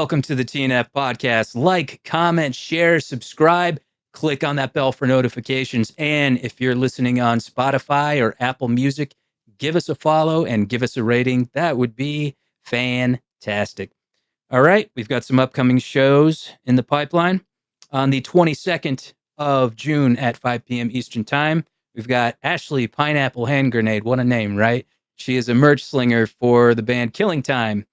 Welcome to the TNF podcast. Like, comment, share, subscribe, click on that bell for notifications. And if you're listening on Spotify or Apple Music, give us a follow and give us a rating. That would be fantastic. All right, we've got some upcoming shows in the pipeline. On the 22nd of June at 5 p.m. Eastern Time, we've got Ashley Pineapple Hand Grenade. What a name, right? She is a merch slinger for the band Killing Time.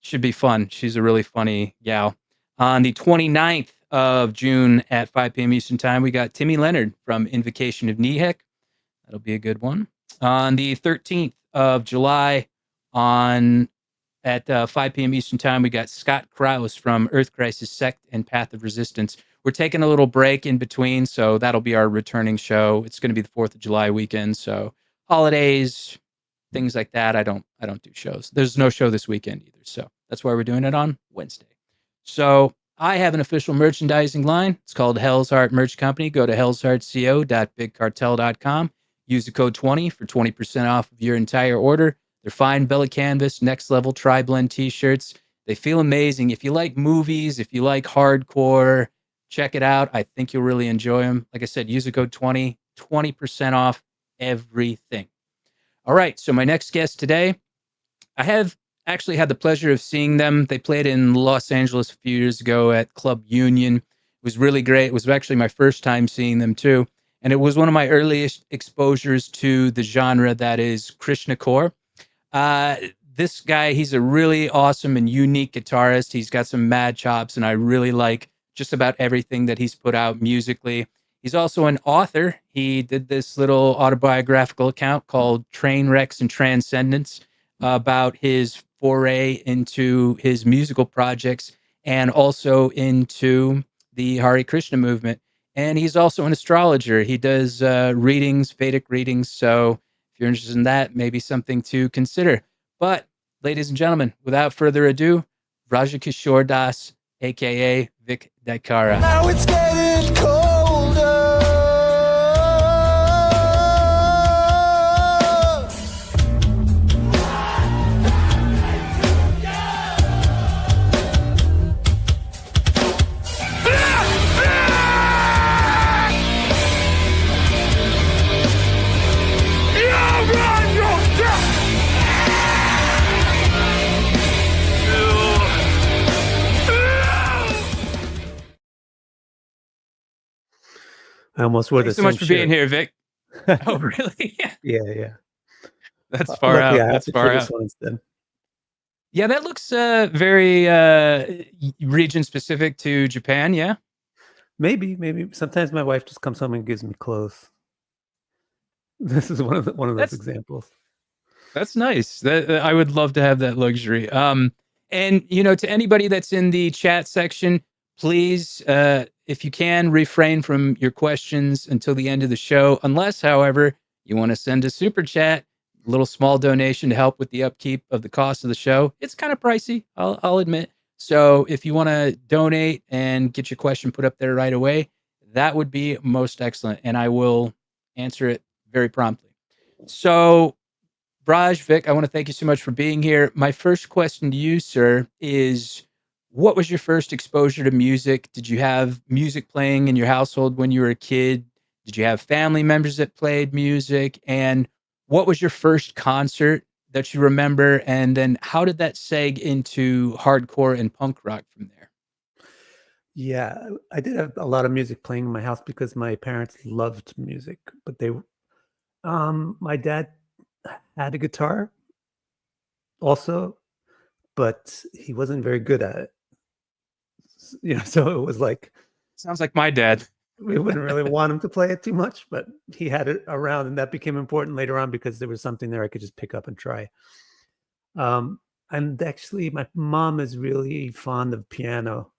Should be fun. She's a really funny gal. On the 29th of June at 5 p.m. Eastern Time, we got Timmy Leonard from Invocation of Nehek. That'll be a good one. On the 13th of July at 5 p.m. Eastern Time, we got Scott Krause from Earth Crisis Sect and Path of Resistance. We're taking a little break in between, so that'll be our returning show. It's going to be the 4th of July weekend, so holidays, things like that. I don't do shows. There's no show this weekend either, so that's why we're doing it on Wednesday. So I have an official merchandising line. It's called Hell's Heart Merch Company. Go to hellsheartco.bigcartel.com. Use the code 20 for 20% off of your entire order. They're fine Bella Canvas, next level tri-blend t-shirts. They feel amazing. If you like movies, if you like hardcore, check it out. I think you'll really enjoy them. Like I said, use the code 20, 20% off everything. All right, so my next guest today, I have actually had the pleasure of seeing them. They played in Los Angeles a few years ago at Club Union. It was really great. It was actually my first time seeing them too. And it was one of my earliest exposures to the genre that is Krishna Core. This guy, he's a really awesome and unique guitarist. He's got some mad chops, and I really like just about everything that he's put out musically. He's also an author. He did this little autobiographical account called Trainwrecks and Transcendence about his foray into his musical projects and also into the Hare Krishna movement. And he's also an astrologer. He does readings, Vedic readings. So if you're interested in that, maybe something to consider. But ladies and gentlemen, without further ado, Vraja Kishor Dāsa, a.k.a. Vic DiCara. Now it's getting colder. I almost wore Thanks the so same much for shirt. being here, Vic. Oh, really? Yeah. That's far out. That's far out. This one instead. Yeah, that looks very region specific to Japan. Yeah. Maybe. Sometimes my wife just comes home and gives me clothes. This is one of those examples. That's nice. I would love to have that luxury. And to anybody that's in the chat section, please, if you can, refrain from your questions until the end of the show, unless, however, you want to send a super chat, a little small donation to help with the upkeep of the cost of the show. It's kind of pricey, I'll admit. So if you want to donate and get your question put up there right away, that would be most excellent, and I will answer it very promptly. So, Vraj, Vic, I want to thank you so much for being here. My first question to you, sir, is what was your first exposure to music? Did you have music playing in your household when you were a kid? Did you have family members that played music? And what was your first concert that you remember? And then how did that seg into hardcore and punk rock from there? Yeah, I did have a lot of music playing in my house because my parents loved music, but my dad had a guitar also, but he wasn't very good at it. So it was like, sounds like my dad. We wouldn't really want him to play it too much, but he had it around, and that became important later on because there was something there I could just pick up and try. And actually, my mom is really fond of piano.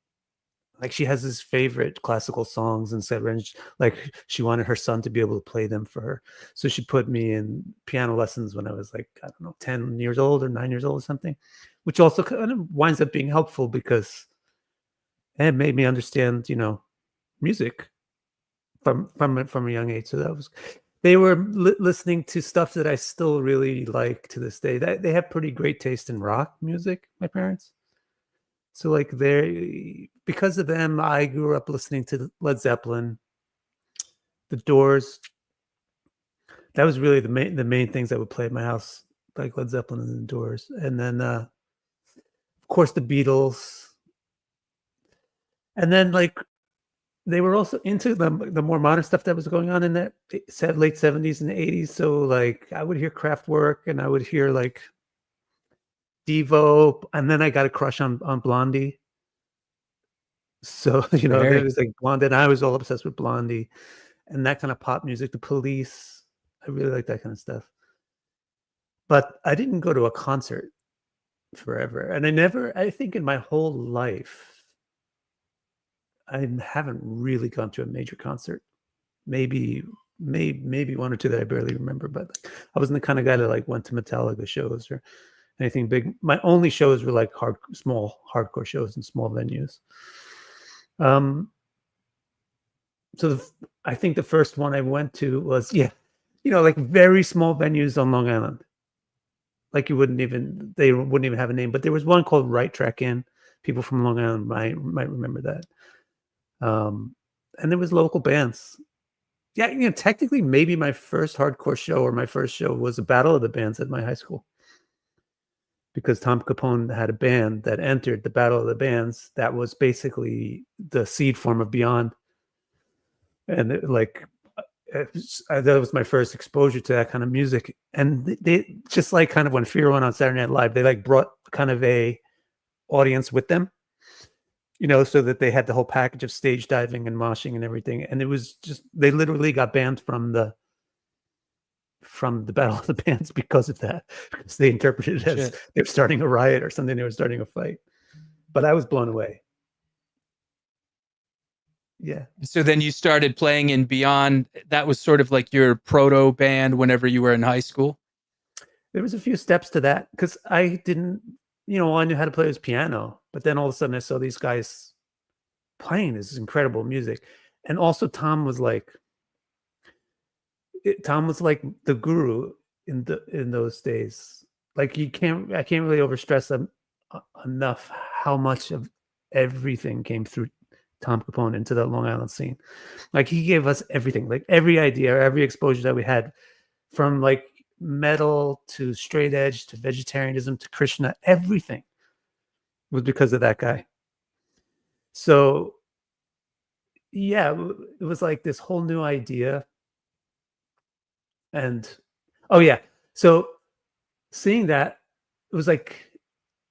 Like, she has his favorite classical songs and said, like, she wanted her son to be able to play them for her. So she put me in piano lessons when I was like, I don't know, 10 years old or 9 years old or something, which also kind of winds up being helpful because it made me understand, music from a young age. So they were listening to stuff that I still really like to this day. They have pretty great taste in rock music, my parents. So like because of them, I grew up listening to Led Zeppelin, The Doors. That was really the main things that would play at my house, like Led Zeppelin and The Doors. And then of course the Beatles. And then like they were also into the more modern stuff that was going on in that late 70s and 80s. So like I would hear Kraftwerk and I would hear like Devo, and then I got a crush on Blondie. So, there was like Blondie, and I was all obsessed with Blondie and that kind of pop music, The Police. I really like that kind of stuff. But I didn't go to a concert forever. And I think in my whole life, I haven't really gone to a major concert. Maybe one or two that I barely remember, but I wasn't the kind of guy that like went to Metallica shows or anything big. My only shows were like small hardcore shows in small venues. So I think the first one I went to was like very small venues on Long Island. Like they wouldn't even have a name, but there was one called Right Track Inn. People from Long Island might remember that. And there was local bands. Yeah, technically maybe my first hardcore show or my first show was a battle of the bands at my high school. Because Tom Capone had a band that entered the Battle of the Bands that was basically the seed form of Beyond. And that was my first exposure to that kind of music. And they just like kind of when Fear went on Saturday Night Live, they like brought kind of a audience with them, so that they had the whole package of stage diving and moshing and everything. And it was just, they literally got banned from the Battle of the Bands because of that, because they interpreted it as they were starting a riot or something. They were starting a fight. But I was blown away. Yeah. So then you started playing in Beyond. That was sort of like your proto band whenever you were in high school? There was a few steps to that because I didn't, all I knew how to play was piano. But then all of a sudden I saw these guys playing this incredible music. And also Tom was like the guru in those days. Like I can't really overstress enough how much of everything came through Tom Capone into the Long Island scene. Like he gave us everything, like every idea, every exposure that we had, from like metal to straight edge to vegetarianism to Krishna, everything was because of that guy. So yeah, it was like this whole new idea. And so seeing that, it was like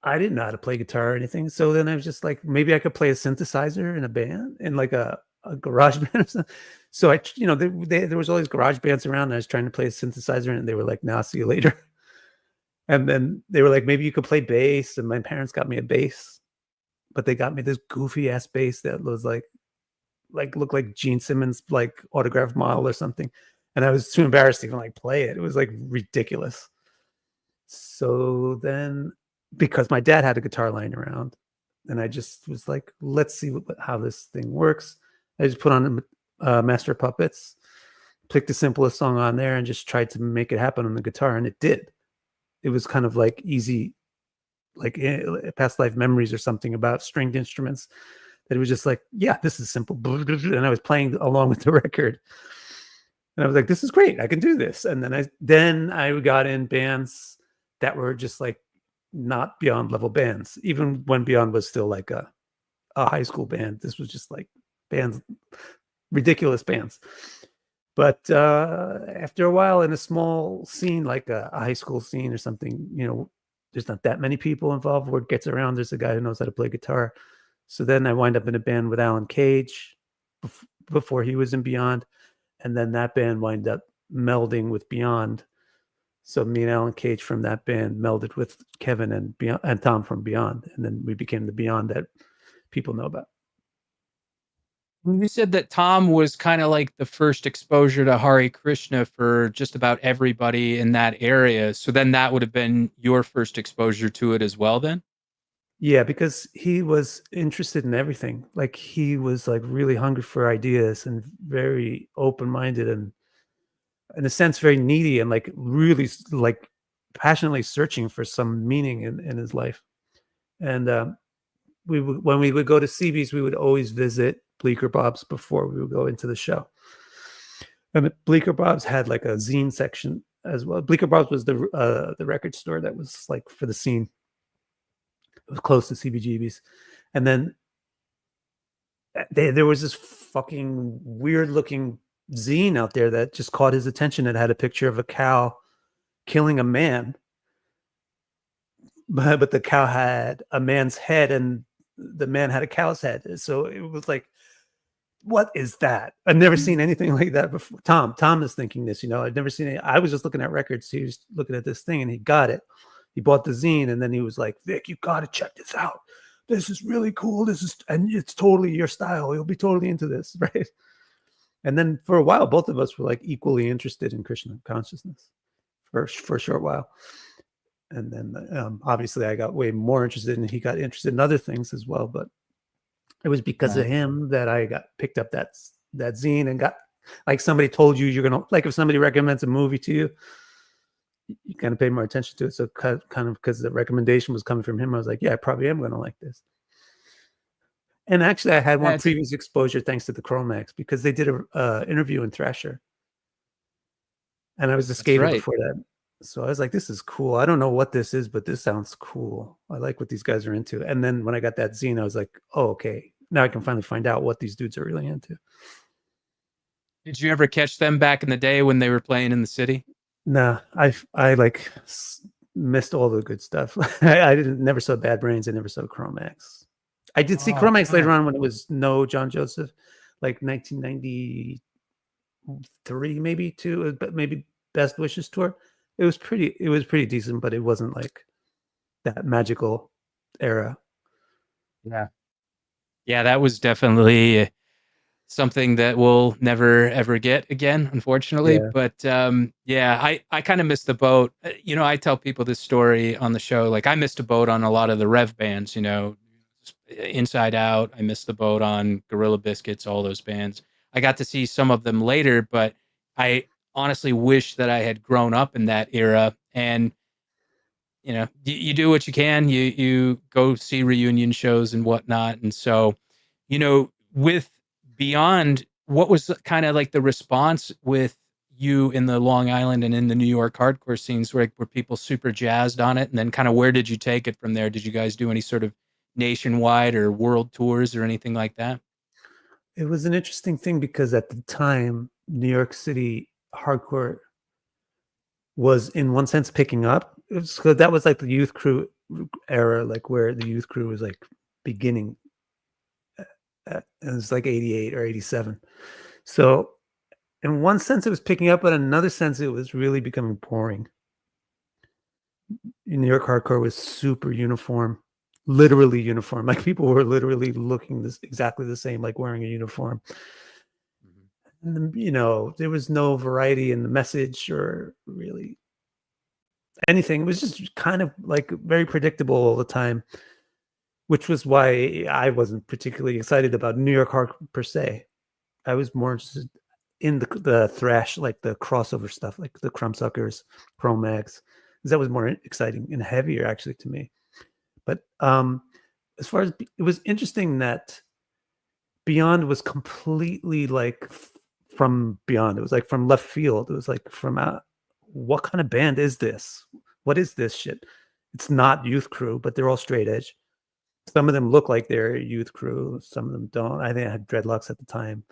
I didn't know how to play guitar or anything. So then I was just like, maybe I could play a synthesizer in a band, in like a garage band or something. So I, there was all these garage bands around, and I was trying to play a synthesizer, and they were like, "Nah, see you later." And then they were like, "Maybe you could play bass." And my parents got me a bass, but they got me this goofy ass bass that was like looked like Gene Simmons like autograph model or something. And I was too embarrassed to even like play it. It was like ridiculous. So then, because my dad had a guitar lying around, and I just was like, let's see how this thing works. I just put on Master of Puppets, picked the simplest song on there, and just tried to make it happen on the guitar, and it did. It was kind of like easy, like past life memories or something about stringed instruments, that it was just like, yeah, this is simple. And I was playing along with the record. And I was like, this is great. I can do this. And then I got in bands that were just like not Beyond level bands, even when Beyond was still like a high school band. This was just like bands, ridiculous bands. But after a while, in a small scene, like a high school scene or something, there's not that many people involved. Word gets around, there's a guy who knows how to play guitar. So then I wind up in a band with Alan Cage before he was in Beyond. And then that band wind up melding with Beyond. So me and Alan Cage from that band melded with Kevin and Tom from Beyond. And then we became the Beyond that people know about. You said that Tom was kind of like the first exposure to Hare Krishna for just about everybody in that area. So then that would have been your first exposure to it as well then? Yeah, because he was interested in everything. Like he was like really hungry for ideas and very open-minded and in a sense very needy and like really like passionately searching for some meaning in his life. And when we would go to CB's, we would always visit Bleecker Bob's before we would go into the show. And Bleecker Bob's had like a zine section as well. Bleecker Bob's was the record store that was like for the scene. It was close to CBGB's. And then there was this fucking weird looking zine out there that just caught his attention. It had a picture of a cow killing a man. But the cow had a man's head and the man had a cow's head. So it was like, what is that? I've never seen anything like that before. Tom is thinking this, I'd never seen it. I was just looking at records. He was looking at this thing and he got it. He bought the zine and then he was like, Vic, you got to check this out. This is really cool. And it's totally your style. You'll be totally into this. Right. And then for a while, both of us were like equally interested in Krishna consciousness for a short while. And then obviously I got way more interested and he got interested in other things as well. But it was because of him that I picked up that zine and got, like, somebody told you you're going to, like, if somebody recommends a movie to you, you kind of pay more attention to it. So kind of because the recommendation was coming from him, I was like, yeah, I probably am going to like this. And actually I had one previous exposure thanks to the Chromax because they did a interview in Thrasher. And I was a skater before that. So I was like, this is cool. I don't know what this is, but this sounds cool. I like what these guys are into. And then when I got that zine, I was like, oh, okay. Now I can finally find out what these dudes are really into. Did you ever catch them back in the day when they were playing in the city? Nah, I like missed all the good stuff. I never saw Bad Brains. I never saw Chromax. I did see Chromax later on when it was no John Joseph, like 1993, maybe too, but maybe Best Wishes tour. It was pretty decent, but it wasn't like that magical era. Yeah, that was definitely something that we'll never ever get again, unfortunately. Yeah. But I kind of missed the boat. I tell people this story on the show. Like, I missed a boat on a lot of the Rev bands, Inside Out. I missed the boat on Gorilla Biscuits, all those bands. I got to see some of them later, but I honestly wish that I had grown up in that era. And you do what you can. You go see reunion shows and whatnot. And so, with Beyond, what was kind of like the response with you in the Long Island and in the New York hardcore scenes? Were people super jazzed on it? And then kind of where did you take it from there? Did you guys do any sort of nationwide or world tours or anything like that? It was an interesting thing because at the time, New York City hardcore was in one sense picking up. That was like the Youth Crew era, like where the Youth Crew was like beginning. It was like 88 or 87. So in one sense it was picking up, but in another sense it was really becoming boring. In New York hardcore was super uniform, literally uniform. Like people were literally looking exactly the same, like wearing a uniform. And, there was no variety in the message or really anything. It was just kind of like very predictable all the time, which was why I wasn't particularly excited about New York hardcore per se. I was more interested in the thrash, like the crossover stuff, like the Crumbsuckers, Chromax, because that was more exciting and heavier actually to me. But as far as it was interesting that Beyond was completely like from beyond. It was like from left field. It was like from what kind of band is this? What is this shit? It's not Youth Crew, but they're all straight edge. Some of them look like they're Youth Crew. Some of them don't. I think I had dreadlocks at the time,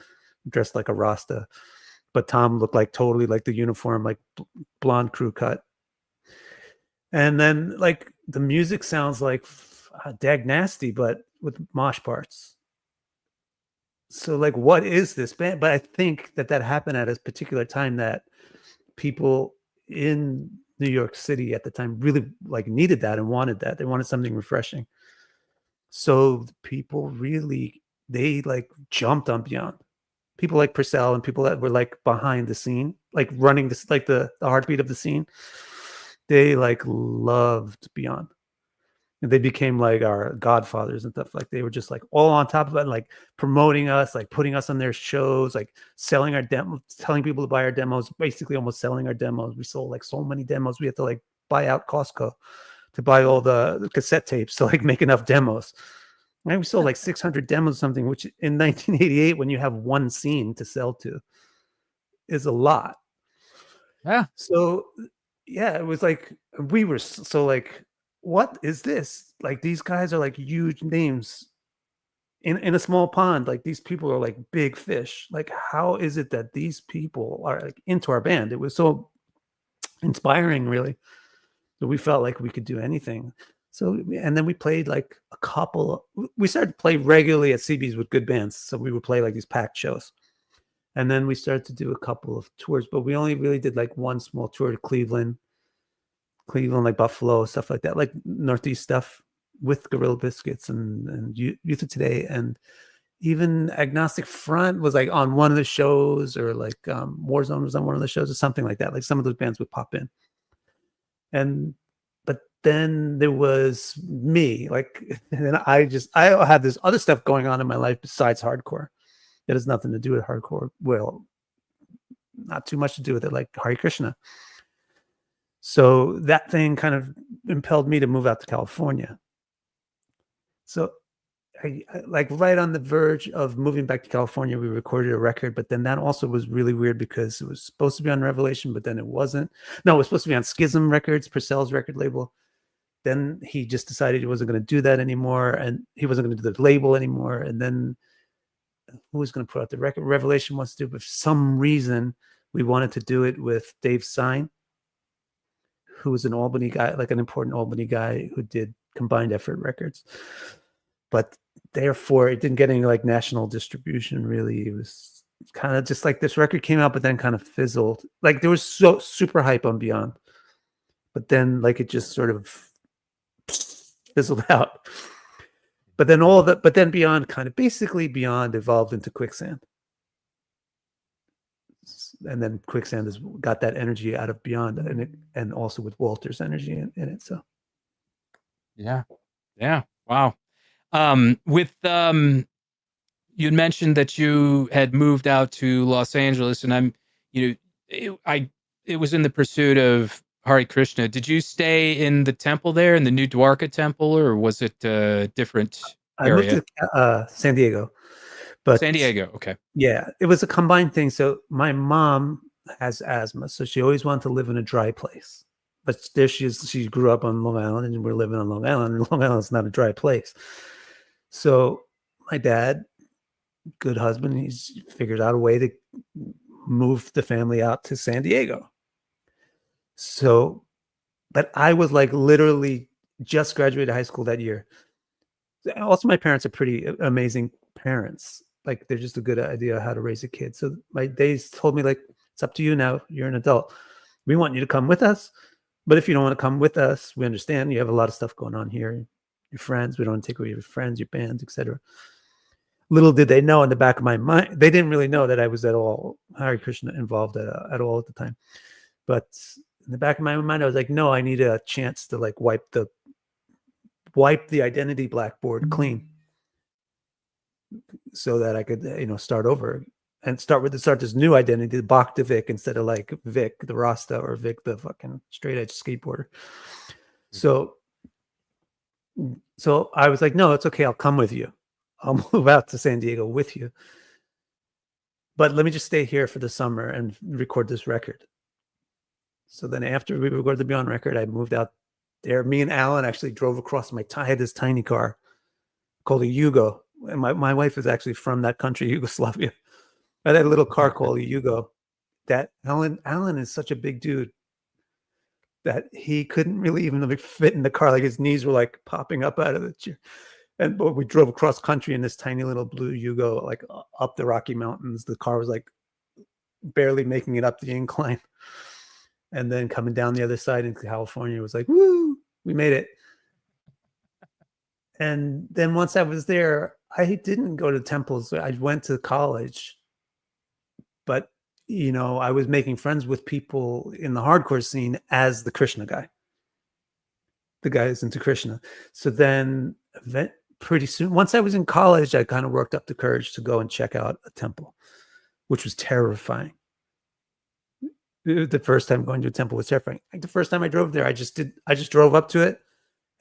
dressed like a Rasta. But Tom looked like totally like the uniform, like blonde crew cut. And then like the music sounds like Dag Nasty, but with mosh parts. So like, what is this band? But I think that happened at a particular time that people in New York City at the time really like needed that and wanted that. They wanted something refreshing. So people really, they like jumped on Beyond. People like Purcell and people that were like behind the scene, like running this, like the heartbeat of the scene. They like loved Beyond. And they became like our godfathers and stuff. Like they were just like all on top of it, like promoting us, like putting us on their shows, like selling our demos, telling people to buy our demos, basically almost selling our demos. We sold like so many demos. We had to like buy out Costco to buy all the cassette tapes to like make enough demos. And we sold like 600 demos, something, which in 1988, when you have one scene to sell to, is a lot. Yeah. So yeah, it was like we were so like, what is this? Like these guys are like huge names in a small pond. Like these people are like big fish. Like how is it that these people are like into our band? It was so inspiring, really. So we felt like we could do anything. So and then we played like a couple. We started to play regularly at CB's with good bands. So we would play like these packed shows. And then we started to do a couple of tours, but we only really did like one small tour to Cleveland, like Buffalo, stuff like that, like Northeast stuff with Gorilla Biscuits and Youth of Today. And even Agnostic Front was like on one of the shows, or like Warzone was on one of the shows, or something like that. Like some of those bands would pop in. And but then there was me, like, and then I had this other stuff going on in my life besides hardcore. It has nothing to do with hardcore. Well, not too much to do with it, like Hare Krishna. So that thing kind of impelled me to move out to California. So I like right on the verge of moving back to California, we recorded a record, but then that also was really weird because it was supposed to be on Revelation, but then it wasn't. No, it was supposed to be on Schism Records, Purcell's record label. Then he just decided he wasn't going to do that anymore, and he wasn't going to do the label anymore. And then who was going to put out the record? Revelation wants to do, but for some reason we wanted to do it with Dave Sine, who was an Albany guy, like an important Albany guy who did Combined Effort Records. But therefore it didn't get any like national distribution, really. It was kind of just like this record came out, but then kind of fizzled. Like there was so super hype on Beyond, but then like it just sort of fizzled out. But then Beyond basically Beyond evolved into Quicksand. And then Quicksand has got that energy out of Beyond, and also with Walter's energy in it. So Yeah. Wow. You'd mentioned that you had moved out to Los Angeles, and it was in the pursuit of Hare Krishna. Did you stay in the temple there, in the New Dwarka temple, or was it a different area? I moved to San Diego. But San Diego, okay. Yeah, it was a combined thing. So my mom has asthma, so she always wanted to live in a dry place. But there she grew up on Long Island, and we're living on Long Island, and Long Island's not a dry place. So my dad, good husband, he's figured out a way to move the family out to San Diego. So, but I was like literally just graduated high school that year. Also, my parents are pretty amazing parents. Like they're just a good idea how to raise a kid. So they told me, like, it's up to you now. You're an adult. We want you to come with us. But if you don't want to come with us, we understand. You have a lot of stuff going on here. Your friends, we don't want to take away your friends, your bands, etc. Little did they know in the back of my mind, they didn't really know that I was at all Hare Krishna involved at all at the time. But in the back of my mind, I was like, no, I need a chance to like wipe the identity blackboard clean, so that I could, start over and start this new identity, the Bhakta Vic, instead of like Vic the Rasta or Vic the fucking straight edge skateboarder. So I was like, no, it's okay. I'll come with you. I'll move out to San Diego with you. But let me just stay here for the summer and record this record. So then after we recorded the Beyond record, I moved out there. Me and Alan actually drove across I had this tiny car called a Yugo. And my wife is actually from that country, Yugoslavia. I had a little car called a Yugo. That Alan is such a big dude that he couldn't really even fit in the car. Like his knees were like popping up out of the chair. But we drove across country in this tiny little blue Yugo, like up the Rocky Mountains. The car was like barely making it up the incline. And then coming down the other side into California, it was like, woo, we made it. And then once I was there, I didn't go to temples. I went to college. But, I was making friends with people in the hardcore scene as the Krishna guy. The guy is into Krishna. So then pretty soon, once I was in college, I kind of worked up the courage to go and check out a temple, which was terrifying. The first time going to a temple was terrifying. Like the first time I drove there, I just drove up to it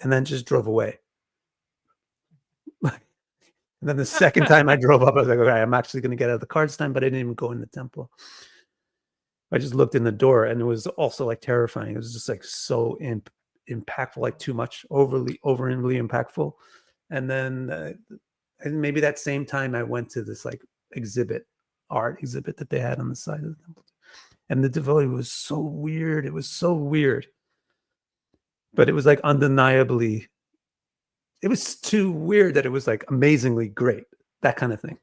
and then just drove away. And then the second time I drove up, I was like, okay, I'm actually going to get out of the car this time, but I didn't even go in the temple. I just looked in the door, and it was also like terrifying. It was just like so impactful, like too much, overly impactful. And then and maybe that same time I went to this like art exhibit that they had on the side of the temple. And the devotee was so weird. It was so weird. But it was like undeniably, it was too weird that it was like amazingly great. That kind of thing.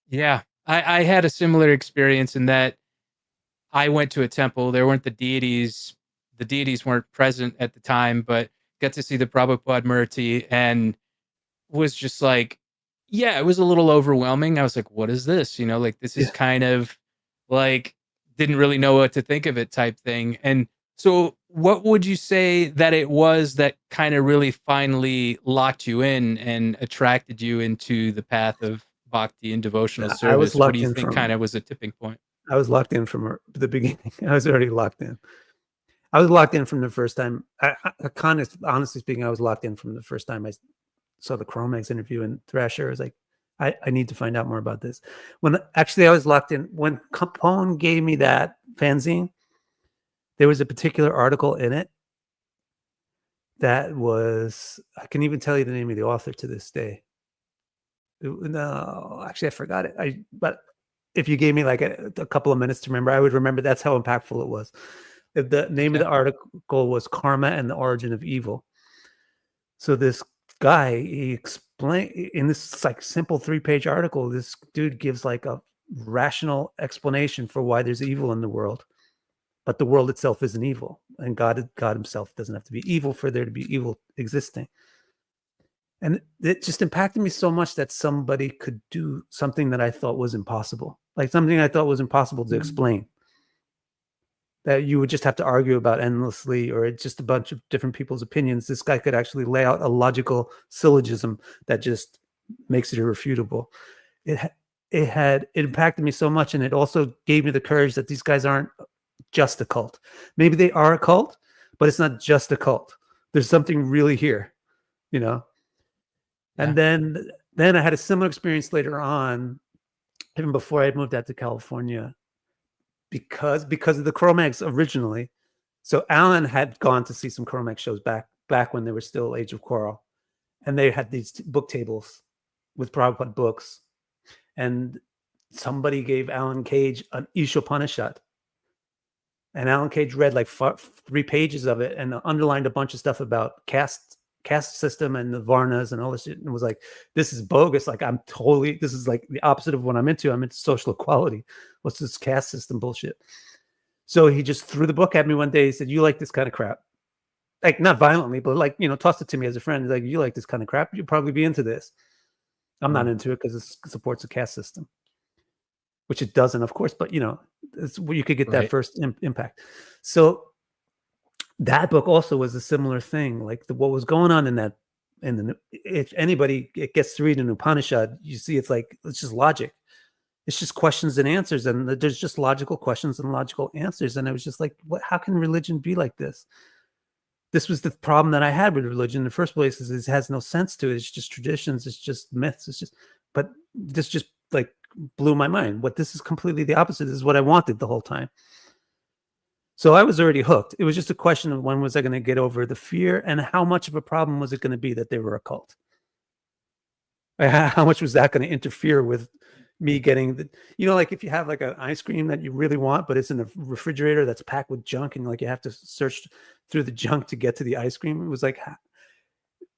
Yeah. I had a similar experience in that I went to a temple. There weren't the deities. The deities weren't present at the time, but got to see the Prabhupada Murti and was just like, yeah, it was a little overwhelming. I was like, what is this? You know, like this is kind of like, didn't really know what to think of it type thing. And so what would you say that it was that kind of really finally locked you in and attracted you into the path of bhakti and devotional I was service? What do locked you in think from kind of was a tipping point? I was locked in from the beginning. I was already locked in. I was locked in from the first time. Honestly speaking, I was locked in from the first time I saw the Chromex interview in Thrasher. I was like, I need to find out more about this. When actually I was locked in, when Capone gave me that fanzine, there was a particular article in it that was, I can even tell you the name of the author to this day. No, actually I forgot it. But if you gave me like a couple of minutes to remember, I would remember. That's how impactful it was. The name of the article was Karma and the Origin of Evil. So this guy, he explained in this like simple 3-page article, this dude gives like a rational explanation for why there's evil in the world, but the world itself isn't evil, and God himself doesn't have to be evil for there to be evil existing. And it just impacted me so much that somebody could do something that I thought was impossible, like something I thought was impossible to explain, that you would just have to argue about endlessly, or just a bunch of different people's opinions. This guy could actually lay out a logical syllogism that just makes it irrefutable. It impacted me so much, and it also gave me the courage that these guys aren't just a cult. Maybe they are a cult, but it's not just a cult. There's something really here, you know? And then I had a similar experience later on, even before I had moved out to California, because of the Chromex originally. So Alan had gone to see some Chromex shows back when they were still Age of Quarrel, and they had these book tables with Prabhupada books, and somebody gave Alan Cage an Ishopanishad, and Alan Cage read like 3 pages of it and underlined a bunch of stuff about caste system and the Varnas and all this shit, and was like, this is bogus. Like, this is like the opposite of what I'm into. I'm into social equality. What's this caste system bullshit? So he just threw the book at me one day. He said, you like this kind of crap? Like, not violently, but like, you know, tossed it to me as a friend. He's like, you like this kind of crap? You'd probably be into this. I'm not into it because it supports a caste system, which it doesn't, of course, but you know, it's where you could get that first impact. So that book also was a similar thing. Like what was going on in that, and if anybody gets to read an Upanishad, you see it's like, it's just logic. It's just questions and answers, and there's just logical questions and logical answers. And I was just like, what? How can religion be like this? This was the problem that I had with religion in the first place, is it has no sense to it. It's just traditions. It's just myths. It's just, but this just like blew my mind. What this is completely the opposite. This is what I wanted the whole time. So I was already hooked. It was just a question of when was I going to get over the fear, and how much of a problem was it going to be that they were a cult? How much was that going to interfere with me getting the, you know, like if you have like an ice cream that you really want, but it's in a refrigerator that's packed with junk, and like you have to search through the junk to get to the ice cream. It was like,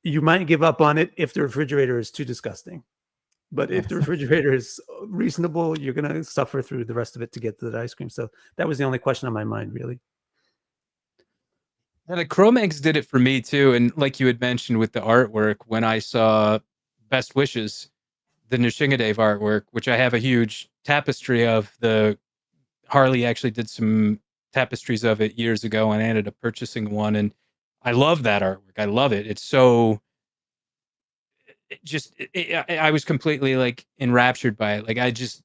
you might give up on it if the refrigerator is too disgusting. But if the refrigerator is reasonable, you're going to suffer through the rest of it to get to the ice cream. So that was the only question on my mind, really. Yeah, the Chromex did it for me too. And like you had mentioned with the artwork, when I saw Best Wishes, the Nrsingadev artwork, which I have a huge tapestry of, Harley actually did some tapestries of it years ago, and I ended up purchasing one. And I love that artwork. I love it. It's so... I was completely like enraptured by it. Like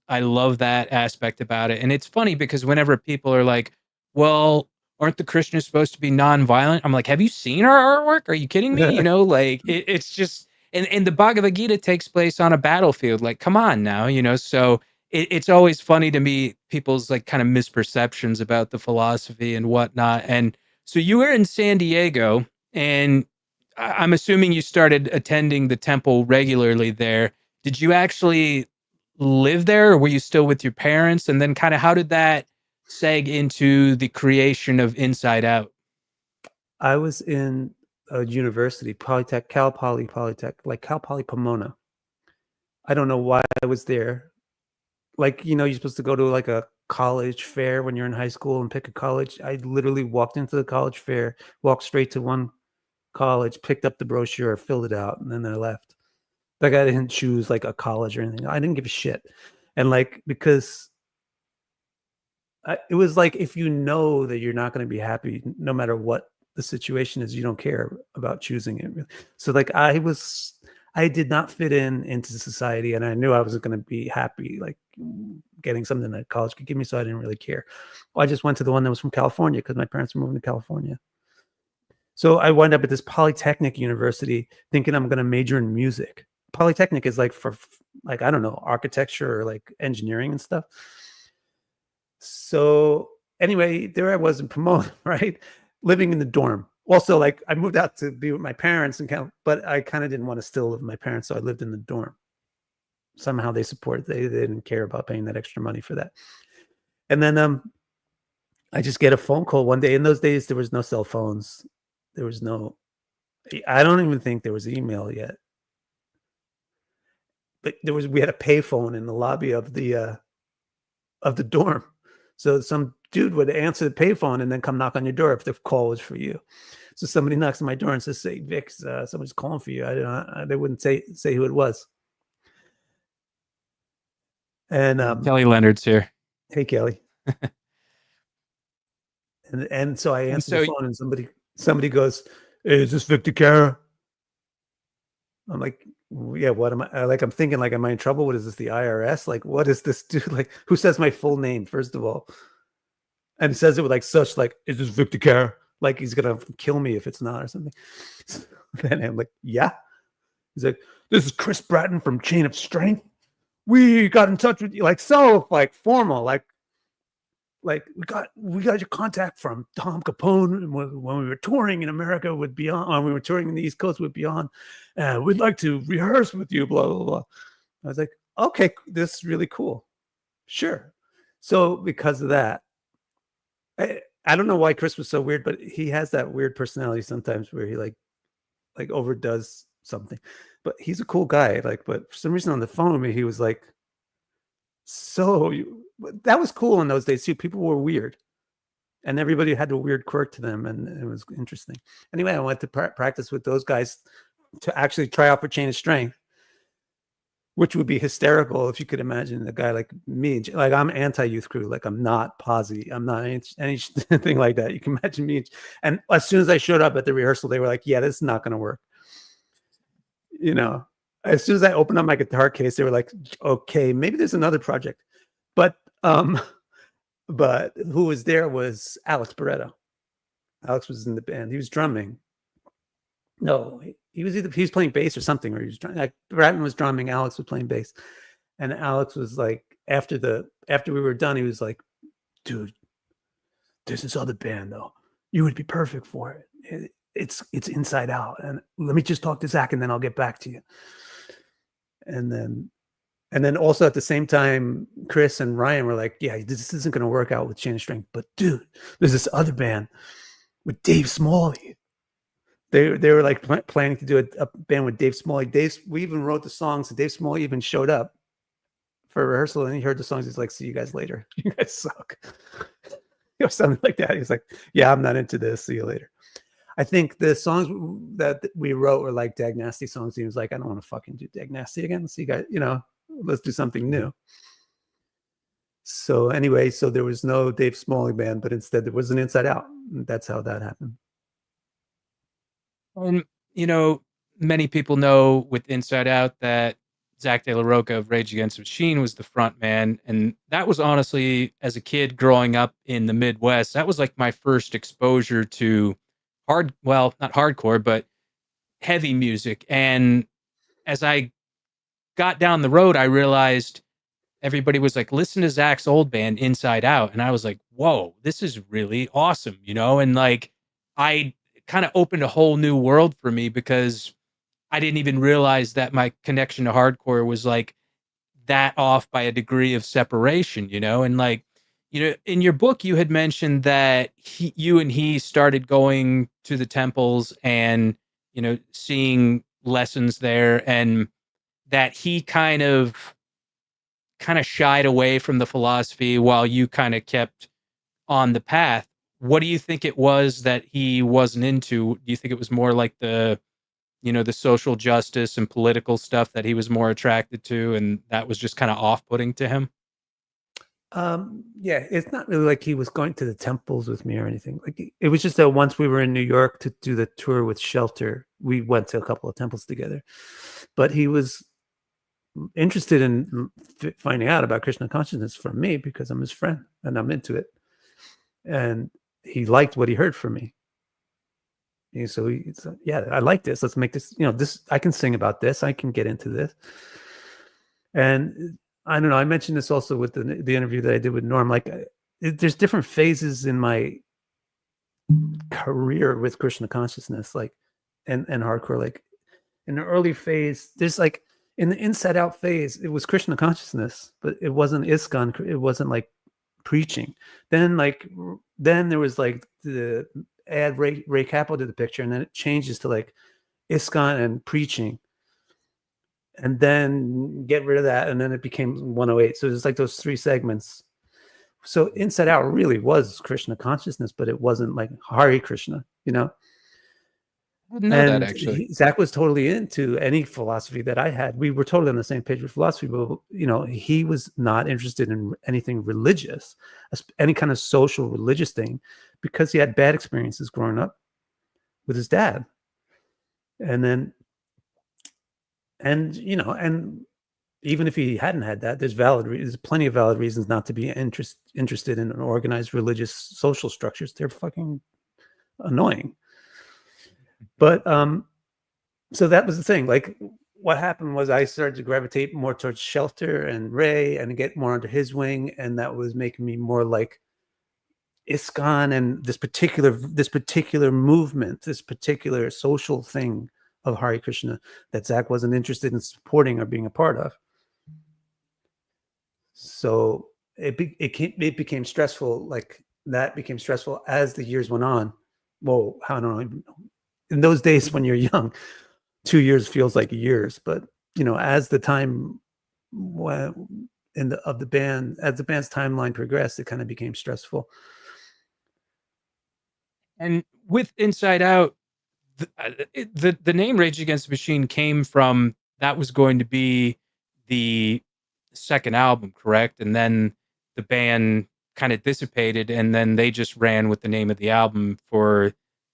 I love that aspect about it. And it's funny because whenever people are like, well, aren't the Krishnas supposed to be non-violent? I'm like, have you seen our artwork? Are you kidding me? You know, like it's just, and the Bhagavad Gita takes place on a battlefield. Like, come on now, so it's always funny to me, people's like kind of misperceptions about the philosophy and whatnot. And so you were in San Diego, and I'm assuming you started attending the temple regularly there. Did you actually live there, or were you still with your parents? And then kind of how did that seg into the creation of Inside Out? I was in a university, Polytech, Cal Poly Polytech, like Cal Poly Pomona. I don't know why I was there. Like, you're supposed to go to like a college fair when you're in high school and pick a college. I literally walked into the college fair, walked straight to one college, picked up the brochure, filled it out, and then I left. Like, I didn't choose like a college or anything. I didn't give a shit. And like, because it was like, if you know that you're not going to be happy, no matter what the situation is, you don't care about choosing it. So like, I did not fit into society, and I knew I wasn't going to be happy, like getting something that college could give me. So I didn't really care. Well, I just went to the one that was from California because my parents were moving to California. So I wound up at this Polytechnic university thinking I'm going to major in music. Polytechnic is like for like, I don't know, architecture or like engineering and stuff. So anyway, there I was in Pomona, right? Living in the dorm. Also, like, I moved out to be with my parents, but I kind of didn't want to still live with my parents, so I lived in the dorm. Somehow they didn't care about paying that extra money for that. And then I just get a phone call one day. In those days, there was no cell phones. There was no, I don't even think there was email yet. But we had a payphone in the lobby of the dorm. So some dude would answer the payphone and then come knock on your door if the call was for you. So somebody knocks on my door and says, "Say, Vic, somebody's calling for you." They wouldn't say who it was. And Kelly Leonard's here. Hey, Kelly. and so I answer the phone, and somebody goes, "Hey, is this Vic DiCara?" I'm like, yeah, what am I? Like, I'm thinking, like, am I in trouble? What is this, the IRS? Like, what is this dude? Like, who says my full name, first of all? And he says it with like such, like, "Is this Vic DiCara?" Like he's gonna kill me if it's not or something. So then I'm like, yeah. He's like, "This is Chris Bratton from Chain of Strength. We got in touch with you," like, so like formal, like we got your contact from Tom Capone when we were touring in America with Beyond. When we were touring in the East Coast with Beyond, we'd like to rehearse with you. Blah blah blah. I was like, okay, this is really cool. Sure. So because of that, I don't know why Chris was so weird, but he has that weird personality sometimes where he like overdoes something. But he's a cool guy. Like, but for some reason on the phone with me, he was like, that was cool in those days too. People were weird, and everybody had a weird quirk to them, and it was interesting. Anyway, I went to practice with those guys to actually try out for Chain of Strength, which would be hysterical if you could imagine a guy like me. Like, I'm anti-youth crew. Like, I'm not posse. I'm not anything like that. You can imagine me. And as soon as I showed up at the rehearsal, they were like, "Yeah, this is not going to work." As soon as I opened up my guitar case, they were like, "Okay, maybe there's another project." But who was there was Alex Barreto. Alex was in the band. He was drumming. No, he was playing bass or something, or he was like, Bratton was drumming, Alex was playing bass. And Alex was like, after we were done, he was like, "Dude, there's this other band though. You would be perfect for it. It's Inside Out. And let me just talk to Zach and then I'll get back to you." And then also at the same time, Chris and Ryan were like, "Yeah, this isn't going to work out with Chain of Strength, but dude, there's this other band with Dave Smalley." They were like planning to do a band with Dave Smalley. We even wrote the songs, and Dave Smalley even showed up for rehearsal, and he heard the songs. He's like, "See you guys later. You guys suck." Or something like that. He's like, "Yeah, I'm not into this. See you later." I think the songs that we wrote were like Dag Nasty songs. He was like, "I don't want to fucking do Dag Nasty again. See you guys, let's do something new." So anyway, there was no Dave Smalley band, but instead there was an Inside Out. That's how that happened. Many people know with Inside Out that Zach De La Rocha of Rage Against the Machine was the front man. And that was honestly, as a kid growing up in the Midwest, that was like my first exposure to not hardcore, but heavy music. And as I got down the road, I realized everybody was like, listen to Zach's old band Inside Out. And I was like, whoa, this is really awesome, you know? And like, I kind of opened a whole new world for me because I didn't even realize that my connection to hardcore was like that off by a degree of separation, you know? And like, you know, in your book, you had mentioned that you and he started going to the temples and, you know, seeing lessons there, and that he kind of shied away from the philosophy while you kind of kept on the path. What do you think it was that he wasn't into? Do you think it was more like the, you know, the social justice and political stuff that he was more attracted to, and that was just kind of off-putting to him? Yeah, it's not really like he was going to the temples with me or anything. Like it was just that once we were in New York to do the tour with Shelter, we went to a couple of temples together. But he was interested in finding out about Krishna consciousness from me because I'm his friend and I'm into it. And he liked what he heard from me. And so he's like, yeah, I like this. Let's make this, you know, this, I can sing about this. I can get into this. And I don't know. I mentioned this also with the interview that I did with Norm. Like, there's different phases in my career with Krishna consciousness, like, and hardcore. Like, in the early phase, there's like in the Inside Out phase, it was Krishna consciousness, but it wasn't ISKCON. It wasn't like preaching. Then there was like the add Ray Cappo to the picture, and then it changes to like ISKCON and preaching. And then get rid of that, and then it became 108. So it's like those three segments. So Inside Out really was Krishna consciousness, but it wasn't like Hare Krishna, you know. I didn't know that, actually. Zach was totally into any philosophy that I had. We were totally on the same page with philosophy, but you know, he was not interested in anything religious, any kind of social religious thing, because he had bad experiences growing up with his dad, and you know, and even if he hadn't had that, there's plenty of valid reasons not to be interested in organized religious social structures. They're fucking annoying. But so that was the thing. Like, what happened was I started to gravitate more towards Shelter and Ray and get more under his wing, and that was making me more like ISKCON and this particular movement, this particular social thing of Hare Krishna that Zach wasn't interested in supporting or being a part of. So it became stressful. Like, that became stressful as the years went on. Well, I don't know. In those days when you're young, 2 years feels like years. But you know, as the time as the band's timeline progressed, it kind of became stressful. And with Inside Out, the name Rage Against the Machine came from, that was going to be the second album, correct? And then the band kind of dissipated, and then they just ran with the name of the album for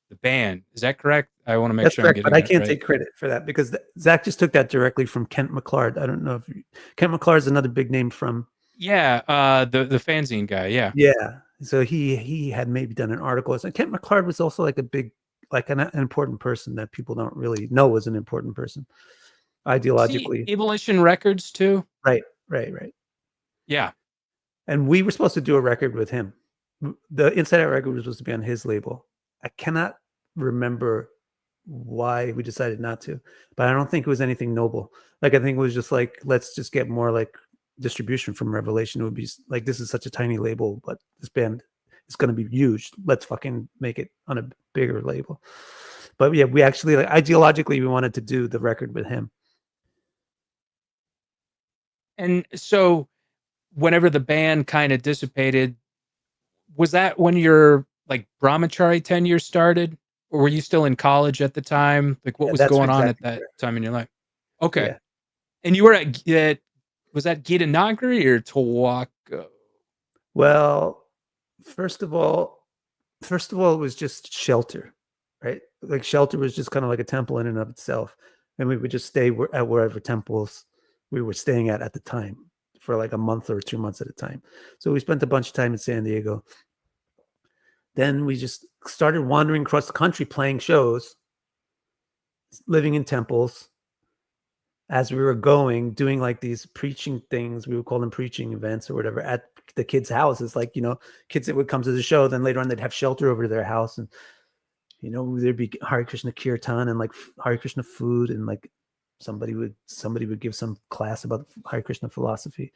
the band. Is that correct? I want to make sure correct, I'm getting but I that can't right. take credit for that because Zach just took that directly from Kent McClard. I don't know if Kent McClard is another big name from. Yeah, the fanzine guy. Yeah. Yeah. So he had maybe done an article. So Kent McClard was also like a big, like an important person that people don't really know was an important person ideologically. Evolution Records too. Right. Yeah. And we were supposed to do a record with him. The Inside Out record was supposed to be on his label. I cannot remember why we decided not to, but I don't think it was anything noble. Like, I think it was just like, let's just get more like distribution from Revelation. It would be like, this is such a tiny label, but this band is going to be huge. Let's fucking make it on a bigger label. But yeah, we actually, like, ideologically, we wanted to do the record with him. And so whenever the band kind of dissipated, was that when your like brahmachari tenure started, or were you still in college at the time? Like, what was going on at that time in your life? Okay. Yeah. And you were at was that Gita Nagari or Tawaka? Well, first of all, it was just Shelter, right? Like, Shelter was just kind of like a temple in and of itself. And we would just stay at wherever temples we were staying at the time for like a month or 2 months at a time. So we spent a bunch of time in San Diego. Then we just started wandering across the country, playing shows, living in temples. as we were going, doing like these preaching things, we would call them preaching events or whatever, at the kids' houses. Like, you know, kids that would come to the show, then later on they'd have shelter over to their house, and you know, there'd be Hare Krishna Kirtan and like Hare Krishna food, and like somebody would give some class about Hare Krishna philosophy,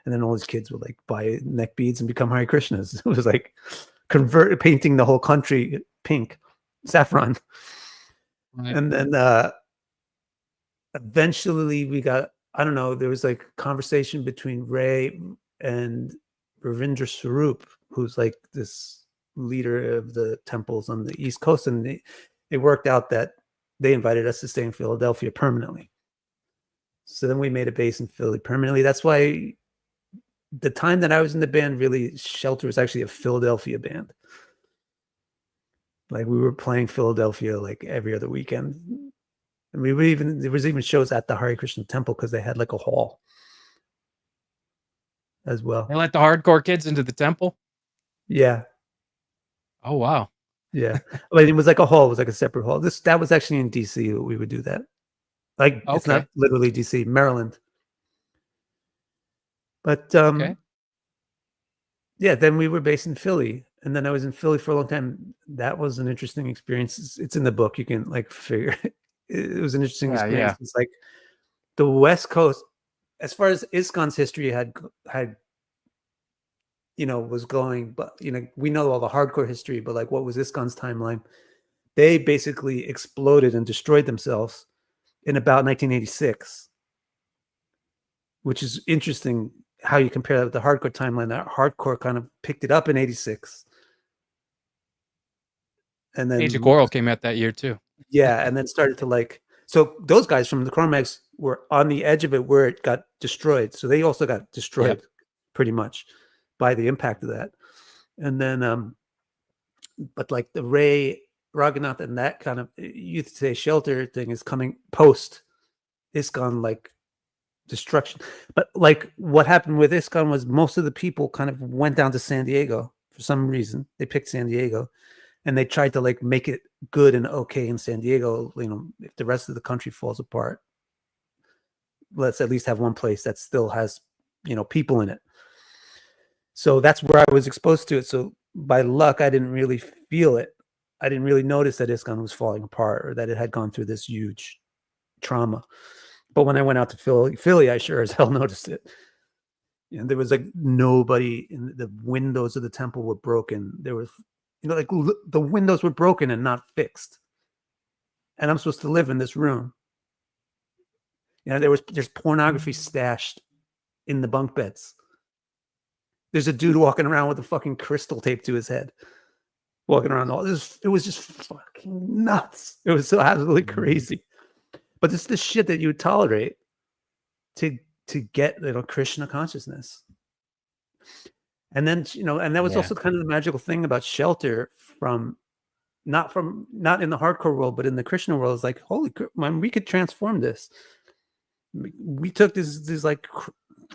and then all these kids would like buy neck beads and become Hare Krishnas. It was like painting the whole country pink, saffron. Right. And then eventually we got, I don't know, there was like conversation between Ray and Ravindra Swarup, who's like this leader of the temples on the East Coast, and it worked out that they invited us to stay in Philadelphia permanently. So then we made a base in Philly permanently. That's why the time that I was in the band, really, Shelter was actually a Philadelphia band. Like we were playing Philadelphia like every other weekend. And we were there was even shows at the Hare Krishna temple because they had like a hall as well. They let the hardcore kids into the temple? Yeah. Oh, wow. Yeah. But it was like a hall. It was like a separate hall. That was actually in DC. We would do that. Like, it's not literally DC, Maryland. But Okay. yeah, then we were based in Philly. And then I was in Philly for a long time. That was an interesting experience. It's in the book. You can like figure it was an interesting experience. It's like the West Coast, as far as ISKCON's history had you know, was going, but you know, we know all the hardcore history, but like what was ISKCON's timeline? They basically exploded and destroyed themselves in about 1986, which is interesting how you compare that with the hardcore timeline. That hardcore kind of picked it up in 86. And then Age of Coral came out that year too. Yeah, and then started to like, so those guys from the Cro-Mags were on the edge of it where it got destroyed. So they also got destroyed pretty much by the impact of that. And then, but like the Ray Raghunath and that kind of Youth Today Shelter thing is coming post ISKCON like destruction. But like what happened with ISKCON was most of the people kind of went down to San Diego for some reason. They picked San Diego. And they tried to like make it good and okay in San Diego. You know, if the rest of the country falls apart, let's at least have one place that still has, you know, people in it. So that's where I was exposed to it. So by luck, I didn't really feel it. I didn't really notice that ISKCON was falling apart or that it had gone through this huge trauma. But when I went out to Philly, I sure as hell noticed it. And there was like nobody in the windows of the temple were broken. There was, you know, like the windows were broken and not fixed. And I'm supposed to live in this room. You know, there's pornography stashed in the bunk beds. There's a dude walking around with a fucking crystal taped to his head. Walking around all this. It was just fucking nuts. It was so absolutely crazy. But it's the shit that you would tolerate to get, you know, Krishna consciousness. And then, you know, and that was also kind of the magical thing about Shelter not in the hardcore world, but in the Krishna world, is like, holy crap, man, we could transform this. We took this like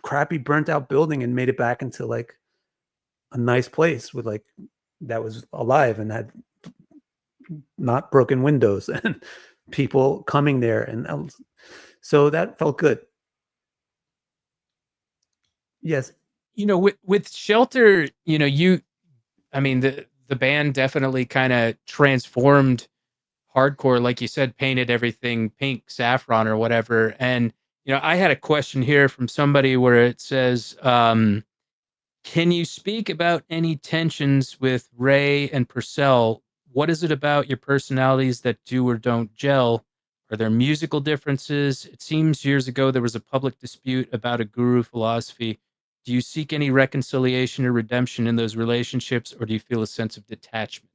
crappy burnt out building and made it back into like a nice place with like, that was alive and had not broken windows and people coming there. And so that felt good. Yes. You know, with Shelter, you know, I mean, the band definitely kind of transformed hardcore, like you said, painted everything pink, saffron or whatever. And, you know, I had a question here from somebody where it says, can you speak about any tensions with Ray and Purcell? What is it about your personalities that do or don't gel? Are there musical differences? It seems years ago there was a public dispute about a guru philosophy. Do you seek any reconciliation or redemption in those relationships, or do you feel a sense of detachment?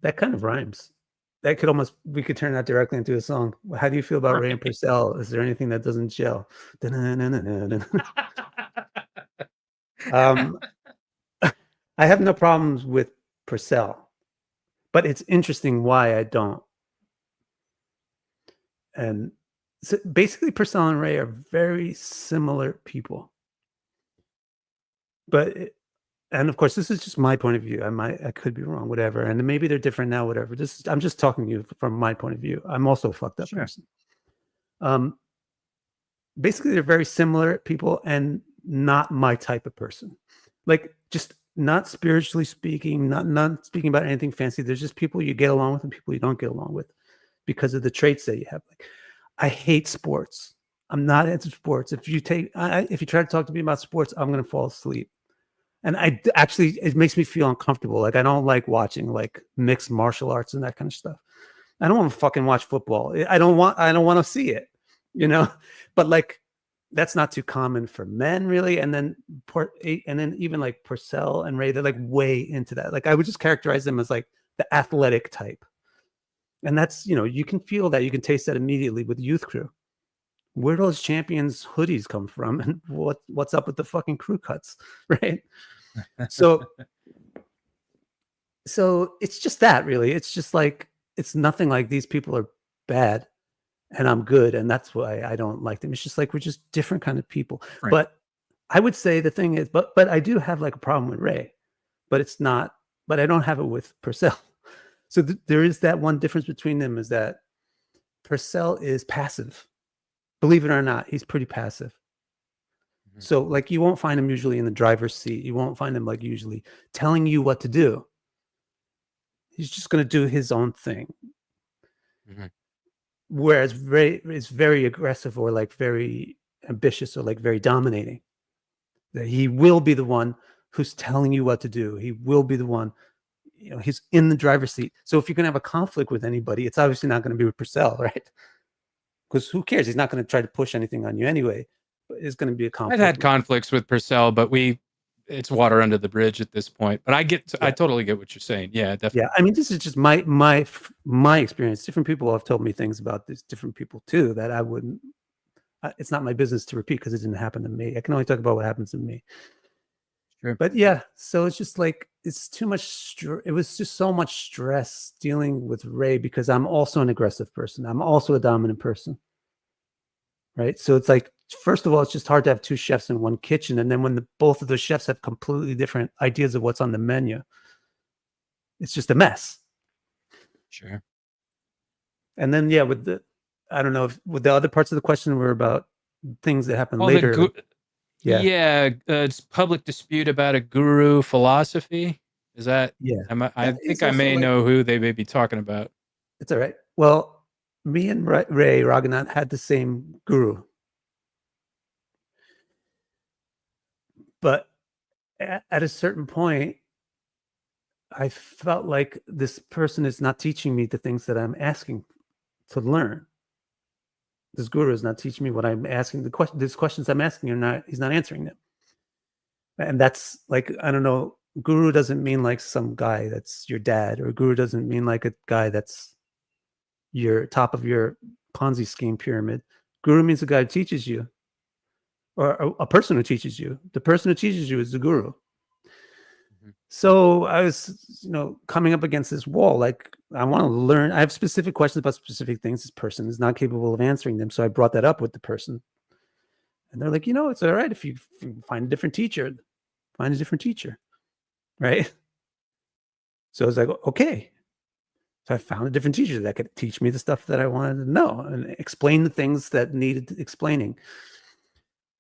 That kind of rhymes. That could we could turn that directly into a song. How do you feel about Ray and Purcell? Is there anything that doesn't gel? I have no problems with Purcell, but it's interesting why I don't. And so basically, Purcell and Ray are very similar people. But and of course, this is just my point of view. I could be wrong, whatever. And maybe they're different now, whatever. I'm just talking to you from my point of view. I'm also a fucked up person. basically they're very similar people and not my type of person. Like just not spiritually speaking, not speaking about anything fancy. There's just people you get along with and people you don't get along with because of the traits that you have. Like I hate sports. I'm not into sports. If you try to talk to me about sports, I'm going to fall asleep. And it makes me feel uncomfortable. Like I don't like watching like mixed martial arts and that kind of stuff. I don't want to fucking watch football. I don't want to see it, but like, that's not too common for men really. And then even like Purcell and Ray, they're like way into that. Like I would just characterize them as like the athletic type. And that's, you can feel that, you can taste that immediately with Youth Crew. Where do those champions hoodies come from? And what's up with the fucking crew cuts, right? So it's just that really. It's just like, it's nothing like these people are bad and I'm good. And that's why I don't like them. It's just like, we're just different kind of people. Right. But I would say the thing is, but I do have like a problem with Ray, but I don't have it with Purcell. So there is that one difference between them is that Purcell is passive. Believe it or not, he's pretty passive. Mm-hmm. So like you won't find him usually in the driver's seat. You won't find him like usually telling you what to do. He's just going to do his own thing. Mm-hmm. Whereas Ray is very aggressive or like very ambitious or like very dominating. That he will be the one who's telling you what to do. He will be the one, he's in the driver's seat. So if you're going to have a conflict with anybody, it's obviously not going to be with Purcell, right? Because who cares? He's not going to try to push anything on you anyway. But it's going to be a conflict. I've had conflicts with Purcell, but it's water under the bridge at this point. But I totally get what you're saying. Yeah, definitely. Yeah, I mean, this is just my experience. Different people have told me things about this. Different people too that I wouldn't. It's not my business to repeat because it didn't happen to me. I can only talk about what happens to me. Sure. But yeah, so it's just like it's too much. It was just so much stress dealing with Ray because I'm also an aggressive person. I'm also a dominant person. Right. So it's like, first of all, it's just hard to have two chefs in one kitchen. And then when both of those chefs have completely different ideas of what's on the menu, it's just a mess. Sure. And then, yeah, with the other parts of the question were about things that happen later. It's public dispute about a guru philosophy. Is that? Yeah. I think I may know who they may be talking about. It's all right. Well, me and Ray Raghunath had the same guru. But at a certain point, I felt like this person is not teaching me the things that I'm asking to learn. This guru is not teaching me what I'm asking. These questions I'm asking he's not answering them. And that's like, I don't know, guru doesn't mean like some guy that's your dad, or guru doesn't mean like a guy that's your top of your Ponzi scheme pyramid. Guru means a guy who teaches you, or a person who teaches you. The person who teaches you is the guru. Mm-hmm. So I was, coming up against this wall. Like, I want to learn. I have specific questions about specific things. This person is not capable of answering them. So I brought that up with the person. And they're like, it's all right if you find a different teacher. Find a different teacher. Right? So I was like, okay. So I found a different teacher that could teach me the stuff that I wanted to know and explain the things that needed explaining.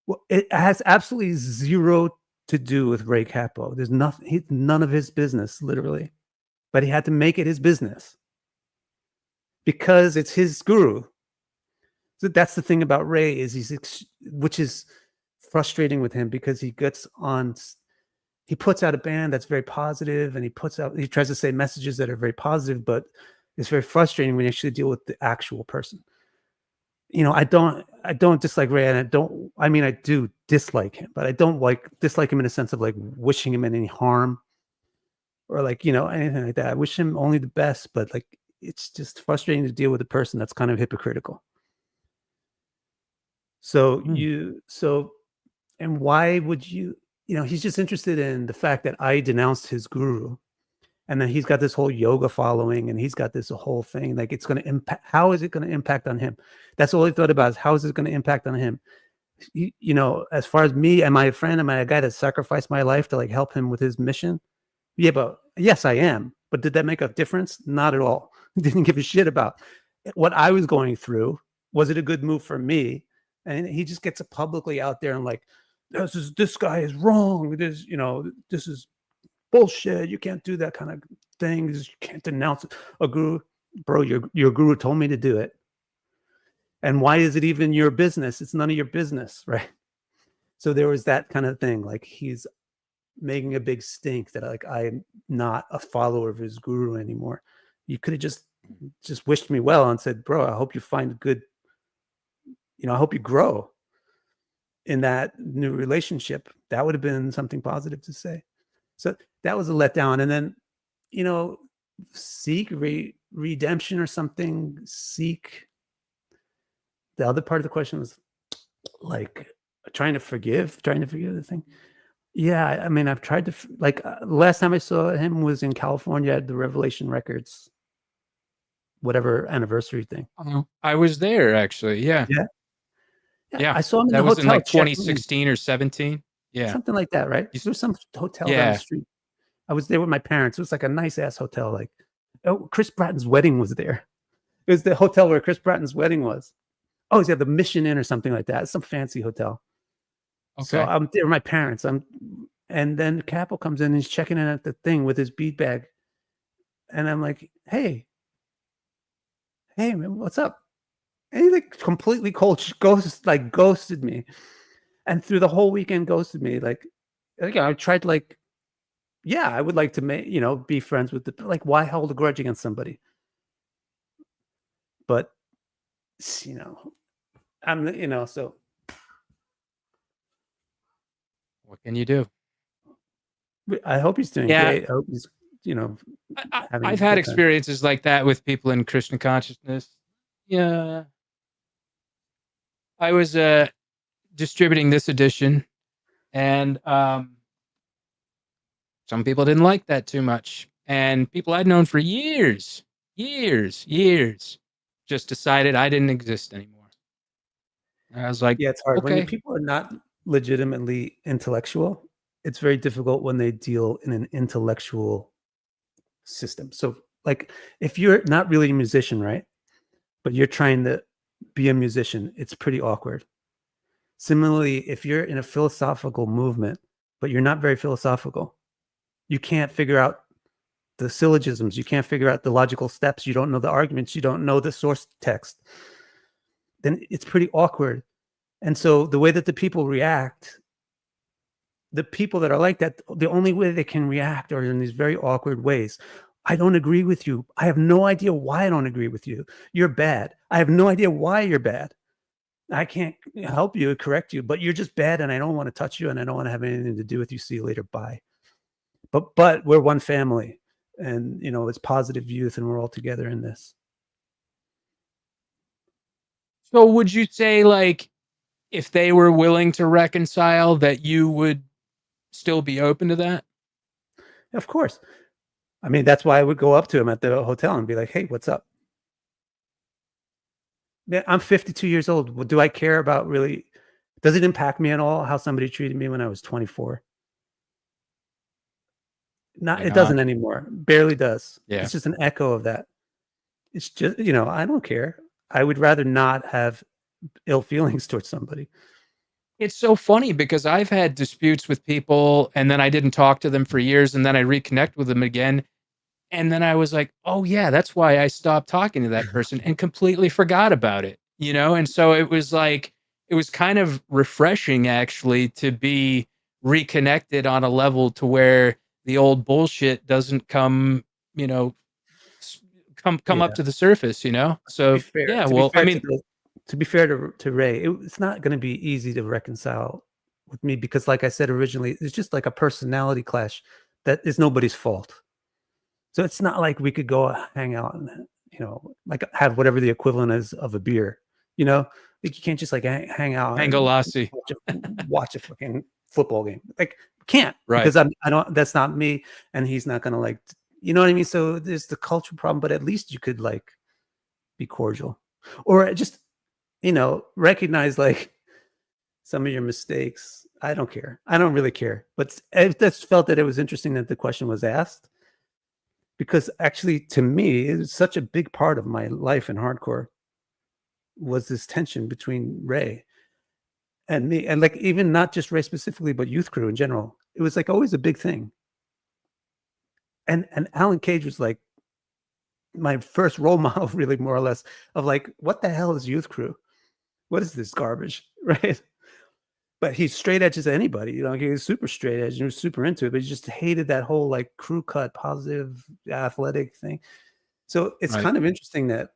Well, it has absolutely zero to do with Ray Capo. There's nothing, none of his business, literally. But he had to make it his business because it's his guru. So that's the thing about Ray which is frustrating with him because he puts out a band that's very positive, and he tries to say messages that are very positive, but it's very frustrating when you actually deal with the actual person. I don't dislike Ray, and I do dislike him, but I don't dislike him in a sense of like wishing him any harm or like, anything like that. I wish him only the best, but like, it's just frustrating to deal with a person that's kind of hypocritical. So and why would you, he's just interested in the fact that I denounced his guru, and then he's got this whole yoga following, and he's got this whole thing. Like, it's going to impact. How is it going to impact on him? That's all he thought about, is how is it going to impact on him? As far as me, am I a friend? Am I a guy that sacrificed my life to like help him with his mission? Yeah, but yes, I am. But did that make a difference? Not at all. Didn't give a shit about what I was going through. Was it a good move for me? and he just gets it publicly out there and like, this guy is wrong. This, this is bullshit. You can't do that kind of thing. You can't denounce a guru. Bro, your guru told me to do it. And why is it even your business? It's none of your business, right? So there was that kind of thing. Like he's making a big stink that like I'm not a follower of his guru anymore. You could have just wished me well and said, bro, I hope you find good, I hope you grow in that new relationship. That would have been something positive to say. So that was a letdown. And then, seek redemption or something. Seek. The other part of the question was like trying to forgive the thing. Yeah, I mean, I've tried to, last time I saw him was in California at the Revelation Records, whatever anniversary thing. I was there actually. Yeah. Yeah. I saw him in that the was hotel. In like 2016 or 17. Yeah. Something like that, right? There was some hotel down the street. I was there with my parents. It was like a nice ass hotel. Like, Chris Bratton's wedding was there. It was the hotel where Chris Bratton's wedding was. Oh, yeah, the Mission Inn or something like that. It's some fancy hotel. Okay. So I'm there with my parents. And then Capo comes in and he's checking in at the thing with his bead bag. And I'm like, hey, man, what's up? And he like completely ghosted me. And through the whole weekend ghosted me. I tried to I would like to be friends with why hold a grudge against somebody? But I'm so what can you do? I hope he's doing great. I hope he's I've had experiences like that with people in Krishna consciousness. Yeah. I was distributing this edition, and some people didn't like that too much. And people I'd known for years, just decided I didn't exist anymore. And I was like, yeah, it's hard. Okay. When people are not legitimately intellectual, it's very difficult when they deal in an intellectual system. So if you're not really a musician, right? But you're trying to be a musician, it's pretty awkward. Similarly, if you're in a philosophical movement, but you're not very philosophical, you can't figure out the syllogisms. You can't figure out the logical steps. You don't know the arguments. You don't know the source text. Then it's pretty awkward. And so the way that the people react, the people that are like that, the only way they can react are in these very awkward ways. I don't agree with you. I have no idea why I don't agree with you. You're bad. I have no idea why you're bad. I can't help you, correct you, but you're just bad, and I don't want to touch you, and I don't want to have anything to do with you. See you later. Bye. But we're one family, and it's positive youth, and we're all together in this. So would you say if they were willing to reconcile, that you would still be open to that? Of course. I mean, that's why I would go up to him at the hotel and be like, hey, what's up? I'm 52 years old. Do I care about really? Does it impact me at all how somebody treated me when I was 24? It doesn't anymore. Barely does. Yeah. It's just an echo of that. It's just, I don't care. I would rather not have ill feelings towards somebody. It's so funny because I've had disputes with people, and then I didn't talk to them for years, and then I reconnect with them again. And then I was like, oh yeah, that's why I stopped talking to that person and completely forgot about it, And so it was kind of refreshing actually to be reconnected on a level to where the old bullshit doesn't come up to the surface, So to be fair to Ray, it's not going to be easy to reconcile with me because, like I said originally, it's just like a personality clash that is nobody's fault. So it's not like we could go hang out and, have whatever the equivalent is of a beer, you can't just hang out and watch a fucking football game. Can't, right? Because I don't, that's not me. And he's not going to you know what I mean? So there's the culture problem, but at least you could be cordial or just, recognize some of your mistakes. I don't care. I don't really care, but I just felt that it was interesting that the question was asked. Because actually, to me, it was such a big part of my life in hardcore was this tension between Ray. and me, and like even not just Ray specifically, but Youth Crew in general. It was like always a big thing. And Alan Cage was like my first role model, really, more or less, of like, what the hell is Youth Crew? What is this garbage, right? But he's straight edge as anybody, you know. He was super straight edge and he was super into it, but he just hated that whole like crew cut, positive, athletic thing. So it's Right. kind of interesting that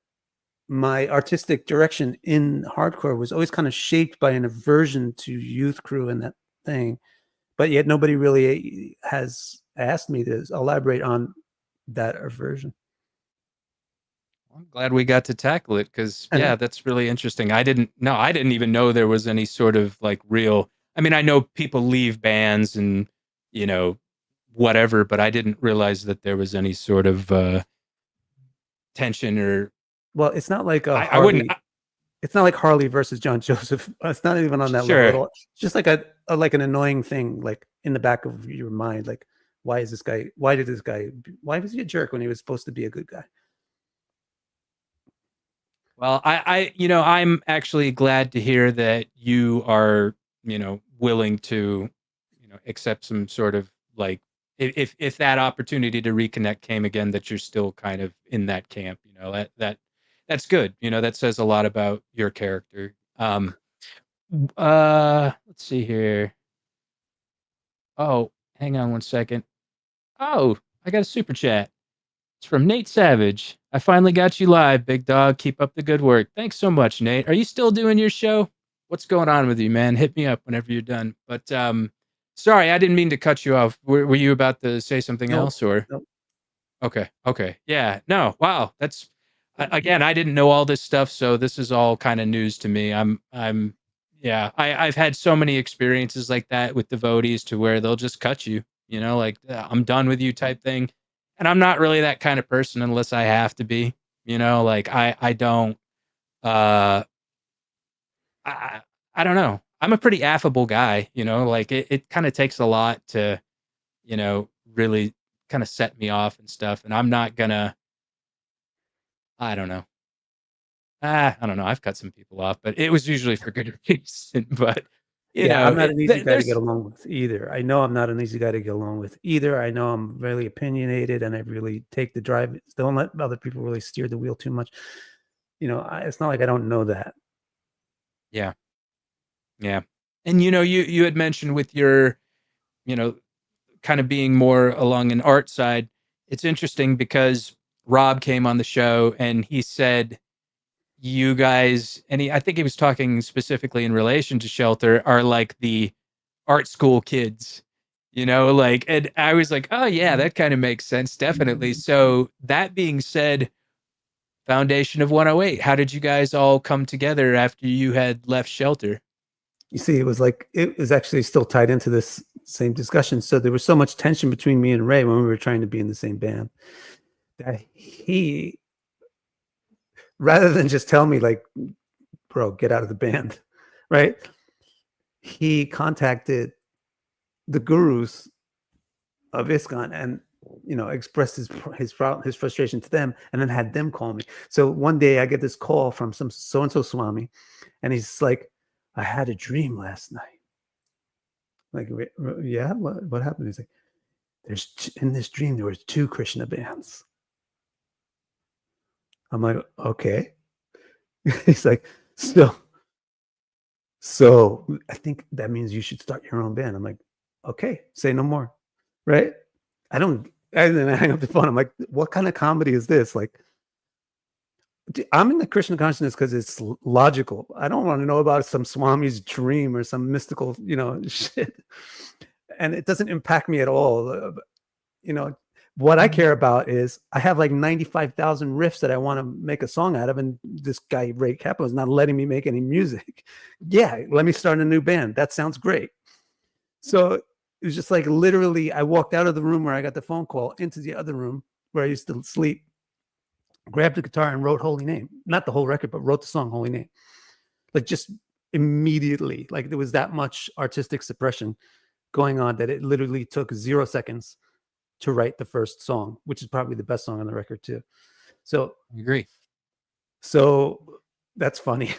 my artistic direction in hardcore was always kind of shaped by an aversion to Youth Crew and that thing, but yet nobody really has asked me to elaborate on that aversion. I'm glad we got to tackle it because, And yeah, that's really interesting. I didn't even know there was any sort of like real. I mean, I know people leave bands and, you know, whatever, but I didn't realize that there was any sort of tension or. well, it's not like a I wouldn't. Harley. It's not like Harley versus John Joseph. It's not even on that level at Sure. all. It's just like a like an annoying thing, like in the back of your mind, like why is this guy? Why was he a jerk when he was supposed to be a good guy? Well, I'm actually glad to hear that you are, willing to, accept some sort of like, if that opportunity to reconnect came again, that you're still kind of in that camp, that's good. That says a lot about your character. Let's see here. Oh, hang on one second. Oh, I got a super chat. It's from Nate Savage. I finally got you live, big dog. Keep up the good work. Thanks so much, Nate. Are you still doing your show? What's going on with you, man? Hit me up whenever you're done. But sorry, I didn't mean to cut you off. Were you about to say something No, else, or? no. Okay. Yeah. No. Wow. That's again, I didn't know all this stuff, so this is all kind of news to me. Yeah. I've had so many experiences like that with devotees to where they'll just cut you. Like I'm done with you type thing. And I'm not really that kind of person unless I have to be. Like I don't. Uh, I I don't know. I'm a pretty affable guy. Like it kind of takes a lot to really kind of set me off and stuff. And I'm not gonna. I don't know. I don't know. I've cut some people off, but it was usually for good reason. But Yeah, I'm not an easy guy to get there's along with either. I know I'm not an easy guy to get along with either. I know I'm really opinionated and I really take the drive. Don't let other people really steer the wheel too much. It's not like I don't know that. yeah, yeah. And you had mentioned with your you know kind of being more along an art side. It's interesting because Rob came on the show and he said you guys, and I think he was talking specifically in relation to Shelter, are like the art school kids, like, and I was like, oh yeah, that kind of makes sense, definitely. So that being said, Foundation of 108, how did you guys all come together after you had left Shelter? You see, it was actually still tied into this same discussion. So there was so much tension between me and Ray when we were trying to be in the same band that he, rather than just tell me like, bro, get out of the band, right? He contacted the gurus of ISKCON and expressed his frustration to them, and then had them call me. So one day I get this call from some so and so Swami, and he's like, "I had a dream last night." Like, yeah, what happened? He's like, in this dream there was 2 Krishna bands. I'm like, okay. He's like, so I think that means you should start your own band. I'm like, okay, say no more, right? And then I hang up the phone. I'm like, what kind of comedy is this? Like, I'm in the Krishna consciousness because it's logical. I don't want to know about some Swami's dream or some mystical, shit. And it doesn't impact me at all. What I care about is I have like 95,000 riffs that I want to make a song out of. And this guy, Ray Kaplan, is not letting me make any music. Yeah, let me start a new band. That sounds great. So it was just like literally I walked out of the room where I got the phone call into the other room where I used to sleep, grabbed the guitar and wrote Holy Name. Not the whole record, but wrote the song Holy Name. Like just immediately, like there was that much artistic suppression going on that it literally took 0 seconds to write the first song, which is probably the best song on the record too. So I agree. So that's funny.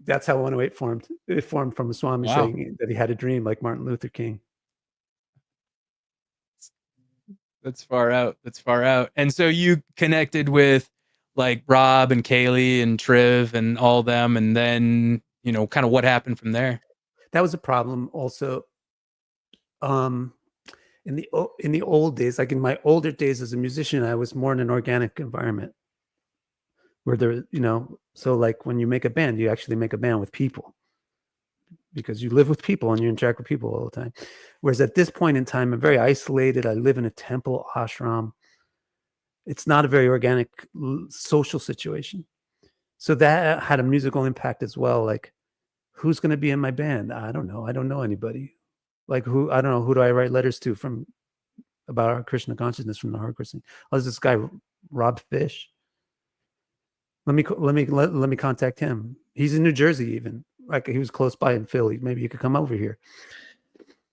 That's how 108 formed. It formed from a Swami Wow. saying that he had a dream like Martin Luther King. That's far out. That's far out. And so you connected with like Rob and Kaylee and Triv and all them, and then kind of what happened from there. That was a problem also. In the old days, like in my older days as a musician, I was more in an organic environment where there, so like when you make a band, you actually make a band with people because you live with people and you interact with people all the time. Whereas at this point in time, I'm very isolated. I live in a temple ashram. It's not a very organic social situation. So that had a musical impact as well. Like, who's going to be in my band? I don't know. I don't know anybody. Like I don't know, who do I write letters to about our Krishna consciousness from the hardcore scene? Oh, there's this guy, Rob Fish. Let me contact him. He's in New Jersey even. Like he was close by in Philly. Maybe you could come over here.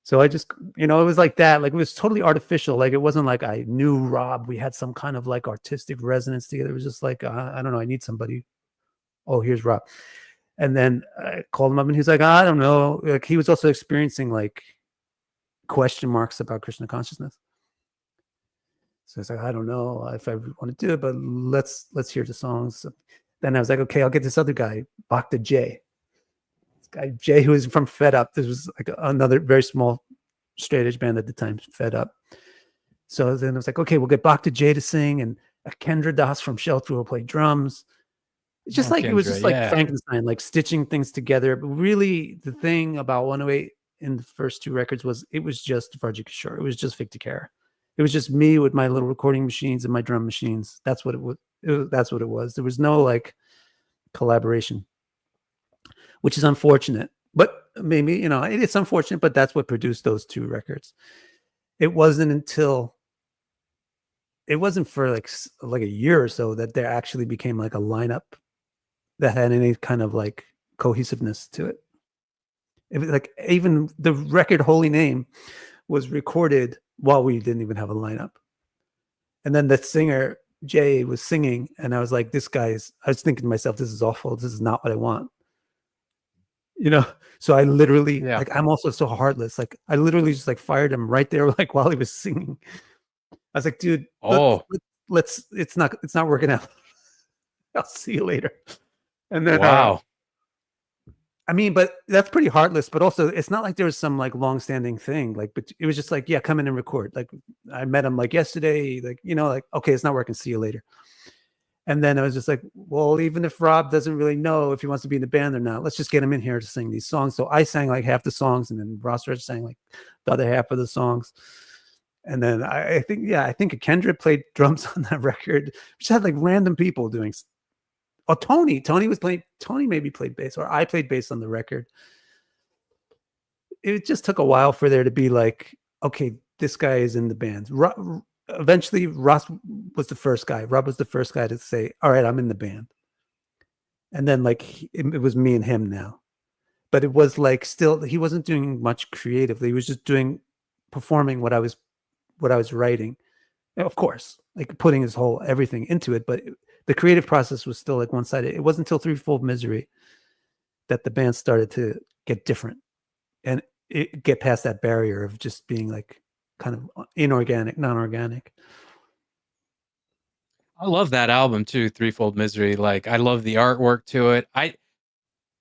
So I just, it was like that. Like it was totally artificial. Like it wasn't like I knew Rob. We had some kind of like artistic resonance together. It was just like, I don't know. I need somebody. Oh, here's Rob. And then I called him up and he's like, I don't know. Like he was also experiencing like question marks about Krishna consciousness. So it's like, I don't know if I want to do it, but let's hear the songs. So then I was like, okay, I'll get this other guy, Bhakta J. This guy Jay, who was from Fed Up. This was like another very small straight edge band at the time, Fed Up. So then I was like, okay, we'll get Bhakta J to sing, and Kendra Das from Shelter will play drums. It's just like Kendra, it was just like Frankenstein, like stitching things together. But really, the thing about 108 in the first two records was it was just Vraja Kishor. It was just Vic DiCara. It was just me with my little recording machines and my drum machines. That's what it was. That's what it was. There was no like collaboration, which is unfortunate. But maybe, it's unfortunate, but that's what produced those two records. It wasn't for like a year or so that there actually became like a lineup that had any kind of like cohesiveness to it. It was like even the record Holy Name was recorded while we didn't even have a lineup. And then the singer Jay was singing, and I was like, I was thinking to myself, this is awful. This is not what I want. So I literally, like, I'm also so heartless. Like, I literally just like fired him right there, like while he was singing. I was like, dude, it's not working out. I'll see you later. And then, wow. But that's pretty heartless, but also it's not like there was some like long-standing thing. Like, but it was just like, yeah, come in and record. Like I met him like yesterday, like, like, okay, it's not working. See you later. And then I was just like, well, even if Rob doesn't really know if he wants to be in the band or not, let's just get him in here to sing these songs. So I sang like half the songs, and then Ross Rich sang like the other half of the songs. And then I think Kendra played drums on that record. We just had like random people doing. Oh, Tony was playing. Tony maybe played bass, or I played bass on the record. It just took a while for there to be like, okay, this guy is in the band. Eventually, Ross was the first guy. Rob was the first guy to say, all right, I'm in the band. And then like it was me and him now. But it was like still, he wasn't doing much creatively. He was just performing what I was writing. And of course, like putting his whole everything into it. But the creative process was still like one-sided. It wasn't until Threefold Misery that the band started to get different and get past that barrier of just being like kind of inorganic, non-organic. I love that album too, Threefold Misery. Like I love the artwork to it.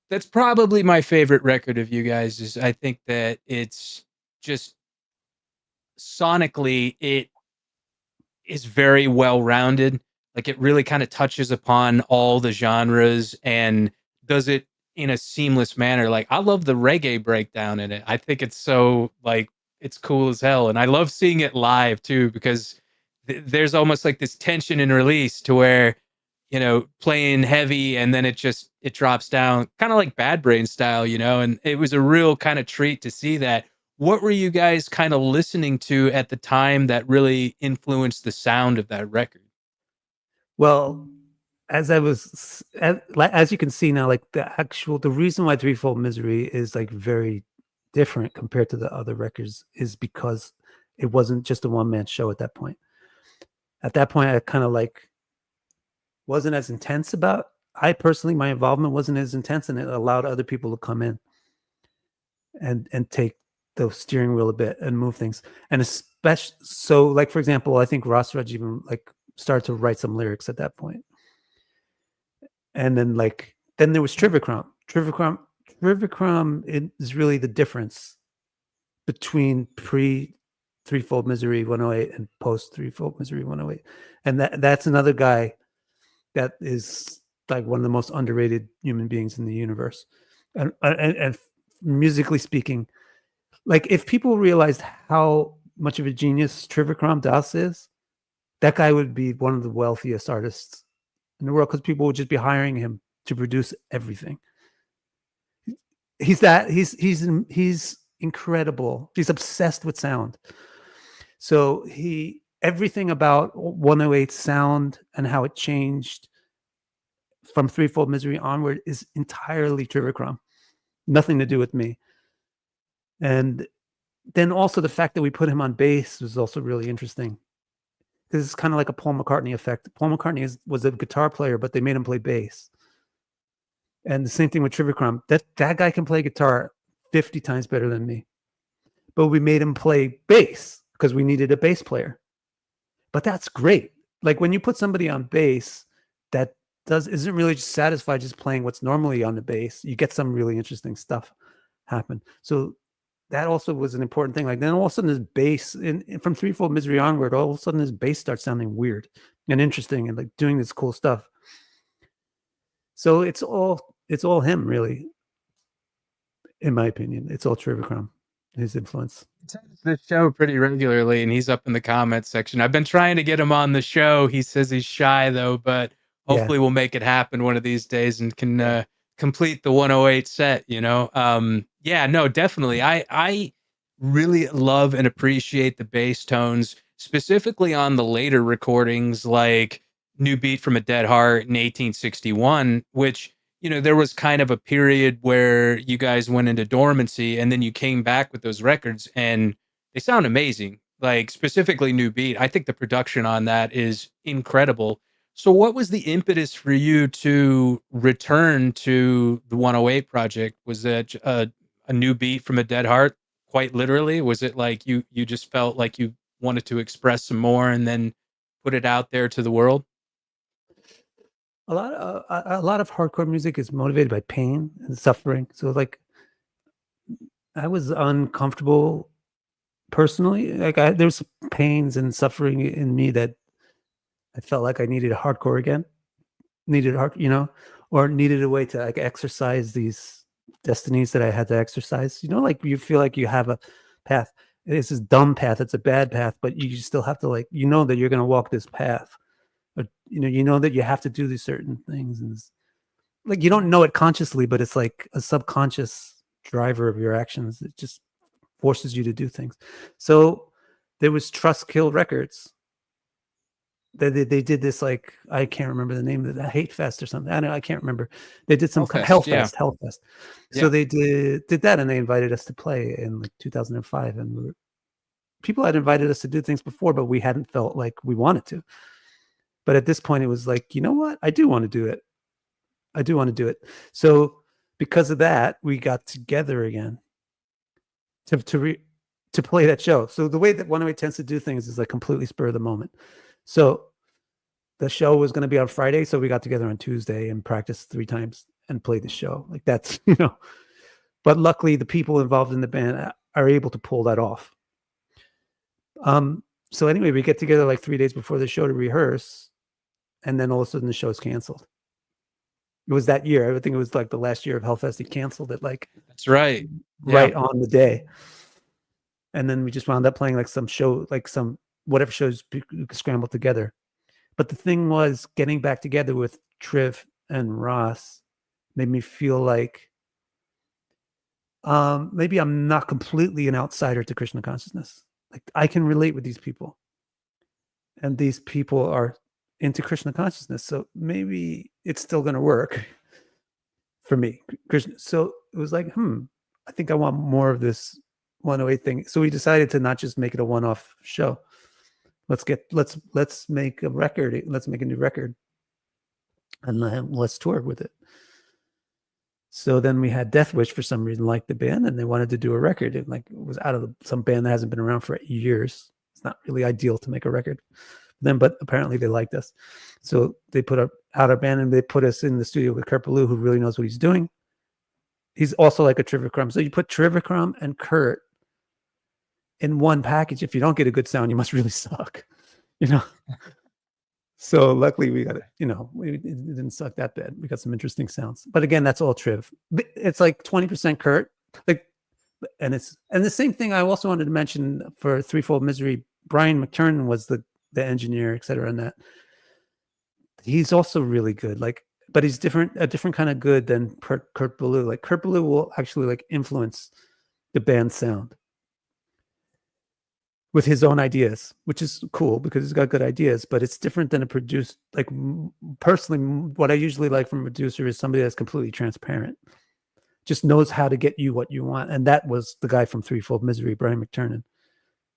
That's probably my favorite record of you guys. I think that it's just sonically it is very well rounded. Like it really kind of touches upon all the genres and does it in a seamless manner. Like I love the reggae breakdown in it. I think it's so like it's cool as hell, and I love seeing it live too because there's almost like this tension and release to where playing heavy and then it drops down, kind of like Bad Brain style, and it was a real kind of treat to see that. What were you guys kind of listening to at the time that really influenced the sound of that record? Well, as you can see now, like the reason why Threefold Misery is like very different compared to the other records is because it wasn't just a one-man show at that point. At that point, I kind of like wasn't as intense about I personally, my involvement wasn't as intense, and it allowed other people to come in and take the steering wheel a bit and move things. And especially, so like, for example, I think Ross Rudge even like started to write some lyrics at that point. And then then there was Trivicrum. Trivicrum is really the difference between pre Threefold Misery 108 and post Threefold Misery 108. And that's another guy that is like one of the most underrated human beings in the universe. And musically speaking, like if people realized how much of a genius Trivicrum Dāsa is, that guy would be one of the wealthiest artists in the world, because people would just be hiring him to produce everything. He's incredible. He's obsessed with sound. So everything about 108 sound and how it changed from Threefold Misery onward is entirely Trivicrum. Nothing to do with me. And then also the fact that we put him on bass was also really interesting. This is kind of like a Paul McCartney effect. Paul McCartney was a guitar player, but they made him play bass. And the same thing with Trivicrum. That guy can play guitar 50 times better than me. But we made him play bass because we needed a bass player. But that's great. Like when you put somebody on bass that isn't really just satisfied just playing what's normally on the bass, you get some really interesting stuff happen. So that also was an important thing. Like then all of a sudden his bass from Threefold Misery onward, all of a sudden his bass starts sounding weird and interesting and like doing this cool stuff. So it's all him, really. In my opinion, it's all Trivicrum, his influence. He attends the show pretty regularly, and he's up in the comments section. I've been trying to get him on the show. He says he's shy though, but hopefully we'll make it happen one of these days and can complete the 108 set. Yeah, no, definitely. I really love and appreciate the bass tones, specifically on the later recordings, like New Beat from a Dead Heart in 1861, which, there was kind of a period where you guys went into dormancy and then you came back with those records and they sound amazing. Like specifically New Beat. I think the production on that is incredible. So what was the impetus for you to return to the 108 project? Was it a New Beat from a Dead Heart? Quite literally? Was it like you just felt like you wanted to express some more and then put it out there to the world? A lot of hardcore music is motivated by pain and suffering. So like I was uncomfortable personally. Like there's pains and suffering in me that I felt like I needed a hardcore again. Or needed a way to like exercise these destinies that I had to exercise. Like you feel like you have a path. It's this dumb path. It's a bad path, but you still have to that you're going to walk this path. But that you have to do these certain things, and like you don't know it consciously, but it's like a subconscious driver of your actions. It just forces you to do things. So there was Trustkill Records. They did this, like, I can't remember the name of it, Hate Fest or something. I can't remember. They did some Hellfest. So they did that, and they invited us to play in like 2005. And people had invited us to do things before, but we hadn't felt like we wanted to. But at this point, it was like, you know what? I do want to do it. So because of that, we got together again to play that show. So the way that 108 tends to do things is like completely spur of the moment. So the show was going to be on Friday. So we got together on Tuesday and practiced 3 times and played the show. Like that's, but luckily the people involved in the band are able to pull that off. So anyway, we get together like 3 days before the show to rehearse. And then all of a sudden the show is canceled. It was that year. I think it was like the last year of Hellfest. He canceled it like that's right. Right on the day. And then we just wound up playing like some show, like some whatever shows scrambled together. But the thing was, getting back together with Triv and Ross made me feel like maybe I'm not completely an outsider to Krishna consciousness. Like I can relate with these people. And these people are into Krishna consciousness. So maybe it's still going to work for me. So it was like, I think I want more of this 108 thing. So we decided to not just make it a one-off show. Let's make a record. Let's make a new record. and let's tour with it. So then we had Death Wish for some reason liked the band and they wanted to do a record. It was out of some band that hasn't been around for years. It's not really ideal to make a record then, but apparently they liked us. So they put out our band and they put us in the studio with Kurt Ballou, who really knows what he's doing. He's also like a Trivikrama. So you put Trivikrama and Kurt in one package. If you don't get a good sound, you must really suck, you know? So luckily we got it, you know, it didn't suck that bad. We got some interesting sounds, but again, that's all Triv. It's like 20% Kurt, like, and the same thing I also wanted to mention for Threefold Misery. Brian McTurnan was the engineer, et cetera. And that he's also really good. Like, but he's a different kind of good than Kurt Ballou. Like Kurt Ballou will actually like influence the band's sound with his own ideas, which is cool because he's got good ideas, but it's different than a producer. Like personally, what I usually like from a producer is somebody that's completely transparent, just knows how to get you what you want. And that was the guy from Threefold Misery, Brian McTurnan.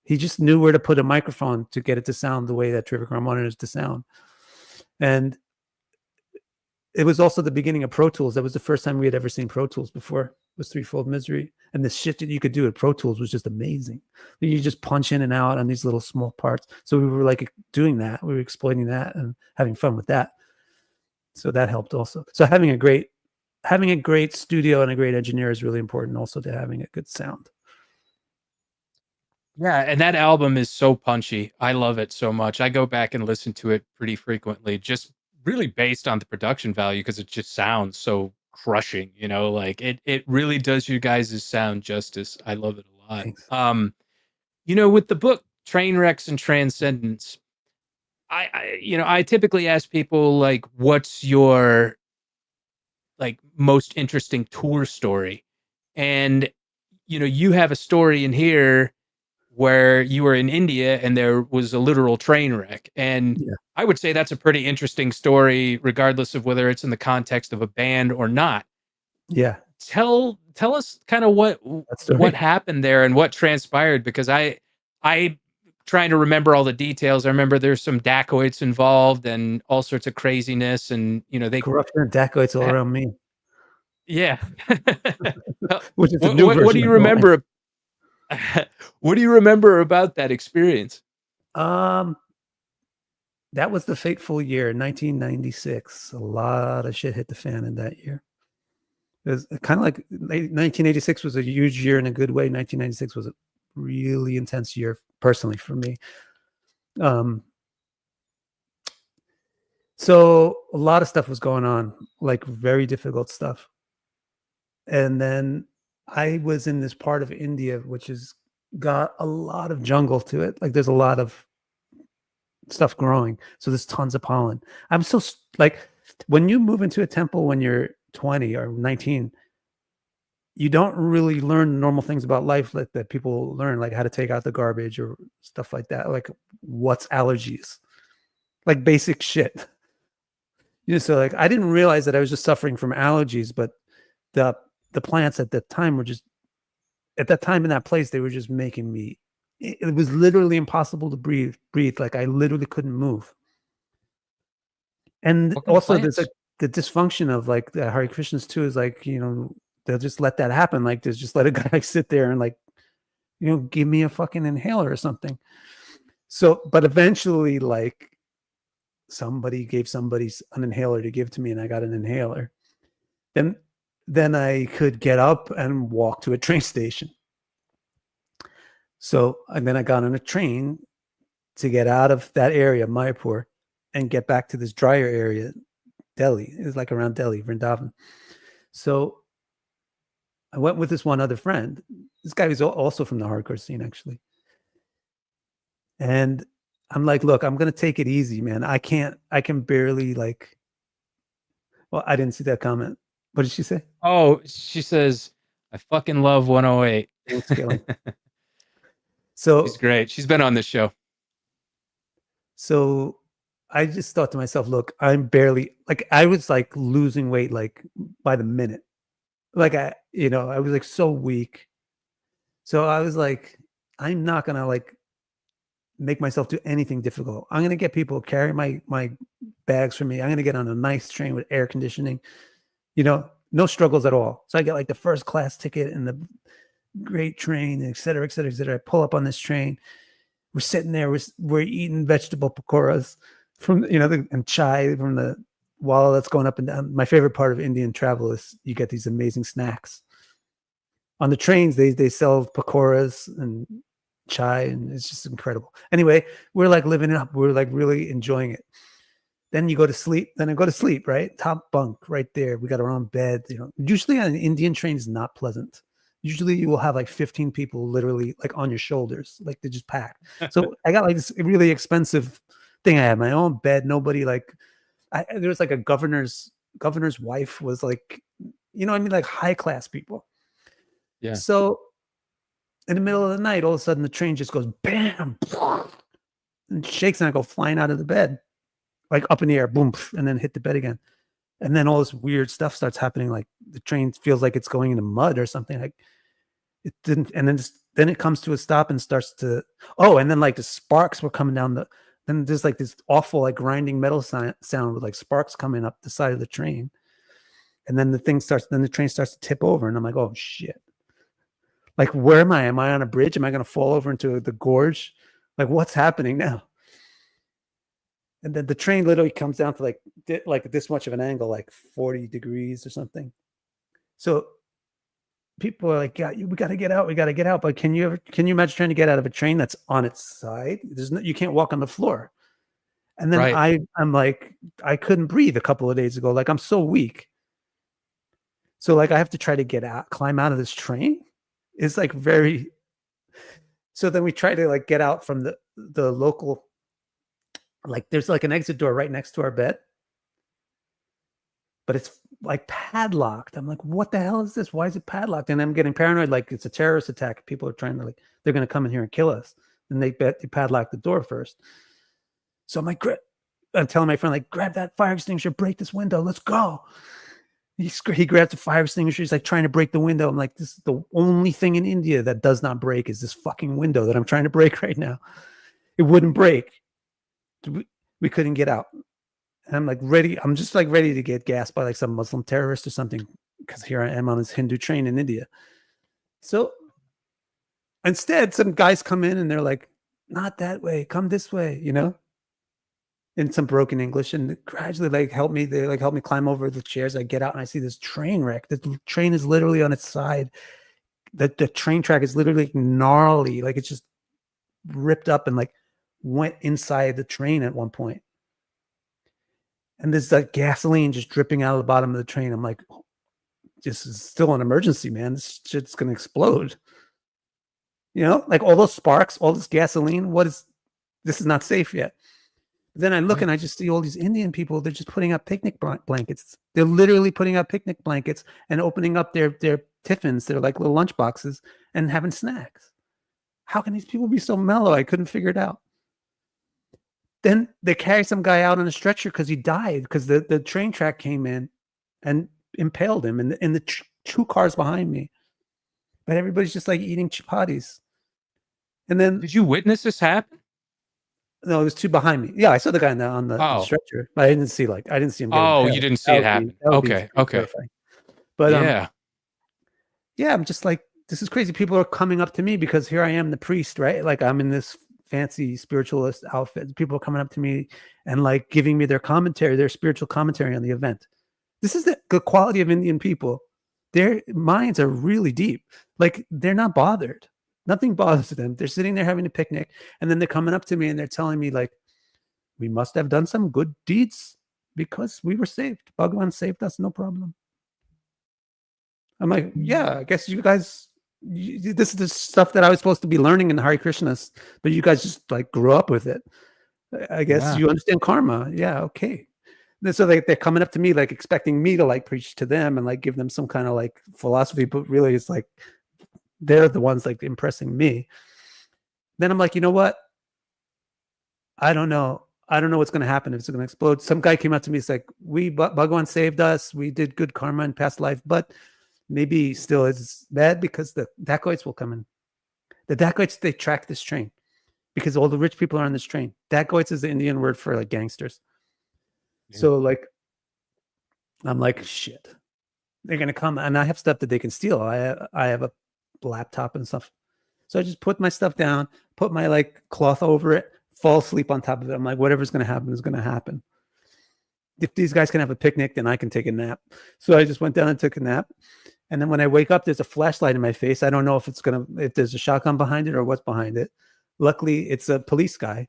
He just knew where to put a microphone to get it to sound the way that Trivikrama wanted it to sound. And it was also the beginning of Pro Tools. That was the first time we had ever seen Pro Tools before, was Threefold Misery. And the shit that you could do with Pro Tools was just amazing. You just punch in and out on these little small parts. So we were like doing that. We were exploiting that and having fun with that. So that helped also. So having a great studio and a great engineer is really important also to having a good sound. Yeah, and that album is so punchy. I love it so much. I go back and listen to it pretty frequently, just really based on the production value because it just sounds so crushing, you know, like it really does you guys' sound justice. I love it a lot. Thanks. You know, with the book Trainwrecks and Transcendence, I typically ask people like, what's your like most interesting tour story? And you know, you have a story in here where you were in India and there was a literal train wreck. And Yeah. I would say that's a pretty interesting story, regardless of whether it's in the context of a band or not. Yeah. Tell us kind of what happened there and what transpired, because I trying to remember all the details. I remember there's some dacoits involved and all sorts of craziness, and you know, they corruption and dacoits all around me. Yeah. Which is the new version. What do you remember? What do you remember about that experience? That was the fateful year, 1996. A lot of shit hit the fan in that year. It was kind of like 1986 was a huge year in a good way. 1996 was a really intense year personally for me. So a lot of stuff was going on, like very difficult stuff. And then I was in this part of India, which has got a lot of jungle to it. Like there's a lot of stuff growing. So there's tons of pollen. I'm so like, when you move into a temple when you're 20 or 19, you don't really learn normal things about life that people learn, like how to take out the garbage or stuff like that. Like what's allergies, like basic shit. You know, so like I didn't realize that I was just suffering from allergies, but the plants at that time were just, at that time in that place, they were just making me, it was literally impossible to breathe. Like I literally couldn't move. And also there's like the dysfunction of like the Hare Krishnas too, is like, you know, they'll just let that happen. Like there's just let a guy sit there and like, you know, give me a fucking inhaler or something. So, but eventually like somebody gave somebody an inhaler to give to me and I got an inhaler. Then I could get up and walk to a train station. So, and then I got on a train to get out of that area, Mayapur, and get back to this drier area, Delhi. It was like around Delhi, Vrindavan. So I went with this one other friend. This guy was also from the hardcore scene, actually. And I'm like, look, I'm going to take it easy, man. I can barely like, well, I didn't see that comment. What did she say? Oh, she says, I fucking love 108. So she's great. She's been on this show. So I just thought to myself, look, I'm barely, like, I was like losing weight, like by the minute. Like I was like so weak. So I was like, I'm not going to like make myself do anything difficult. I'm going to get people to carry my bags for me. I'm going to get on a nice train with air conditioning, no struggles at all. So I get like the first class ticket and the great train, et cetera, et cetera, et cetera. I pull up on this train. We're sitting there. We're eating vegetable pakoras from, and chai from the wall that's going up and down. My favorite part of Indian travel is you get these amazing snacks. On the trains, they sell pakoras and chai, and it's just incredible. Anyway, we're like living it up. We're like really enjoying it. Then you go to sleep. Then I go to sleep, right? Top bunk right there. We got our own bed. Usually on an Indian train is not pleasant. Usually you will have like 15 people literally like on your shoulders, like they're just packed. So I got like this really expensive thing. I had my own bed. Nobody like, there was like a governor's wife was like, like high class people. Yeah. So in the middle of the night, all of a sudden the train just goes bam, and shakes, and I go flying out of the bed, like up in the air, boom, and then hit the bed again. And then all this weird stuff starts happening. Like the train feels like it's going into mud or something. Like it didn't. And then it comes to a stop and starts to, and then like the sparks were coming down then there's like this awful, like grinding metal sound with like sparks coming up the side of the train. And then the train starts to tip over. And I'm like, oh shit. Like, where am I? Am I on a bridge? Am I going to fall over into the gorge? Like, what's happening now? And then the train literally comes down to like this much of an angle, like 40 degrees or something. So people are like, yeah, we got to get out. We got to get out. But can you imagine trying to get out of a train that's on its side? You can't walk on the floor. And then right. I'm like, I couldn't breathe a couple of days ago. Like, I'm so weak. So like, I have to try to climb out of this train. It's like very. So then we try to like get out from the local. Like there's like an exit door right next to our bed, but it's like padlocked. I'm like, what the hell is this? Why is it padlocked? And I'm getting paranoid, like it's a terrorist attack. People are trying to they're going to come in here and kill us. And they padlock the door first. So I'm like, I'm telling my friend, like, grab that fire extinguisher, break this window, let's go. He grabs the fire extinguisher. He's like trying to break the window. I'm like, this is the only thing in India that does not break is this fucking window that I'm trying to break right now. It wouldn't break. We couldn't get out. And I'm like ready. I'm just like ready to get gassed by like some Muslim terrorist or something, because here I am on this Hindu train in India. So instead, some guys come in and they're like, not that way, come this way, in some broken English, and gradually like help me climb over the chairs. I get out and I see this train wreck. The train is literally on its side. The train track is literally gnarly. Like it's just ripped up and like went inside the train at one point. And there's like gasoline just dripping out of the bottom of the train. I'm like, this is still an emergency, man. This shit's going to explode. Like all those sparks, all this gasoline. This is not safe yet. Then I look and I just see all these Indian people. They're just putting up picnic blankets. They're literally putting up picnic blankets and opening up their tiffins. They're like little lunch boxes and having snacks. How can these people be so mellow? I couldn't figure it out. Then they carry some guy out on a stretcher because he died because the train track came in and impaled him in the two cars behind me. But everybody's just like eating chapatis. And then, did you witness this happen? No, it was two behind me. Yeah, I saw the guy on the stretcher, but I didn't see him. Oh, you didn't see it happen. Okay. Terrifying. But yeah, I'm just like, this is crazy. People are coming up to me because here I am, the priest, right? Like I'm in this fancy spiritualist outfit. People are coming up to me and like giving me their spiritual commentary on the event. This is the quality of Indian people. Their minds are really deep. Like they're not bothered. Nothing bothers them. They're sitting there having a picnic, and then they're coming up to me and they're telling me like, we must have done some good deeds because we were saved. Bhagavan saved us, no problem. I'm like, yeah, I guess you guys, this is the stuff that I was supposed to be learning in Hare Krishnas, but you guys just like grew up with it. I guess you understand karma. Yeah, okay. So they're coming up to me like expecting me to like preach to them and like give them some kind of like philosophy, but really it's like they're the ones like impressing me. Then I'm like, you know what? I don't know what's going to happen, if it's going to explode. Some guy came up to me. It's like, Bhagavan saved us. We did good karma in past life, but maybe still it's bad because the dacoits will come in. The dacoits, they track this train. because all the rich people are on this train. Dacoits is the Indian word for like gangsters. Yeah. So like, I'm like, shit, they're gonna come, and I have stuff that they can steal. I have a laptop and stuff. So I just put my stuff down, put my like cloth over it, fall asleep on top of it. I'm like, whatever's gonna happen is gonna happen. If these guys can have a picnic, then I can take a nap. So I just went down and took a nap. And then when I wake up, there's a flashlight in my face. I don't know if if there's a shotgun behind it or what's behind it. Luckily, it's a police guy,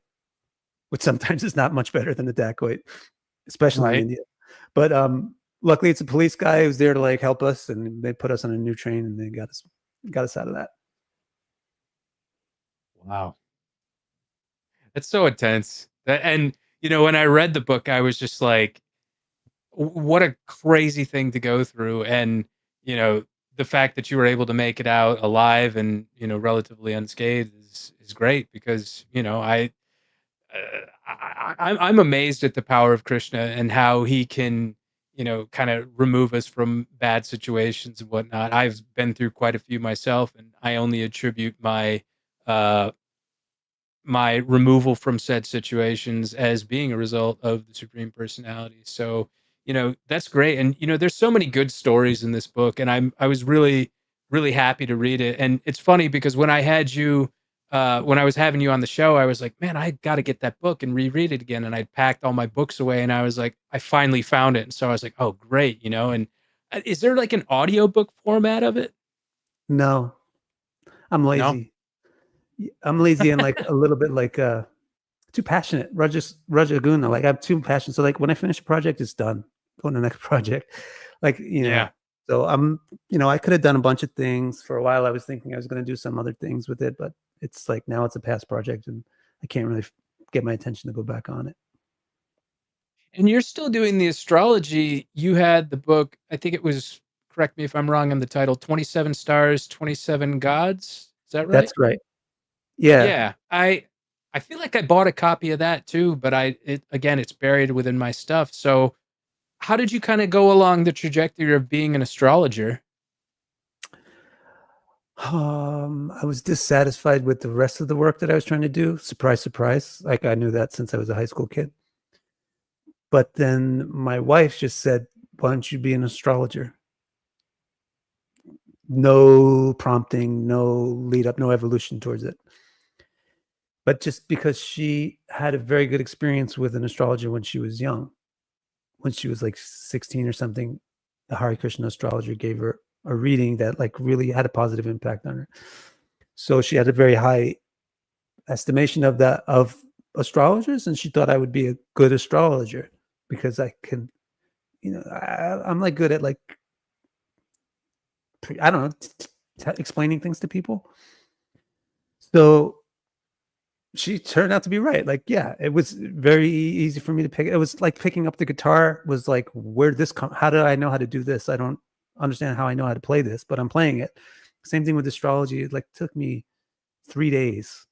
which sometimes is not much better than a dacoit, especially in India. But luckily, it's a police guy who's there to like help us, and they put us on a new train, and they got us out of that. Wow. That's so intense. And, when I read the book, I was just like, what a crazy thing to go through. And, the fact that you were able to make it out alive and, relatively unscathed is great because, I'm amazed at the power of Krishna and how he can, kind of remove us from bad situations and whatnot. I've been through quite a few myself, and I only attribute my removal from said situations as being a result of the Supreme Personality. So, that's great. And, there's so many good stories in this book, and I was really, really happy to read it. And it's funny because when I had you, when I was having you on the show, I was like, man, I got to get that book and reread it again. And I packed all my books away, and I was like, I finally found it. And so I was like, oh, great. And is there like an audiobook format of it? No, I'm lazy. No? I'm lazy and like a little bit like too passionate. Rajaguna, like I'm too passionate. So like when I finish a project, it's done. Go on to the next project. Like, Yeah. So I'm, I could have done a bunch of things. For a while I was thinking I was going to do some other things with it, but it's like now it's a past project and I can't really get my attention to go back on it. And you're still doing the astrology. You had the book, I think it was, correct me if I'm wrong on the title, 27 Stars, 27 Gods. Is that right? That's right. Yeah. Yeah. I feel like I bought a copy of that too, but it's buried within my stuff. So how did you kind of go along the trajectory of being an astrologer? I was dissatisfied with the rest of the work that I was trying to do. Surprise, surprise. Like I knew that since I was a high school kid. But then my wife just said, why don't you be an astrologer? No prompting, no lead up, no evolution towards it. But just because she had a very good experience with an astrologer when she was young, when she was like 16 or something, the Hare Krishna astrologer gave her a reading that like really had a positive impact on her. So she had a very high estimation of astrologers, and she thought I would be a good astrologer because I can, I'm like good at like, I don't know, explaining things to people. So she turned out to be right. Like, yeah, it was very easy for me to pick. It was like picking up the guitar was like, where did this come? How did I know how to do this? I don't understand how I know how to play this, but I'm playing it. Same thing with astrology. It like took me 3 days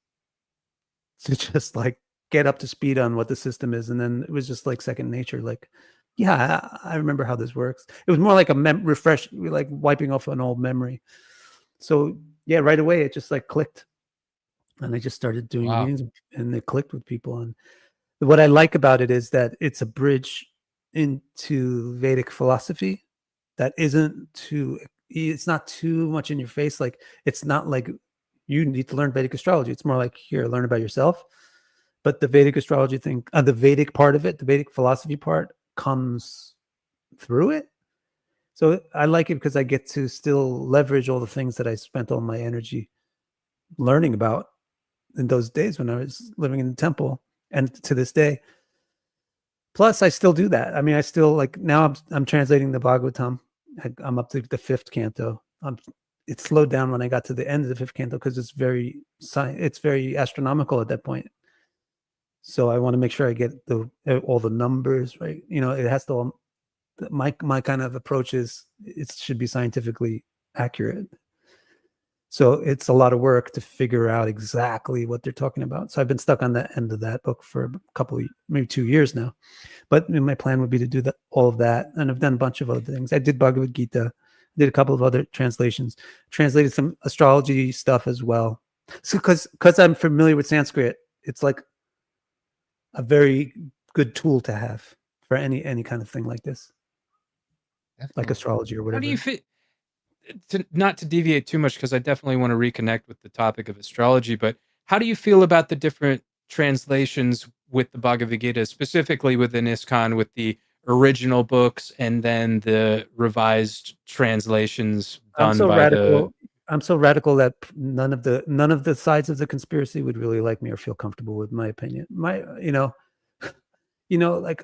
to just like get up to speed on what the system is. And then it was just like second nature. Like, yeah, I remember how this works. It was more like a refresh, like wiping off an old memory. So yeah, right away, it just like clicked. And I just started doing readings, and it clicked with people. And what I like about it is that it's a bridge into Vedic philosophy that it's not too much in your face. Like, it's not like you need to learn Vedic astrology. It's more like, here, learn about yourself. But the Vedic astrology thing, the Vedic part of it, the Vedic philosophy part comes through it. So I like it because I get to still leverage all the things that I spent all my energy learning about in those days when I was living in the temple, and to this day. Plus, I still do that. I mean, I still like now. I'm translating the Bhagavatam. I'm up to the 5th canto. It slowed down when I got to the end of the 5th canto because it's very astronomical at that point. So I want to make sure I get all the numbers right. It has to. My kind of approach is it should be scientifically accurate. So it's a lot of work to figure out exactly what they're talking about. So I've been stuck on the end of that book for maybe 2 years now. But my plan would be to do all of that. And I've done a bunch of other things. I did Bhagavad Gita, did a couple of other translated some astrology stuff as well. So because I'm familiar with Sanskrit, it's like a very good tool to have for any kind of thing like this, like Definitely. astrology or How whatever. do you feel? Not to deviate too much, because I definitely want to reconnect with the topic of astrology, but how do you feel about the different translations with the Bhagavad Gita, specifically within ISKCON, with the original books and then the revised translations I'm done so by the... radical. I'm so radical that none of the sides of the conspiracy would really like me or feel comfortable with my opinion. Like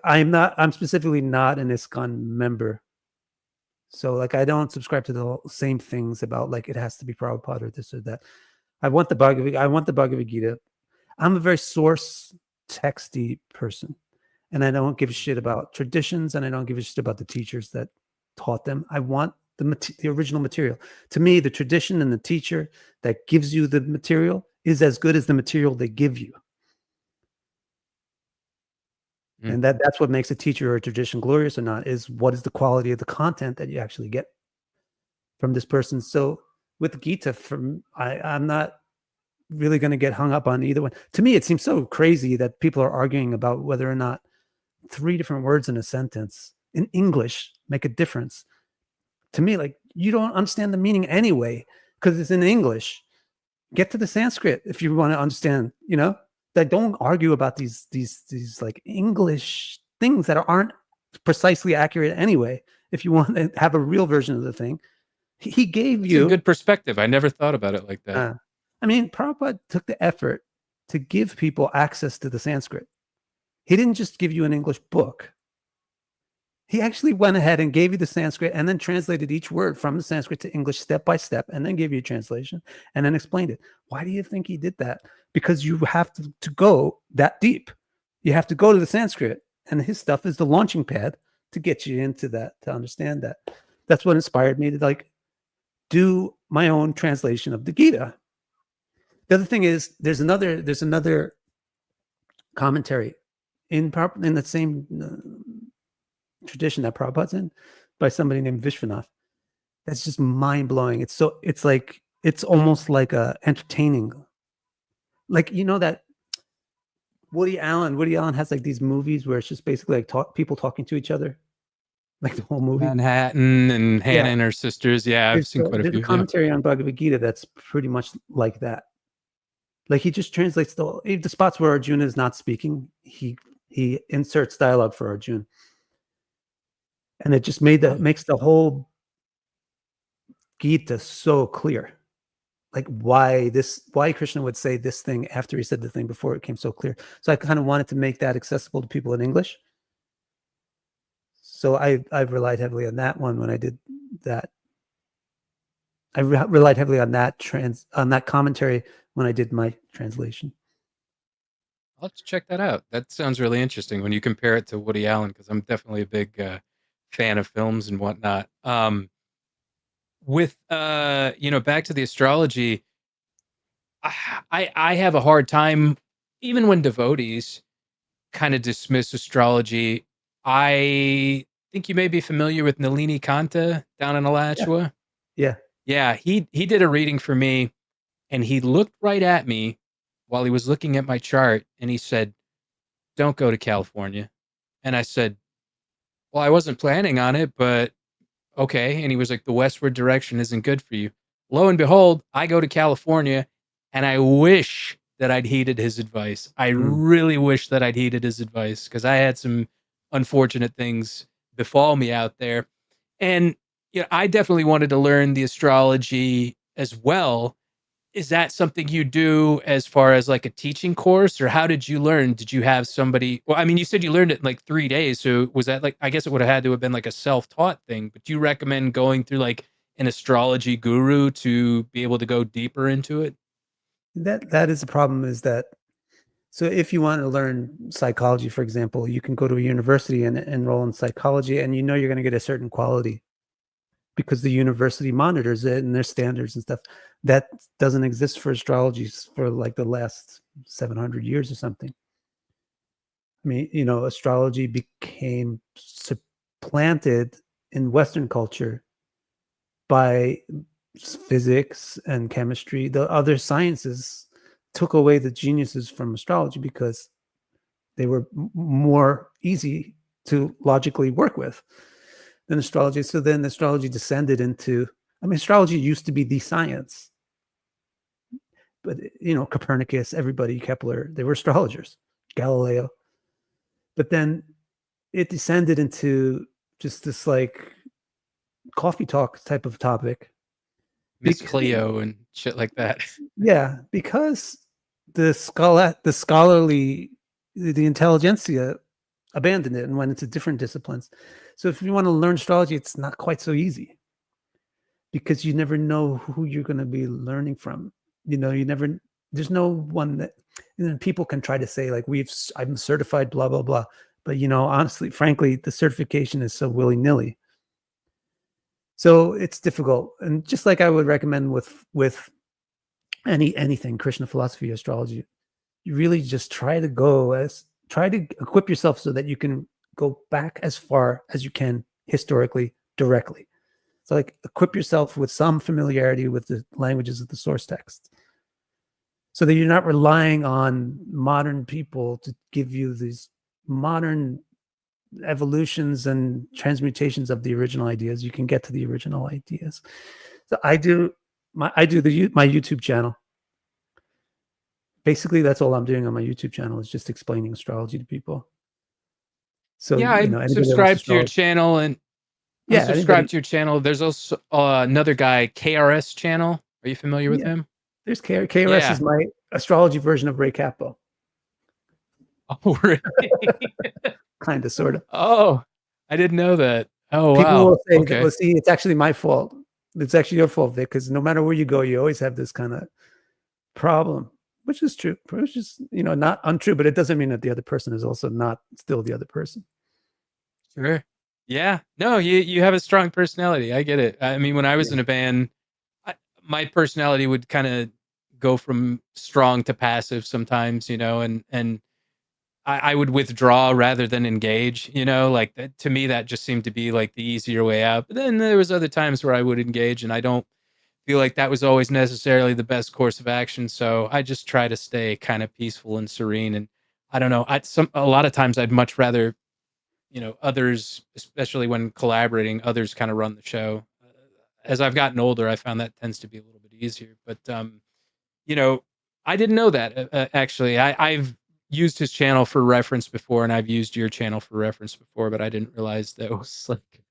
I'm specifically not an ISKCON member. So like I don't subscribe to the same things about like it has to be Prabhupada or this or that. I want the Bhagavad Gita. I'm a very source texty person. And I don't give a shit about traditions, and I don't give a shit about the teachers that taught them. I want the original material. To me, the tradition and the teacher that gives you the material is as good as the material they give you. And that's what makes a teacher or a tradition glorious or not, is what is the quality of the content that you actually get from this person. So with the Gita, I'm not really going to get hung up on either one. To me, it seems so crazy that people are arguing about whether or not 3 different words in a sentence in English make a difference. To me, like, you don't understand the meaning anyway, because it's in English. Get to the Sanskrit if you want to understand, that don't argue about these like English things that aren't precisely accurate anyway. If you want to have a real version of the thing, he gave That's you a good perspective. I never thought about it like that. I mean, Prabhupada took the effort to give people access to the Sanskrit. He didn't just give you an English book. He actually went ahead and gave you the Sanskrit and then translated each word from the Sanskrit to English step by step, and then gave you a translation and then explained it. Why do you think he did that? Because you have to go that deep. You have to go to the Sanskrit, and his stuff is the launching pad to get you into that, to understand that. That's what inspired me to like do my own translation of the Gita. The other thing is there's another commentary in the same tradition that Prabhupada's in, by somebody named Vishwanath. That's just mind blowing. It's almost like a entertaining, like, that Woody Allen has like these movies where it's just basically like people talking to each other, like the whole movie. Manhattan and Hannah and her sisters. Yeah, I've seen quite a few. There's a commentary on Bhagavad Gita that's pretty much like that. Like he just translates the spots where Arjuna is not speaking. He inserts dialogue for Arjuna. And it just makes the whole Gita so clear. Like why Krishna would say this thing after he said the thing before, it came so clear. So I kind of wanted to make that accessible to people in English. So I've relied heavily on that one when I did that. I relied heavily on that commentary when I did my translation. I'll have to check that out. That sounds really interesting when you compare it to Woody Allen, because I'm definitely a big fan of films and whatnot. With back to the astrology, I have a hard time, even when devotees kind of dismiss astrology. I think you may be familiar with Nalini Kanta down in Alachua. Yeah, he did a reading for me, and he looked right at me while he was looking at my chart, and he said, "Don't go to California." And I said, "Well, I wasn't planning on it, but okay." And he was like, "The westward direction isn't good for you." Lo and behold, I go to California, and I wish that I'd heeded his advice. I really wish that I'd heeded his advice, because I had some unfortunate things befall me out there. And I definitely wanted to learn the astrology as well. Is that something you do as far as like a teaching course, or how did you learn? Did you have somebody? Well, I mean, you said you learned it in like 3 days. So was that like, I guess it would have had to have been like a self-taught thing, but do you recommend going through like an astrology guru to be able to go deeper into it? That is the problem, is that, so if you want to learn psychology, for example, you can go to a university and enroll in psychology, and you're going to get a certain quality because the university monitors it and their standards and stuff. That doesn't exist for astrology for like the last 700 years or something. I mean, astrology became supplanted in Western culture by physics and chemistry, the other sciences took away the geniuses from astrology because they were more easy to logically work with than astrology. So then astrology descended into, I mean, astrology used to be the science, but Copernicus, everybody, Kepler, they were astrologers, Galileo. But then it descended into just this like coffee talk type of topic. Miss Cleo and shit like that. Yeah, because the scholarly, the intelligentsia abandoned it and went into different disciplines. So if you want to learn astrology, it's not quite so easy because you never know who you're going to be learning from. There's no one that, people can try to say like, I'm certified, blah, blah, blah. But, honestly, frankly, the certification is so willy-nilly. So it's difficult. And just like I would recommend with anything, Krishna philosophy, astrology, you really just try to equip yourself so that you can go back as far as you can historically directly. So like equip yourself with some familiarity with the languages of the source text so that you're not relying on modern people to give you these modern evolutions and transmutations of the original ideas. You can get to the original ideas. So I do my YouTube channel. Basically, that's all I'm doing on my YouTube channel is just explaining astrology to people. So yeah, I subscribe to your channel and subscribe to your channel. There's also another guy, KRS channel. Are you familiar with him? There's KRS is my astrology version of Ray Capo. Oh, really? Kind of, sort of. Oh, I didn't know that. Oh, People wow. will say, okay. Well, see, it's actually my fault. It's actually your fault, Vic, because no matter where you go, you always have this kind of problem, which is true, which is, not untrue, but it doesn't mean that the other person is also not still the other person. Sure. Yeah. No, you have a strong personality. I get it. I mean, when I was in a band, my personality would kind of go from strong to passive sometimes, and I would withdraw rather than engage, like that, to me, that just seemed to be like the easier way out. But then there was other times where I would engage, and I don't feel like that was always necessarily the best course of action. So I just try to stay kind of peaceful and serene. And I don't know, a lot of times I'd much rather, others, especially when collaborating, others kind of run the show. As I've gotten older, I found that tends to be a little bit easier. But I didn't know that actually. I've used his channel for reference before, and I've used your channel for reference before, but I didn't realize that was like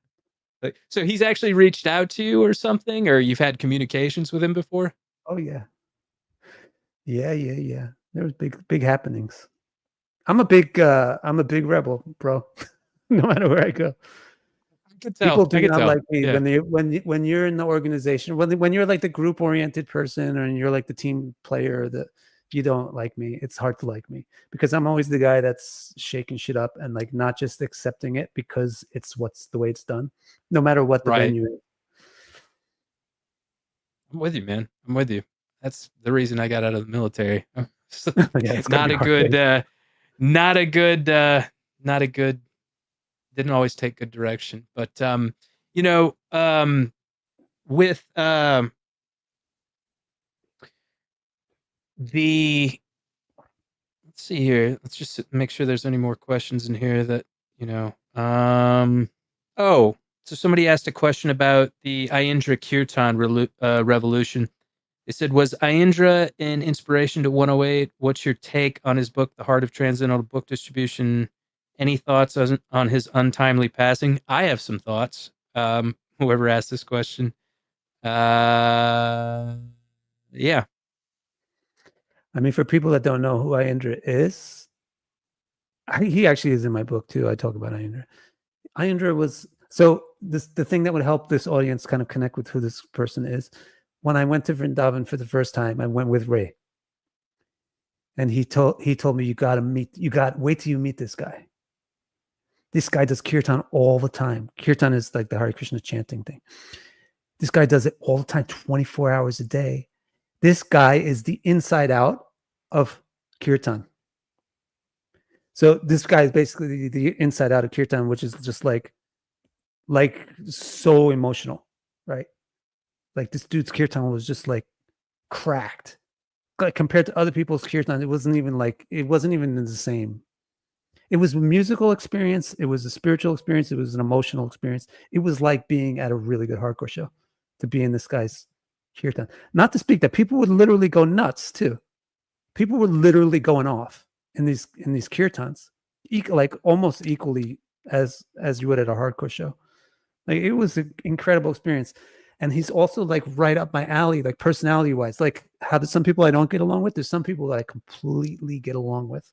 so he's actually reached out to you or something, or you've had communications with him before? Oh yeah. Yeah. There was big happenings. I'm a big rebel, bro. No matter where I go. People do not like me when you're in the organization, when you're like the group oriented person and you're like the team player, that you don't like me. It's hard to like me because I'm always the guy that's shaking shit up and like not just accepting it because it's the way it's done, no matter what the venue is. I'm with you, man. I'm with you. That's the reason I got out of the military. Not a good didn't always take good direction. But with let's see here. Let's just make sure there's any more questions in here that, so somebody asked a question about the Aindra Kirtan Revolution. They said, was Aindra an inspiration to 108? What's your take on his book, The Heart of Transcendental Book Distribution? Any thoughts on his untimely passing? I have some thoughts. Whoever asked this question. Yeah. I mean, for people that don't know who Aindra is, he actually is in my book too. I talk about Aindra. Aindra was, so the thing that would help this audience kind of connect with who this person is. When I went to Vrindavan for the first time, I went with Ray. And he told me, wait till you meet this guy. This guy does kirtan all the time. Kirtan is like the Hare Krishna chanting thing. This guy does it all the time, 24 hours a day. This guy is the inside out of kirtan. So this guy is basically the inside out of kirtan, which is just like so emotional, right? Like this dude's kirtan was just like cracked, like compared to other people's kirtan, it wasn't even the same. It was a musical experience. It was a spiritual experience. It was an emotional experience. It was like being at a really good hardcore show, to be in this guy's kirtan. Not to speak that people would literally go nuts too. People were literally going off in these kirtans, like almost equally as you would at a hardcore show. Like, it was an incredible experience. And he's also like right up my alley, like personality wise. Like, how there's some people I don't get along with. There's some people that I completely get along with.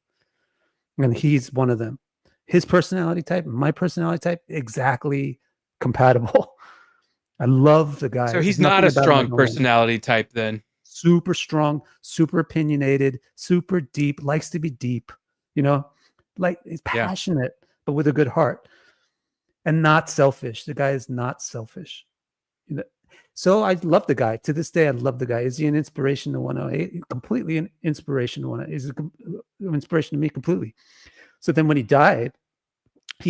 And he's one of them. His personality type, my personality type, exactly compatible. I love the guy. So he's not a strong personality type then. Super strong, super opinionated, super deep, likes to be deep, you know, like he's passionate, but with a good heart and not selfish. The guy is not selfish. You know? So I love the guy. To this day, I love the guy. Is he an inspiration to 108? Completely an inspiration to 108. Is an inspiration to me completely. So then when he died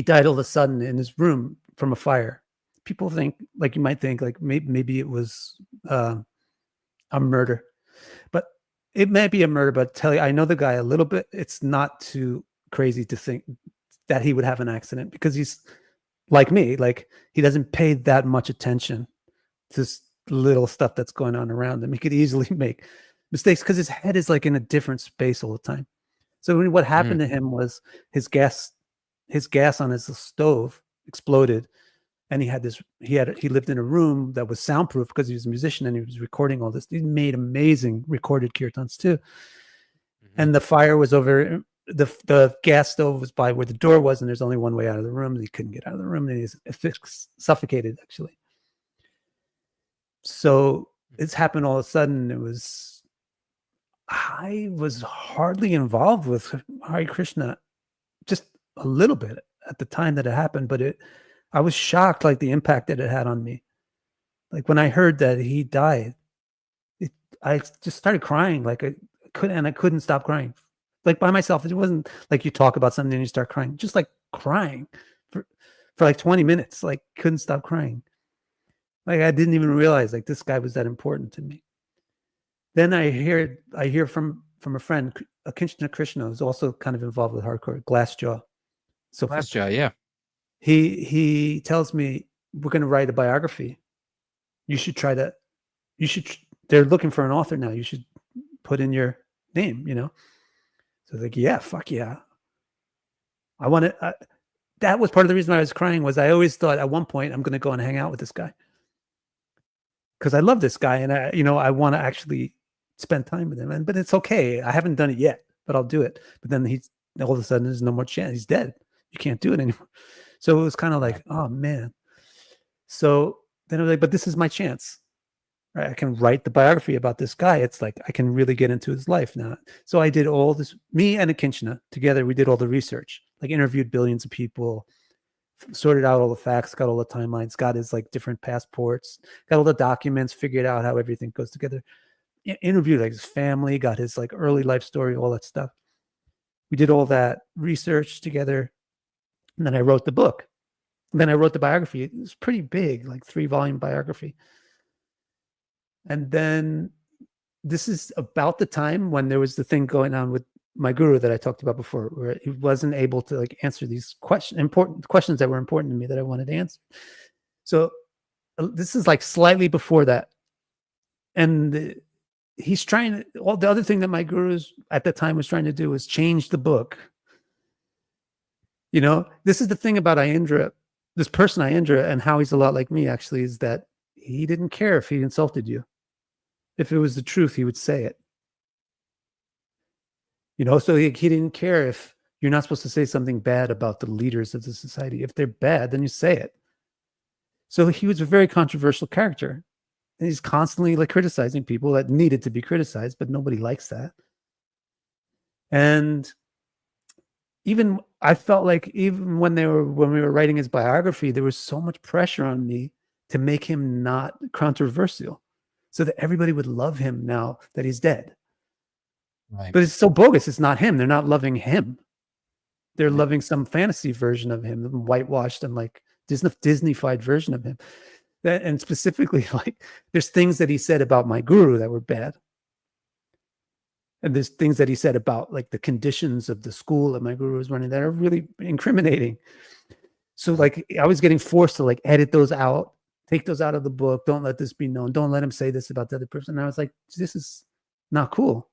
all of a sudden in his room from a fire. People think, like, you might think, like, maybe it was a murder. But it may be a murder, but tell you, I know the guy a little bit. It's not too crazy to think that he would have an accident, because he's like me. Like, he doesn't pay that much attention to little stuff that's going on around him. He could easily make mistakes because his head is like in a different space all the time. So what happened to him was his gas on his stove exploded, and he lived in a room that was soundproof because he was a musician and he was recording all this. He made amazing recorded kirtans too. And the fire was over. The gas stove was by where the door was, and there's only one way out of the room. And he couldn't get out of the room, and he's suffocated actually. So it's happened all of a sudden. I was hardly involved with Hare Krishna, just a little bit at the time that it happened, but I was shocked, like, the impact that it had on me. Like, when I heard that he died, I just started crying. Like, I couldn't stop crying. Like, by myself. It wasn't like you talk about something and you start crying. Just like crying for like 20 minutes. Like, couldn't stop crying. Like, I didn't even realize, like, this guy was that important to me. Then I hear from a friend, Krishna, who's also kind of involved with hardcore, Glassjaw. So Glassjaw, yeah. He tells me, we're going to write a biography. They're looking for an author now. You should put in your name, you know? So I was like, yeah, fuck yeah. That was part of the reason I was crying, was I always thought at one point I'm going to go and hang out with this guy. Because I love this guy, and I want to actually spend time with him. But it's okay. I haven't done it yet, but I'll do it. But then all of a sudden there's no more chance. He's dead. You can't do it anymore. So it was kind of like, oh man. So then I was like, but this is my chance. Right? I can write the biography about this guy. It's like, I can really get into his life now. So I did all this, me and Akinchana together, we did all the research, like interviewed billions of people, sorted out all the facts, got all the timelines, got his like different passports, got all the documents, figured out how everything goes together. Interviewed like his family, got his like early life story, all that stuff. We did all that research together. And then I wrote the book. And then I wrote the biography. It was pretty big, like 3-volume biography. And then this is about the time when there was the thing going on with my guru that I talked about before, where he wasn't able to like answer these important questions that were important to me that I wanted to answer. So this is like slightly before that. And he's trying to, all the other thing that my gurus at the time was trying to do was change the book. You know, this is the thing about Aindra, this person Aindra, and how he's a lot like me actually, is that he didn't care if he insulted you. If it was the truth, he would say it. You know, so he didn't care if you're not supposed to say something bad about the leaders of the society. If they're bad, then you say it. So he was a very controversial character. And he's constantly like criticizing people that needed to be criticized, but nobody likes that. And even I felt like even when we were writing his biography, there was so much pressure on me to make him not controversial, so that everybody would love him now that he's dead. Right. But it's so bogus. It's not him. They're not loving him. They're loving some fantasy version of him, whitewashed and like Disney-fied version of him. And specifically, like, there's things that he said about my guru that were bad. And there's things that he said about like the conditions of the school that my guru was running that are really incriminating. So like I was getting forced to like edit those out, take those out of the book. Don't let this be known. Don't let him say this about the other person. And I was like, this is not cool.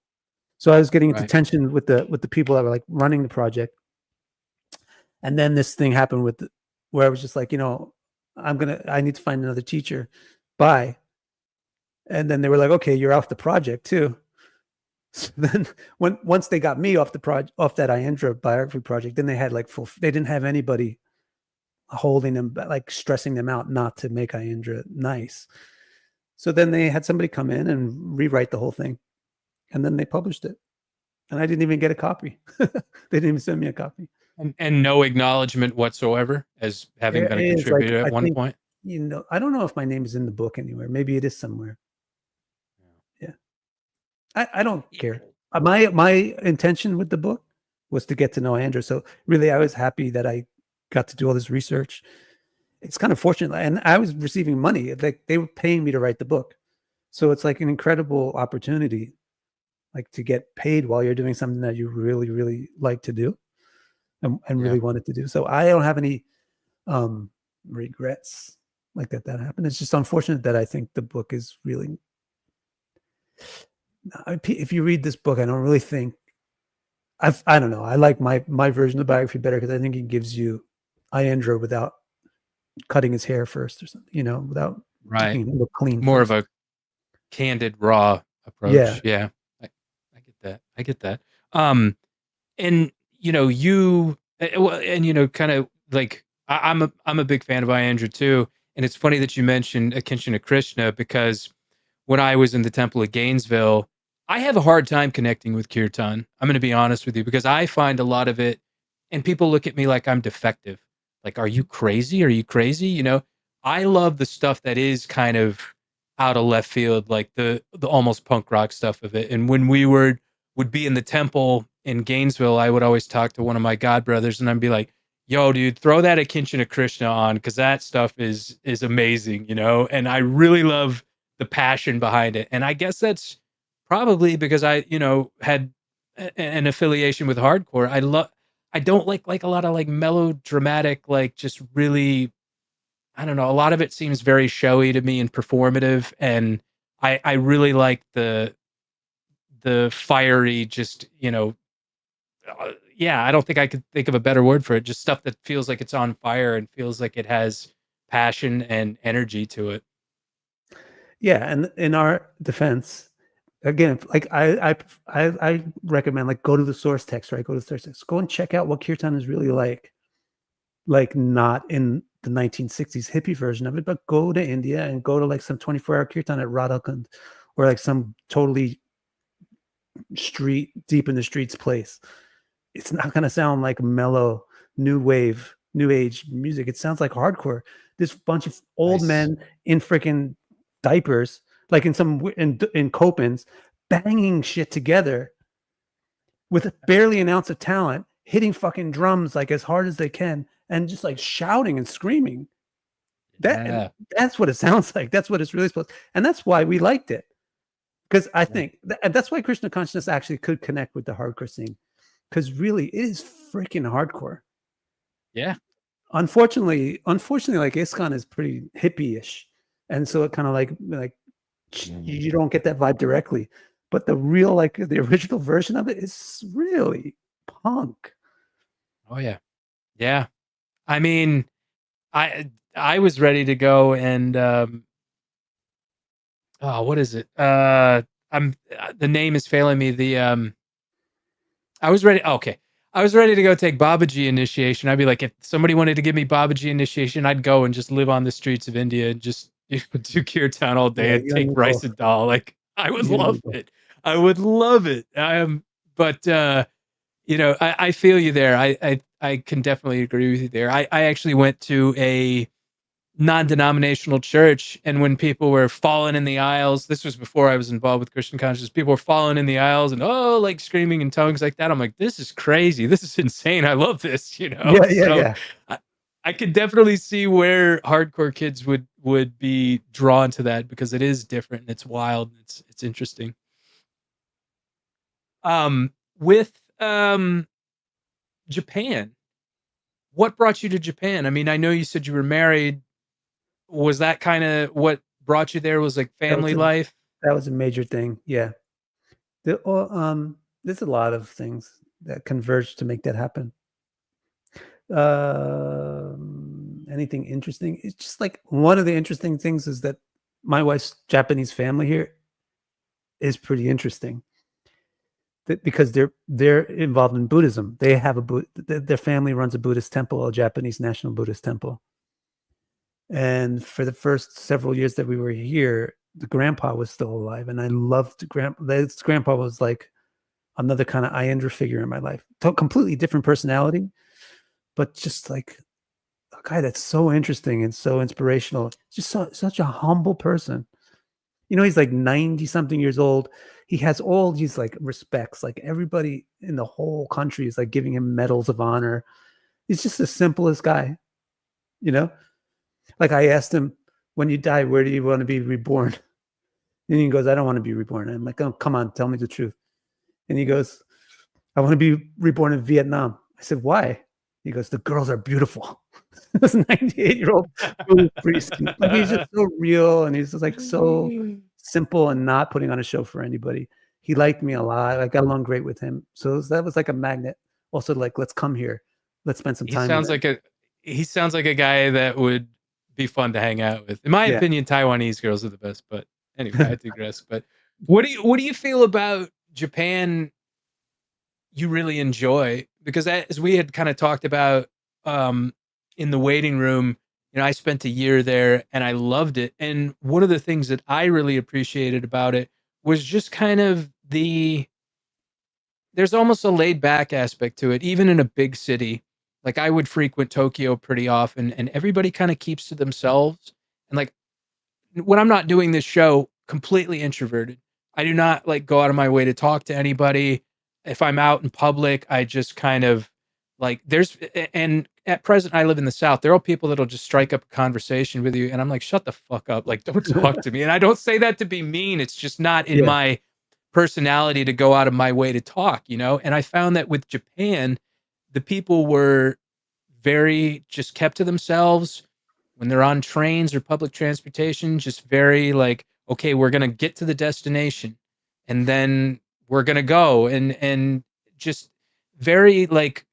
So I was getting into tension with the people that were like running the project. And then this thing happened where I was just like, I need to find another teacher. Bye. And then they were like, okay, you're off the project too. So then once they got me off that Aindra biography project, then they had like they didn't have anybody holding them, like stressing them out not to make Aindra nice. So then they had somebody come in and rewrite the whole thing. And then they published it. And I didn't even get a copy. They didn't even send me a copy. And no acknowledgement whatsoever as having been a contributor at one point? I don't know if my name is in the book anywhere. Maybe it is somewhere. Yeah. I don't care. My intention with the book was to get to know Aindra. So really, I was happy that I got to do all this research. It's kind of fortunate. And I was receiving money. Like they were paying me to write the book. So it's like an incredible opportunity, like to get paid while you're doing something that you really, really like to do and really wanted to do. So I don't have any regrets like that happened. It's just unfortunate that I think the book is really, if you read this book, I don't really think, I don't know. I like my version of the biography better because I think it gives you Aindra without cutting his hair first or something, without making him look clean. More of a candid, raw approach. Yeah. I get that. And you kind of like I'm a big fan of Aindra too. And it's funny that you mentioned Krishna Krishna because when I was in the Temple of Gainesville, I have a hard time connecting with kirtan. I'm going to be honest with you because I find a lot of it, and people look at me like I'm defective. Like, are you crazy? Are you crazy? I love the stuff that is kind of out of left field, like the almost punk rock stuff of it. And when we would be in the temple in Gainesville, I would always talk to one of my godbrothers and I'd be like, yo, dude, throw that Akinchana Krishna on because that stuff is amazing, and I really love the passion behind it. And I guess that's probably because I, had an affiliation with hardcore. I don't like a lot of like melodramatic, like just really, I don't know. A lot of it seems very showy to me and performative. And I really like the fiery, just, I don't think I could think of a better word for it. Just stuff that feels like it's on fire and feels like it has passion and energy to it. Yeah. And in our defense, again, like I recommend like go to the source text, right? Go to the source text. Go and check out what kirtan is really like not in the 1960s hippie version of it, but go to India and go to like some 24-hour kirtan at Radhakund or like some totally deep in the streets place. It's not going to sound like mellow new age music. It sounds like hardcore. This bunch of old men in freaking diapers, like in Copans, banging shit together with barely an ounce of talent, hitting fucking drums like as hard as they can, and just like shouting and screaming. That's what it sounds like. That's what it's really supposed to, and that's why we liked it. Because I think that's why Krishna Consciousness actually could connect with the hardcore scene. Because really, it is freaking hardcore. Yeah. Unfortunately, like ISKCON is pretty hippie-ish. And so it kind of like you don't get that vibe directly. But the real, like the original version of it is really punk. Oh yeah. Yeah. I mean, I was ready to go and what is it? The name is failing me. I was ready. Okay. I was ready to go take Babaji initiation. I'd be like, if somebody wanted to give me Babaji initiation, I'd go and just live on the streets of India and just do kirtan all day and take rice and dal. Like I would love it. I would love it. But I feel you there. I can definitely agree with you there. I actually went to a non-denominational church, and when people were falling in the aisles, this was before I was involved with Christian Conscious, people were falling in the aisles and like screaming in tongues like that. I'm like, this is crazy. This is insane. I love this, Yeah. I could definitely see where hardcore kids would be drawn to that because it is different and it's wild. It's interesting. With Japan, what brought you to Japan? I mean, I know you said you were married. Was that kind of what brought you there? Was like family life? That was a major thing. Yeah. There's a lot of things that converged to make that happen. Anything interesting? It's just like one of the interesting things is that my wife's Japanese family here is pretty interesting. Because they're involved in Buddhism. They have their family runs a Buddhist temple, a Japanese national Buddhist temple. And for the first several years that we were here, the grandpa was still alive, and I loved this grandpa was like another kind of Aindra figure in my life. Completely different personality, but just like a guy that's so interesting and so inspirational. Just such a humble person. You know, he's like 90 something years old. He has all these like respects. Like everybody in the whole country is like giving him medals of honor. He's just the simplest guy, you know? Like I asked him, when you die, where do you want to be reborn? And he goes, I don't want to be reborn. I'm like, oh, come on, tell me the truth. And he goes, I want to be reborn in Vietnam. I said, why? He goes, the girls are beautiful. This 98-year-old priest. Like he's just so real, and he's just like so simple and not putting on a show for anybody. He liked me a lot. I got along great with him. So that was like a magnet. Also, like, let's come here. Let's spend some time. He sounds like a guy that would be fun to hang out with. In my opinion, Taiwanese girls are the best, but anyway, I digress. But what do you feel about Japan you really enjoy? Because as we had kind of talked about in the waiting room, you know, I spent a year there and I loved it. And one of the things that I really appreciated about it was just kind of there's almost a laid back aspect to it, even in a big city. Like I would frequent Tokyo pretty often, and everybody kind of keeps to themselves. And like when I'm not doing this show, completely introverted. I do not like go out of my way to talk to anybody. If I'm out in public, I just kind of like and at present I live in the South. There are people that'll just strike up a conversation with you, and I'm like, shut the fuck up. Like, don't talk to me. And I don't say that to be mean. It's just not in my personality to go out of my way to talk, you know? And I found that with Japan, the people were very just kept to themselves when they're on trains or public transportation, just very like, okay, we're going to get to the destination and then we're going to go and just very like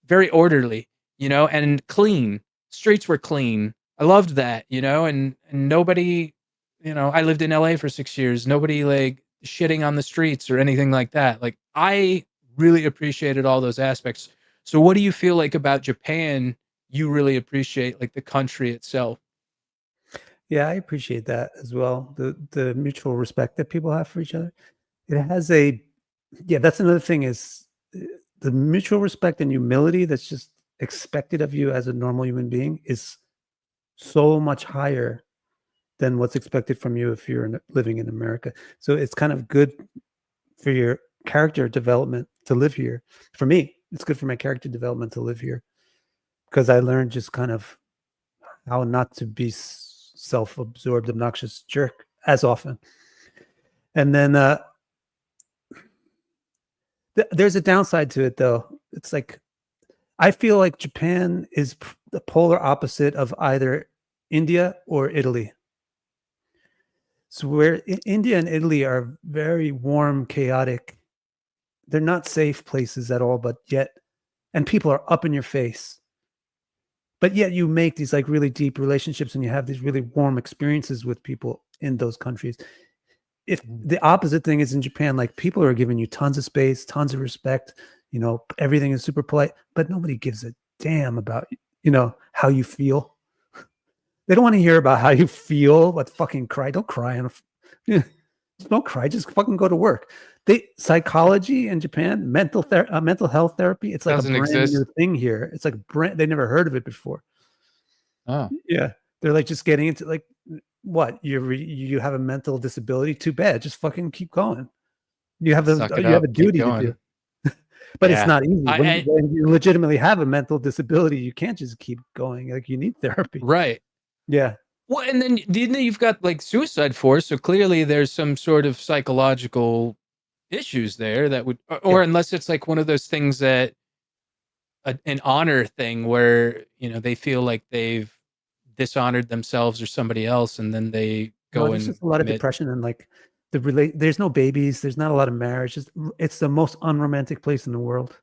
very orderly, you know, and clean. Streets were clean. I loved that, you know, and nobody, you know, I lived in LA for 6 years. Nobody like shitting on the streets or anything like that. Like I really appreciated all those aspects. So what do you feel like about Japan you really appreciate, like the country itself? Yeah, I appreciate that as well. The mutual respect that people have for each other. It has that's another thing is the mutual respect and humility that's just expected of you as a normal human being is so much higher than what's expected from you if you're living in America. So it's kind of good for your character development to live here. For me, it's good for my character development to live here because I learned just kind of how not to be self-absorbed, obnoxious jerk as often. And then there's a downside to it, though. It's like I feel like Japan is the polar opposite of either India or Italy. So where India and Italy are very warm, chaotic. They're not safe places at all, but yet, and people are up in your face. But yet you make these like really deep relationships and you have these really warm experiences with people in those countries. If the opposite thing is in Japan, like people are giving you tons of space, tons of respect, you know, everything is super polite, but nobody gives a damn about, you know, how you feel. They don't want to hear about how you feel, but fucking cry. Don't cry. Don't cry. Just fucking go to work. Psychology in Japan, mental health therapy. It's like a brand new thing here. It's like they never heard of it before. Oh yeah, they're like just getting into like what you have a mental disability. Too bad. Just fucking keep going. You have a duty to do. But it's not easy. When you legitimately have a mental disability, you can't just keep going. Like you need therapy. Right. Yeah. Well, and then you've got like suicide force. So clearly there's some sort of psychological issues there that would, or unless it's like one of those things that an honor thing where, you know, they feel like they've dishonored themselves or somebody else, and then they No, go there's and just a lot of commit. depression and like there's no babies, there's not a lot of marriage. It's the most unromantic place in the world.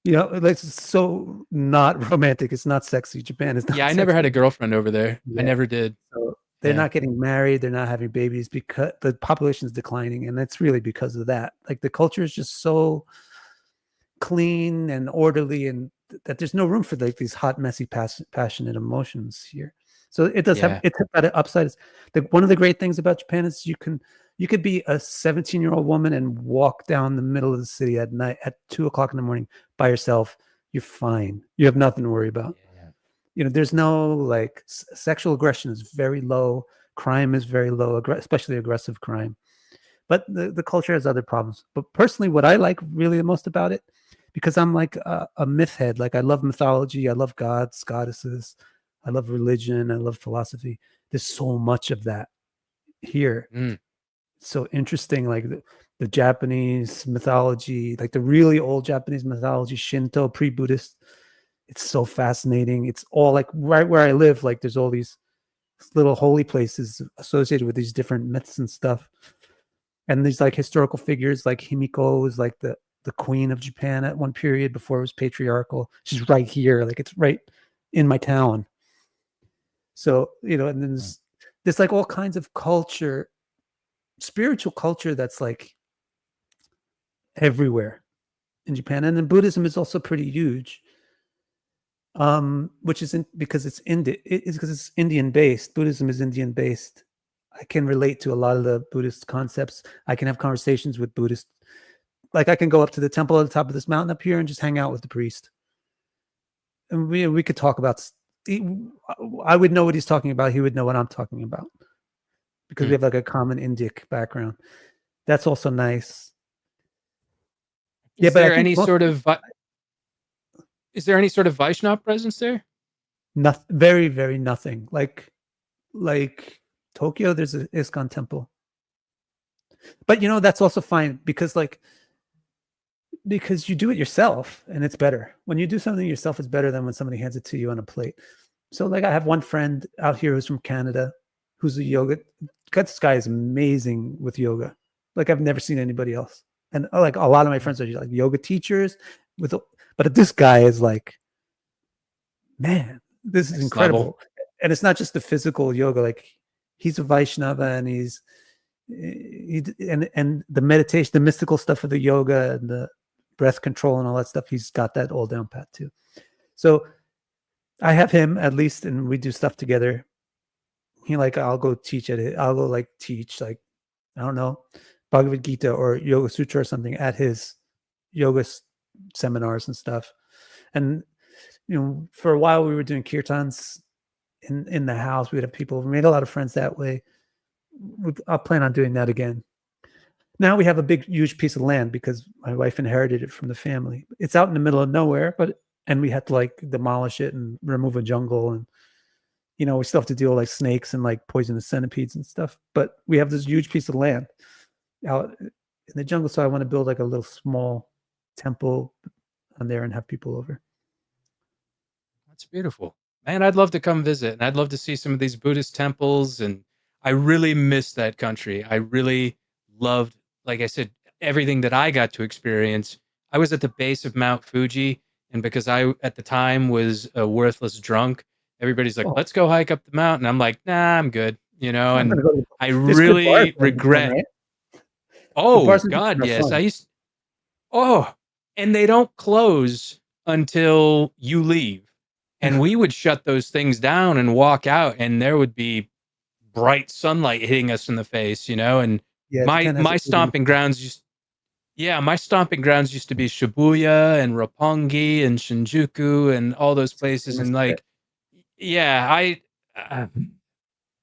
You know, it's so not romantic. It's not sexy. Japan is not Yeah, I sexy. never had a girlfriend over there. I Yeah. never did. So they're not getting married. They're not having babies because the population is declining. And it's really because of that. Like the culture is just so clean and orderly, and that there's no room for like these hot, messy, passionate emotions here. So it does have, it's got an upside. One of the great things about Japan is you could be a 17-year-old woman and walk down the middle of the city at night at 2:00 in the morning by yourself. You're fine. You have nothing to worry about. You know, there's no like sexual aggression is very low. Crime is very low, especially aggressive crime. But the culture has other problems. But personally, what I like really the most about it, because I'm like a myth head, like I love mythology, I love gods, goddesses, I love religion, I love philosophy. There's so much of that here. So interesting, like the Japanese mythology, like the really old Japanese mythology, Shinto, pre-Buddhist. It's so fascinating. It's all like right where I live, like there's all these little holy places associated with these different myths and stuff. And these like historical figures, like Himiko was like the queen of Japan at one period before it was patriarchal. She's right here, like it's right in my town. So, you know, and then there's like all kinds of culture, spiritual culture that's like everywhere in Japan. And then Buddhism is also pretty huge. Which isn't because it's because it's Indian based. Buddhism is Indian based. I can relate to a lot of the Buddhist concepts. I can have conversations with Buddhists. Like I can go up to the temple at the top of this mountain up here and just hang out with the priest. And we could talk about, I would know what he's talking about. He would know what I'm talking about because we have like a common Indic background. That's also nice. Is there any sort of Vaishnava presence there? Nothing, very, very nothing. Like Tokyo, there's an ISKCON temple. But you know, that's also fine because you do it yourself and it's better. When you do something yourself, it's better than when somebody hands it to you on a plate. So like I have one friend out here who's from Canada, who's a yoga. This guy is amazing with yoga. Like I've never seen anybody else. And like a lot of my friends are like yoga teachers but this guy is like, man, this is incredible. Level. And it's not just the physical yoga. Like he's a Vaishnava and and the meditation, the mystical stuff of the yoga and the breath control and all that stuff, he's got that all down pat too. So I have him at least, and we do stuff together. I'll go teach at it. I'll go like teach, like, I don't know, Bhagavad Gita or Yoga Sutra or something at his yoga seminars and stuff. And, you know, for a while we were doing kirtans in the house. We'd have people. We made a lot of friends that way. I'll plan on doing that again. Now we have a big, huge piece of land because my wife inherited it from the family. It's out in the middle of nowhere, and we had to like demolish it and remove a jungle. And, you know, we still have to deal with like snakes and like poisonous centipedes and stuff. But we have this huge piece of land out in the jungle. So I want to build like a little small temple on there and have people over. That's beautiful. Man, I'd love to come visit, and I'd love to see some of these Buddhist temples. And I really miss that country. I really loved, like I said, everything that I got to experience. I was at the base of Mount Fuji, and because I, at the time, was a worthless drunk, everybody's like, let's go hike up the mountain. I'm like, nah, I'm good. You know, and I really regret. Right? Oh, God, yes. And they don't close until you leave. And we would shut those things down and walk out, and there would be bright sunlight hitting us in the face, you know. And my stomping grounds used to be Shibuya and Roppongi and Shinjuku and all those places. And like,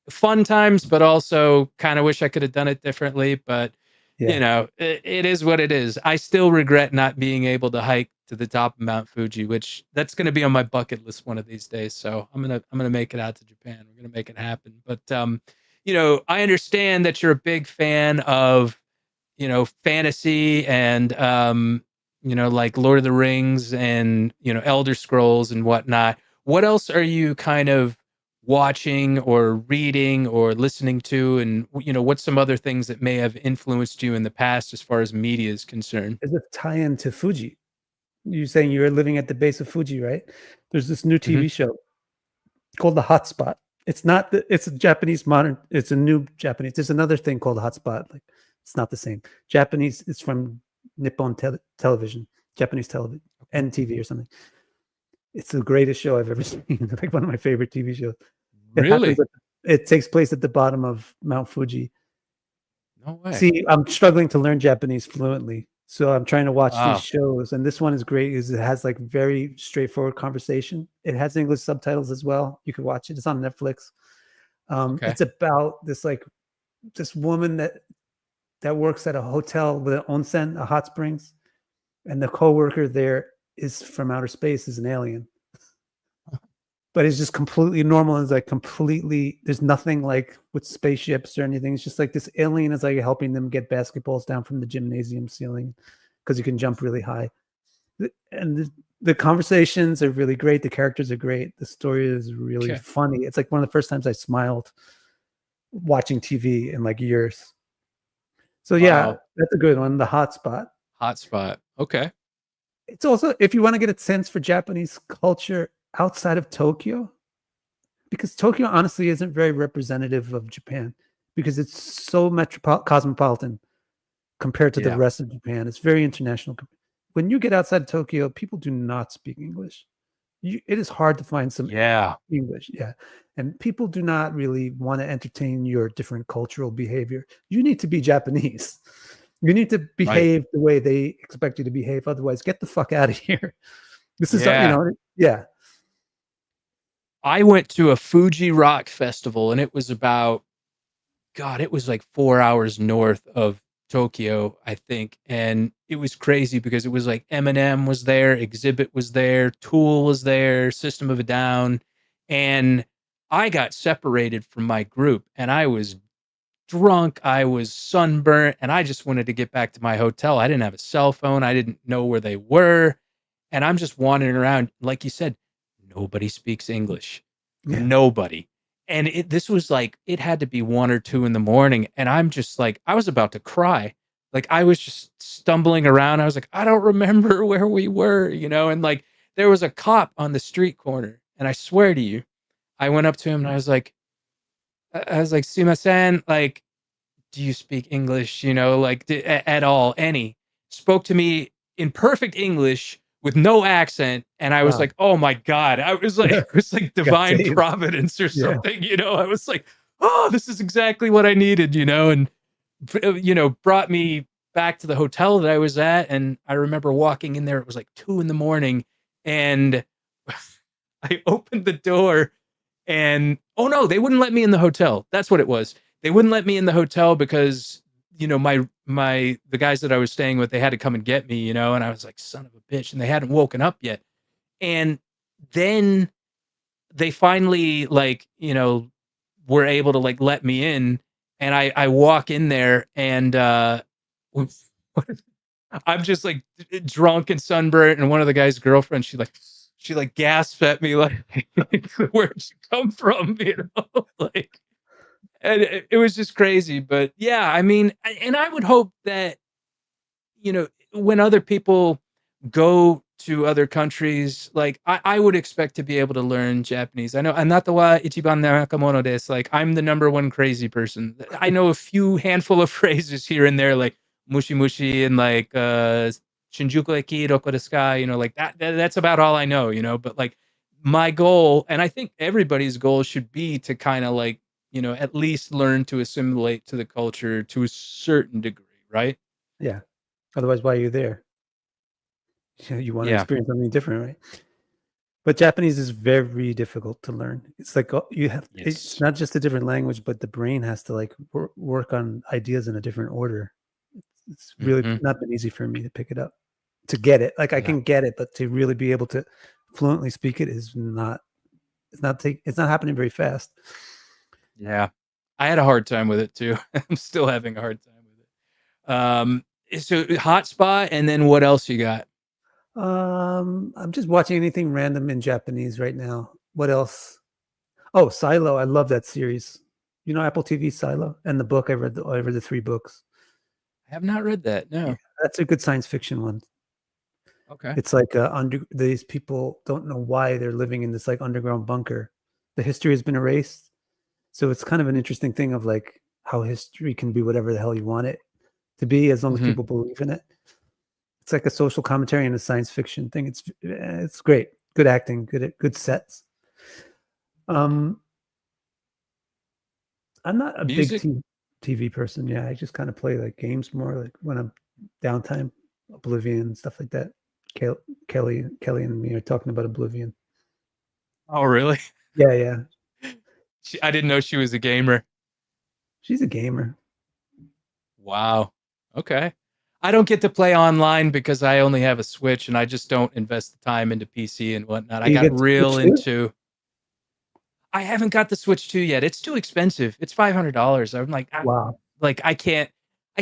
fun times, but also kind of wish I could have done it differently. But you know, it is what it is. I still regret not being able to hike to the top of Mount Fuji, which that's going to be on my bucket list one of these days. So I'm gonna make it out to Japan. We're gonna make it happen. But you know, I understand that you're a big fan of fantasy and like Lord of the Rings and Elder Scrolls and whatnot. What else are you kind of watching or reading or listening to, and what's some other things that may have influenced you in the past as far as media is concerned? There's a tie-in to Fuji. You're saying you're living at the base of Fuji, right? There's this new TV show called The Hotspot. It's a Japanese modern, it's a new Japanese. There's another thing called Hotspot. Like, it's not the same. Japanese, it's from Nippon television, Japanese television, NTV or something. It's the greatest show I've ever seen. It's like one of my favorite TV shows. Really? It takes place at the bottom of Mount Fuji. No way. See, I'm struggling to learn Japanese fluently, so I'm trying to watch these shows, and this one is great because it has like very straightforward conversation. It has English subtitles as well. You can watch it. It's on Netflix. It's about this woman that works at a hotel with an onsen, a hot springs, and the coworker there is from outer space, is an alien. But it's just completely normal. It's like completely, there's nothing like with spaceships or anything. It's just like this alien is like helping them get basketballs down from the gymnasium ceiling because you can jump really high. And the conversations are really great. The characters are great. The story is really funny. It's like one of the first times I smiled watching TV in like years. So yeah, that's a good one. The Hotspot. Hotspot. Okay. It's also, if you want to get a sense for Japanese culture outside of Tokyo, because Tokyo honestly isn't very representative of Japan because it's so cosmopolitan compared to the rest of Japan. It's very international. When you get outside of Tokyo, people do not speak English. It is hard to find some English. Yeah. And people do not really want to entertain your different cultural behavior. You need to be Japanese. You need to behave the way they expect you to behave. Otherwise, get the fuck out of here. This is, I went to a Fuji rock festival, and it was it was like 4 hours north of Tokyo, I think. And it was crazy because it was like Eminem was there, Exhibit was there, Tool was there, System of a Down. And I got separated from my group, and I was drunk, I was sunburnt, and I just wanted to get back to my hotel. I didn't have a cell phone. I didn't know where they were. And I'm just wandering around. Like you said, nobody speaks English. Yeah. Nobody. And this was like, it had to be 1 or 2 in the morning. And I'm just like, I was about to cry. Like, I was just stumbling around. I was like, I don't remember where we were, and like, there was a cop on the street corner. And I swear to you, I went up to him and I was like, sumimasen, like, do you speak English, like at all? Any. Spoke to me in perfect English with no accent, and I was like, oh my God. I was like, it was like divine providence or something, I was like, oh, this is exactly what I needed, and brought me back to the hotel that I was at. And I remember walking in there, it was like 2 a.m, and I opened the door, and oh no, they wouldn't let me in the hotel. That's what it was. They wouldn't let me in the hotel because the guys that I was staying with, they had to come and get me, and I was like, son of a bitch, and they hadn't woken up yet. And then they finally were able to let me in, and I walk in there, and I'm just like drunk and sunburnt, and one of the guy's girlfriends, she gasped at me like, where'd you come from? And it was just crazy. But yeah, I mean, and I would hope that, when other people go to other countries, like I would expect to be able to learn Japanese. I know I'm not the wa ichiban nakamono desu. Like, I'm the number one crazy person. I know a few handful of phrases here and there, like mushi mushi and like Shinjuku eki doko desu ka, like that's about all I know, but like my goal, and I think everybody's goal should be to kind of like, at least learn to assimilate to the culture to a certain degree, right? Yeah. Otherwise, why are you there? You want to experience something different, right? But Japanese is very difficult to learn. It's like it's not just a different language, but the brain has to like work on ideas in a different order. It's really not been easy for me to pick it up, to get it. Like, I can get it, but to really be able to fluently speak it is not. It's not happening very fast. Yeah, I had a hard time with it too. I'm still having a hard time with it. So Hotspot, and then what else you got? I'm just watching anything random in Japanese right now. What else? Oh, Silo. I love that series. You know Apple TV Silo and the book. I read the 3 books. I have not read that. No. Yeah, that's a good science fiction one. Okay. It's like these people don't know why they're living in this like underground bunker. The history has been erased, so it's kind of an interesting thing of like how history can be whatever the hell you want it to be, as long as people believe in it. It's like a social commentary and a science fiction thing. It's great. Good acting. Good sets. I'm not a Music? big TV person. Yeah, I just kind of play like games more, like when I'm downtime, Oblivion, stuff like that. Kelly and me are talking about Oblivion. Oh, really? Yeah. I didn't know she was a gamer. She's a gamer. Wow. Okay. I don't get to play online because I only have a Switch, and I just don't invest the time into PC and whatnot. I You got get real Switch too? into. I haven't got the Switch 2 yet. It's too expensive. It's $500. I'm like, Wow. I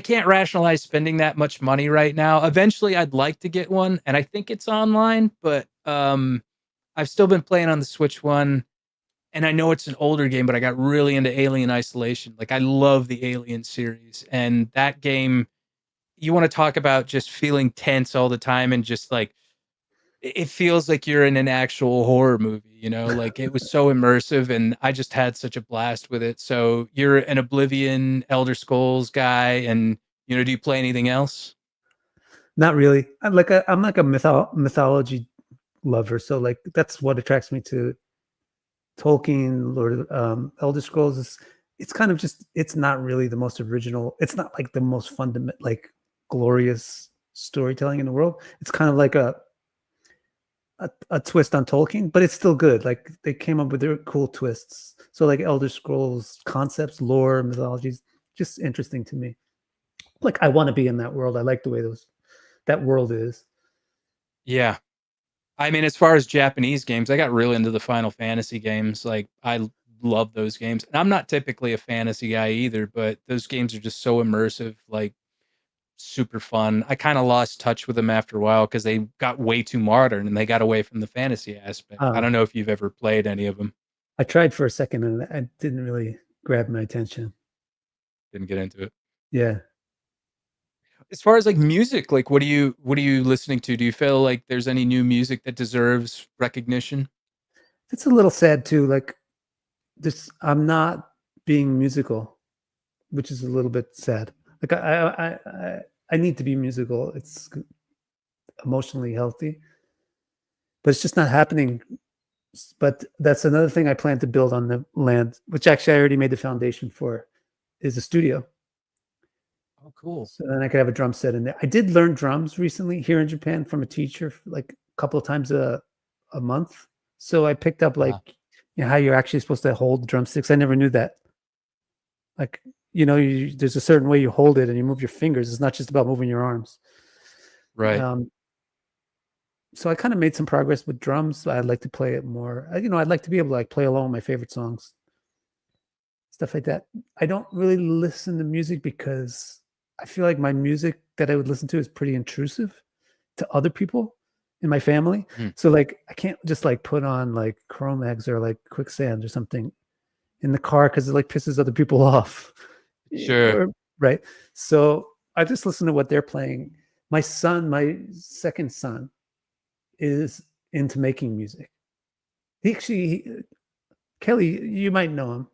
can't rationalize spending that much money right now. Eventually, I'd like to get one, and I think it's online, but I've still been playing on the Switch one, and I know it's an older game, but I got really into Alien Isolation. Like, I love the Alien series, and that game, you want to talk about just feeling tense all the time, and just like it feels like you're in an actual horror movie, you know? Like, it was so immersive, and I just had such a blast with it. So you're an Oblivion, Elder Scrolls guy, and do you play anything else? Not really. I'm like a mythology lover, so like that's what attracts me to Tolkien, Lord of Elder Scrolls. It's kind of just, it's not really the most original. It's not like the most fundamental, like glorious storytelling in the world. It's kind of like a twist on Tolkien, but it's still good. Like they came up with their cool twists. So like Elder Scrolls concepts, lore, mythologies, just interesting to me. Like I want to be in that world. I like the way that world is. Yeah. I mean, as far as Japanese games, I got really into the Final Fantasy games. Like, I love those games. And I'm not typically a fantasy guy either, but those games are just so immersive, like super fun. I kind of lost touch with them after a while because they got way too modern and they got away from the fantasy aspect. I don't know if you've ever played any of them. I tried for a second and it didn't really grab my attention. Didn't get into it. Yeah. As far as like music, like what are you listening to? Do you feel like there's any new music that deserves recognition? It's a little sad too. Like this, I'm not being musical, which is a little bit sad. Like I need to be musical. It's emotionally healthy, but it's just not happening. But that's another thing I plan to build on the land, which actually I already made the foundation for, is a studio. Oh, cool. So then I could have a drum set in there. I did learn drums recently here in Japan from a teacher, like a couple of times a month. So I picked up like, how you're actually supposed to hold drumsticks. I never knew that. Like, there's a certain way you hold it and you move your fingers. It's not just about moving your arms. Right. So I kind of made some progress with drums. I'd like to play it more. I'd like to be able to like play along with my favorite songs, stuff like that. I don't really listen to music because I feel like my music that I would listen to is pretty intrusive to other people in my family. So like I can't just like put on like Chromags or like Quicksand or something in the car because it like pisses other people off. Sure. Right. So I just listen to what they're playing. My second son, is into making music. Kelly, you might know him.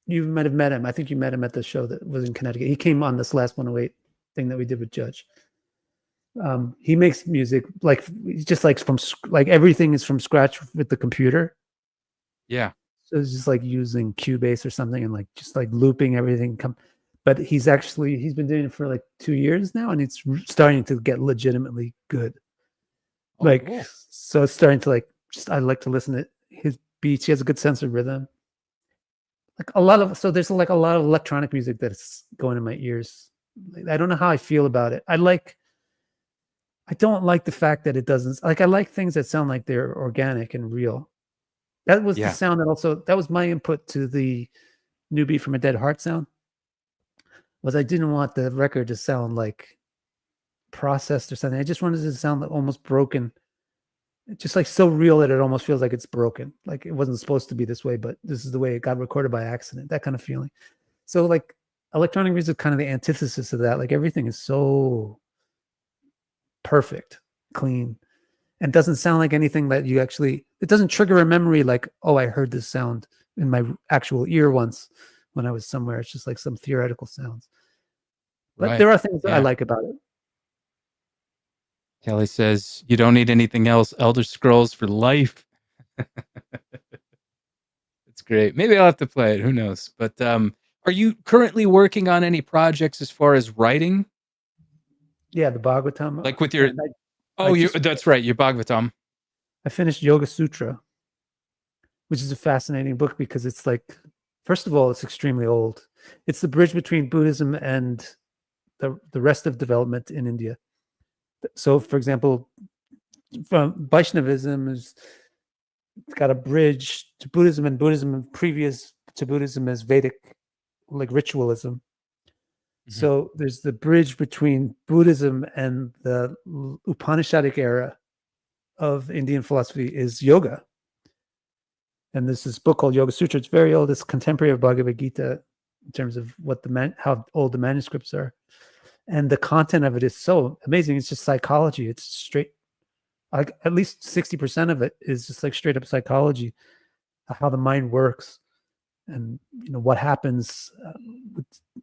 You might have met him. I think you met him at the show that was in Connecticut. He came on this last 108 thing that we did with Judge. He makes music like just like everything is from scratch with the computer. Yeah. So it's just like using Cubase or something and like just like looping everything. But he's been doing it for like 2 years now, and it's starting to get legitimately good. Like, cool. So it's starting to like, I like to listen to his beats. He has a good sense of rhythm. Like there's like a lot of electronic music that's going in my ears. I don't know how I feel about it. I don't like the fact that it doesn't, like, I like things that sound like they're organic and real. That was the sound that was my input to the Newbie from a Dead Heart sound. was I didn't want the record to sound like processed or something. I just wanted it to sound like almost broken. It's just like so real that it almost feels like it's broken. Like it wasn't supposed to be this way, but this is the way it got recorded by accident, that kind of feeling. So like electronic music, kind of the antithesis of that. Like everything is so perfect, clean, and doesn't sound like anything that you actually, it doesn't trigger a memory like, oh, I heard this sound in my actual ear once when I was somewhere. It's just like some theoretical sounds. But Right. there are things that I Yeah. like about it. Kelly says, you don't need anything else. Elder Scrolls for life. It's great. Maybe I'll have to play it. Who knows? But are you currently working on any projects as far as writing? Yeah, the Bhagavatam. Like with your, and oh, just- that's right, your Bhagavatam. I finished Yoga Sutra, which is a fascinating book because it's like, first of all, it's extremely old. It's the bridge between Buddhism and the rest of development in India. So, for example, from Vaishnavism is got a bridge to Buddhism, and Buddhism previous to Buddhism is Vedic, like ritualism. So there's the bridge between Buddhism and the Upanishadic era of Indian philosophy is yoga. And there's this book called Yoga Sutra. It's very old. It's contemporary of Bhagavad Gita in terms of what how old the manuscripts are. And the content of it is so amazing. It's just psychology. It's straight, like at least 60% of it is just like straight up psychology, how the mind works, and what happens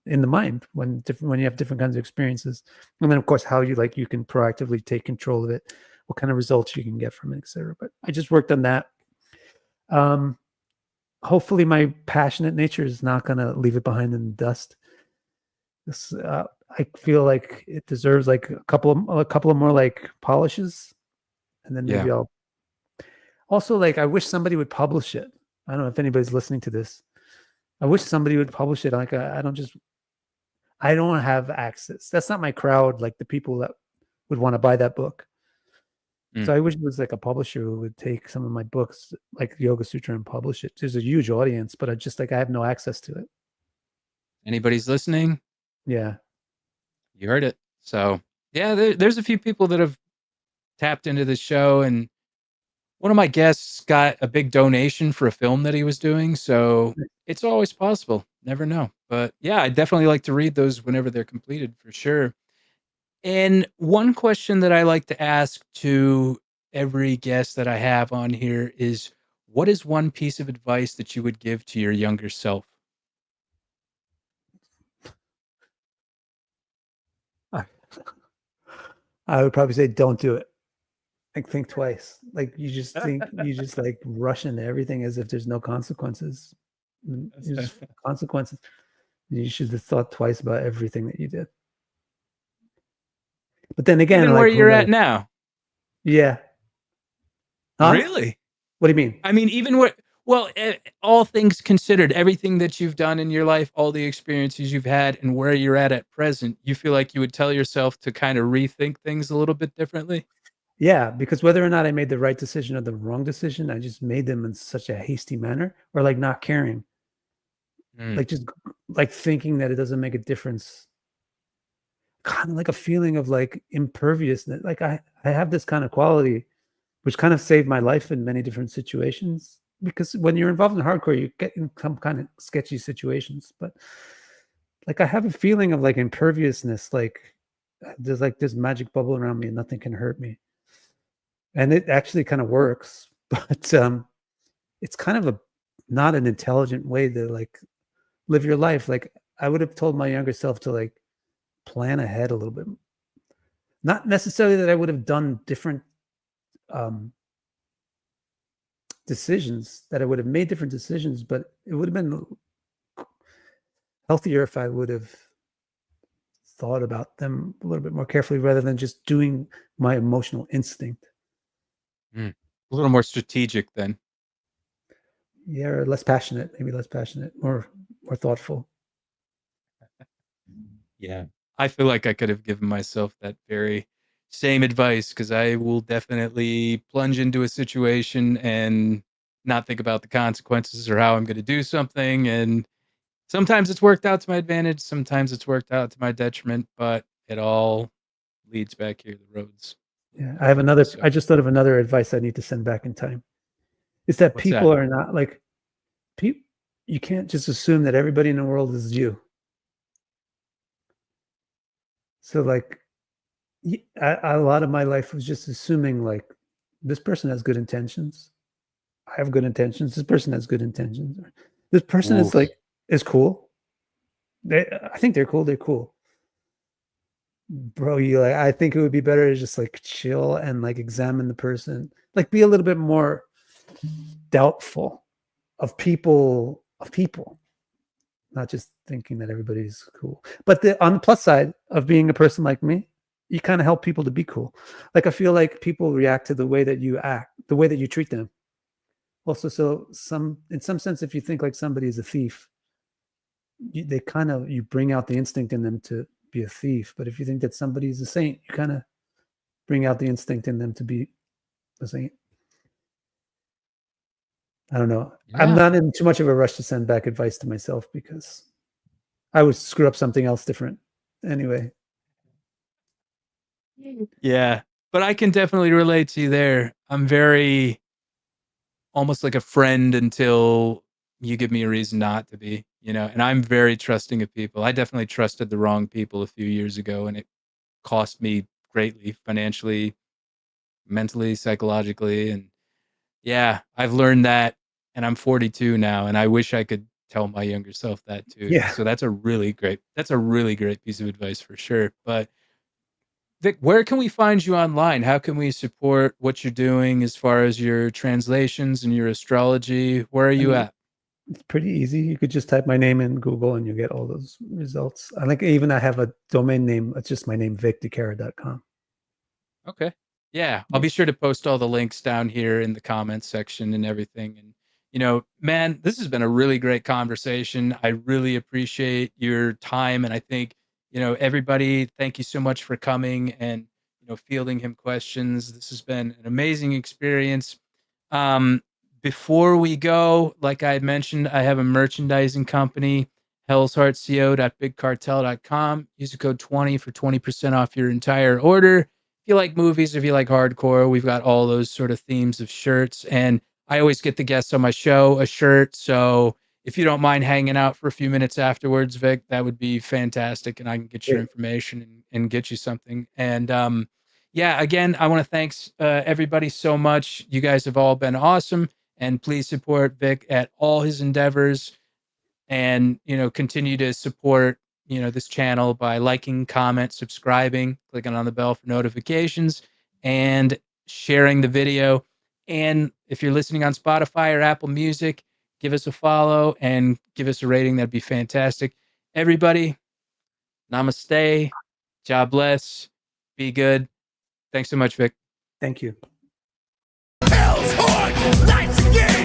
in the mind when you have different kinds of experiences, and then of course how you can proactively take control of it, what kind of results you can get from it, etc. But I just worked on that. Hopefully my passionate nature is not going to leave it behind in the dust. This I feel like it deserves like a couple of more like polishes, and then maybe I'll also I wish somebody would publish it. I don't know if anybody's listening to this. I wish somebody would publish it. Like I don't have access. That's not my crowd. Like the people that would want to buy that book. So I wish it was like a publisher who would take some of my books, like Yoga Sutra, and publish it. There's a huge audience, but I have no access to it. Anybody's listening? Yeah. You heard it. So yeah, there's a few people that have tapped into the show, and one of my guests got a big donation for a film that he was doing. So it's always possible. Never know. But yeah, I definitely like to read those whenever they're completed for sure. And one question that I like to ask to every guest that I have on here is, what is one piece of advice that you would give to your younger self? I would probably say, don't do it. Like think twice. Like you just like rush into everything as if there's no consequences. Consequences. You should have thought twice about everything that you did. But then again, even where you're at now. Yeah. Huh? Really? What do you mean? I mean, even all things considered, everything that you've done in your life, all the experiences you've had, and where you're at present, you feel like you would tell yourself to kind of rethink things a little bit differently? Yeah, because whether or not I made the right decision or the wrong decision, I just made them in such a hasty manner, or like not caring. Like just like thinking that it doesn't make a difference. Kind of like a feeling of like imperviousness. Like I have this kind of quality, which kind of saved my life in many different situations. Because when you're involved in hardcore, you get in some kind of sketchy situations. But like I have a feeling of like imperviousness, like there's like this magic bubble around me and nothing can hurt me. And it actually kind of works, but it's kind of not an intelligent way to like live your life. Like I would have told my younger self to like plan ahead a little bit. Not necessarily that I would have done different decisions, that I would have made different decisions, but it would have been healthier if I would have thought about them a little bit more carefully rather than just doing my emotional instinct. A little more strategic then. Yeah, or less passionate, maybe less passionate, more thoughtful. Yeah. I feel like I could have given myself that very same advice, because I will definitely plunge into a situation and not think about the consequences or how I'm going to do something. And Sometimes it's worked out to my advantage. Sometimes it's worked out to my detriment, but it all leads back here, the roads. Yeah. I have another, So- I just thought of another advice I need to send back in time. Is that What's people that? are not like, you can't just assume that everybody in the world is you. So like, a lot of my life was just assuming like, this person has good intentions. I have good intentions. This person has good intentions. This person is Oof. like, is cool. I think they're cool. They're cool. Bro, I think it would be better to just like chill and like examine the person, like be a little bit more doubtful of people, not just thinking that everybody's cool. But on the plus side of being a person like me, you kind of help people to be cool. Like I feel like people react to the way that you act, the way that you treat them. Also, so in some sense, if you think like somebody is a thief, you bring out the instinct in them to be a thief. But if you think that somebody is a saint, you kind of bring out the instinct in them to be a saint. I don't know. Yeah. I'm not in too much of a rush to send back advice to myself because I would screw up something else different anyway. Yeah, but I can definitely relate to you there. I'm very almost like a friend until you give me a reason not to be, and I'm very trusting of people. I definitely trusted the wrong people a few years ago, and it cost me greatly financially, mentally, psychologically. And yeah, I've learned that, and I'm 42 now, and I wish I could tell my younger self that too. Yeah. So that's a really great piece of advice for sure. But Vic, where can we find you online? How can we support what you're doing as far as your translations and your astrology? Where are you at? It's pretty easy. You could just type my name in Google and you get all those results. I have a domain name. It's just my name, vicdicara.com. Okay. Yeah, I'll be sure to post all the links down here in the comments section and everything. And, man, this has been a really great conversation. I really appreciate your time. And I think, everybody, thank you so much for coming and, fielding him questions. This has been an amazing experience. Before we go, like I had mentioned, I have a merchandising company, hellsheartco.bigcartel.com. Use the code 20 for 20% off your entire order. If you like movies, if you like hardcore, we've got all those sort of themes of shirts. And I always get the guests on my show a shirt. So if you don't mind hanging out for a few minutes afterwards, Vic, that would be fantastic. And I can get your information and get you something. And yeah, again, I want to thanks everybody so much. You guys have all been awesome. And please support Vic at all his endeavors. And, continue to support this channel by liking, comment, subscribing, clicking on the bell for notifications, and sharing the video. And if you're listening on Spotify or Apple Music, give us a follow and give us a rating. That'd be fantastic. Everybody, namaste, God bless, be good. Thanks so much, Vic. Thank you. Hell's Heart, lights again.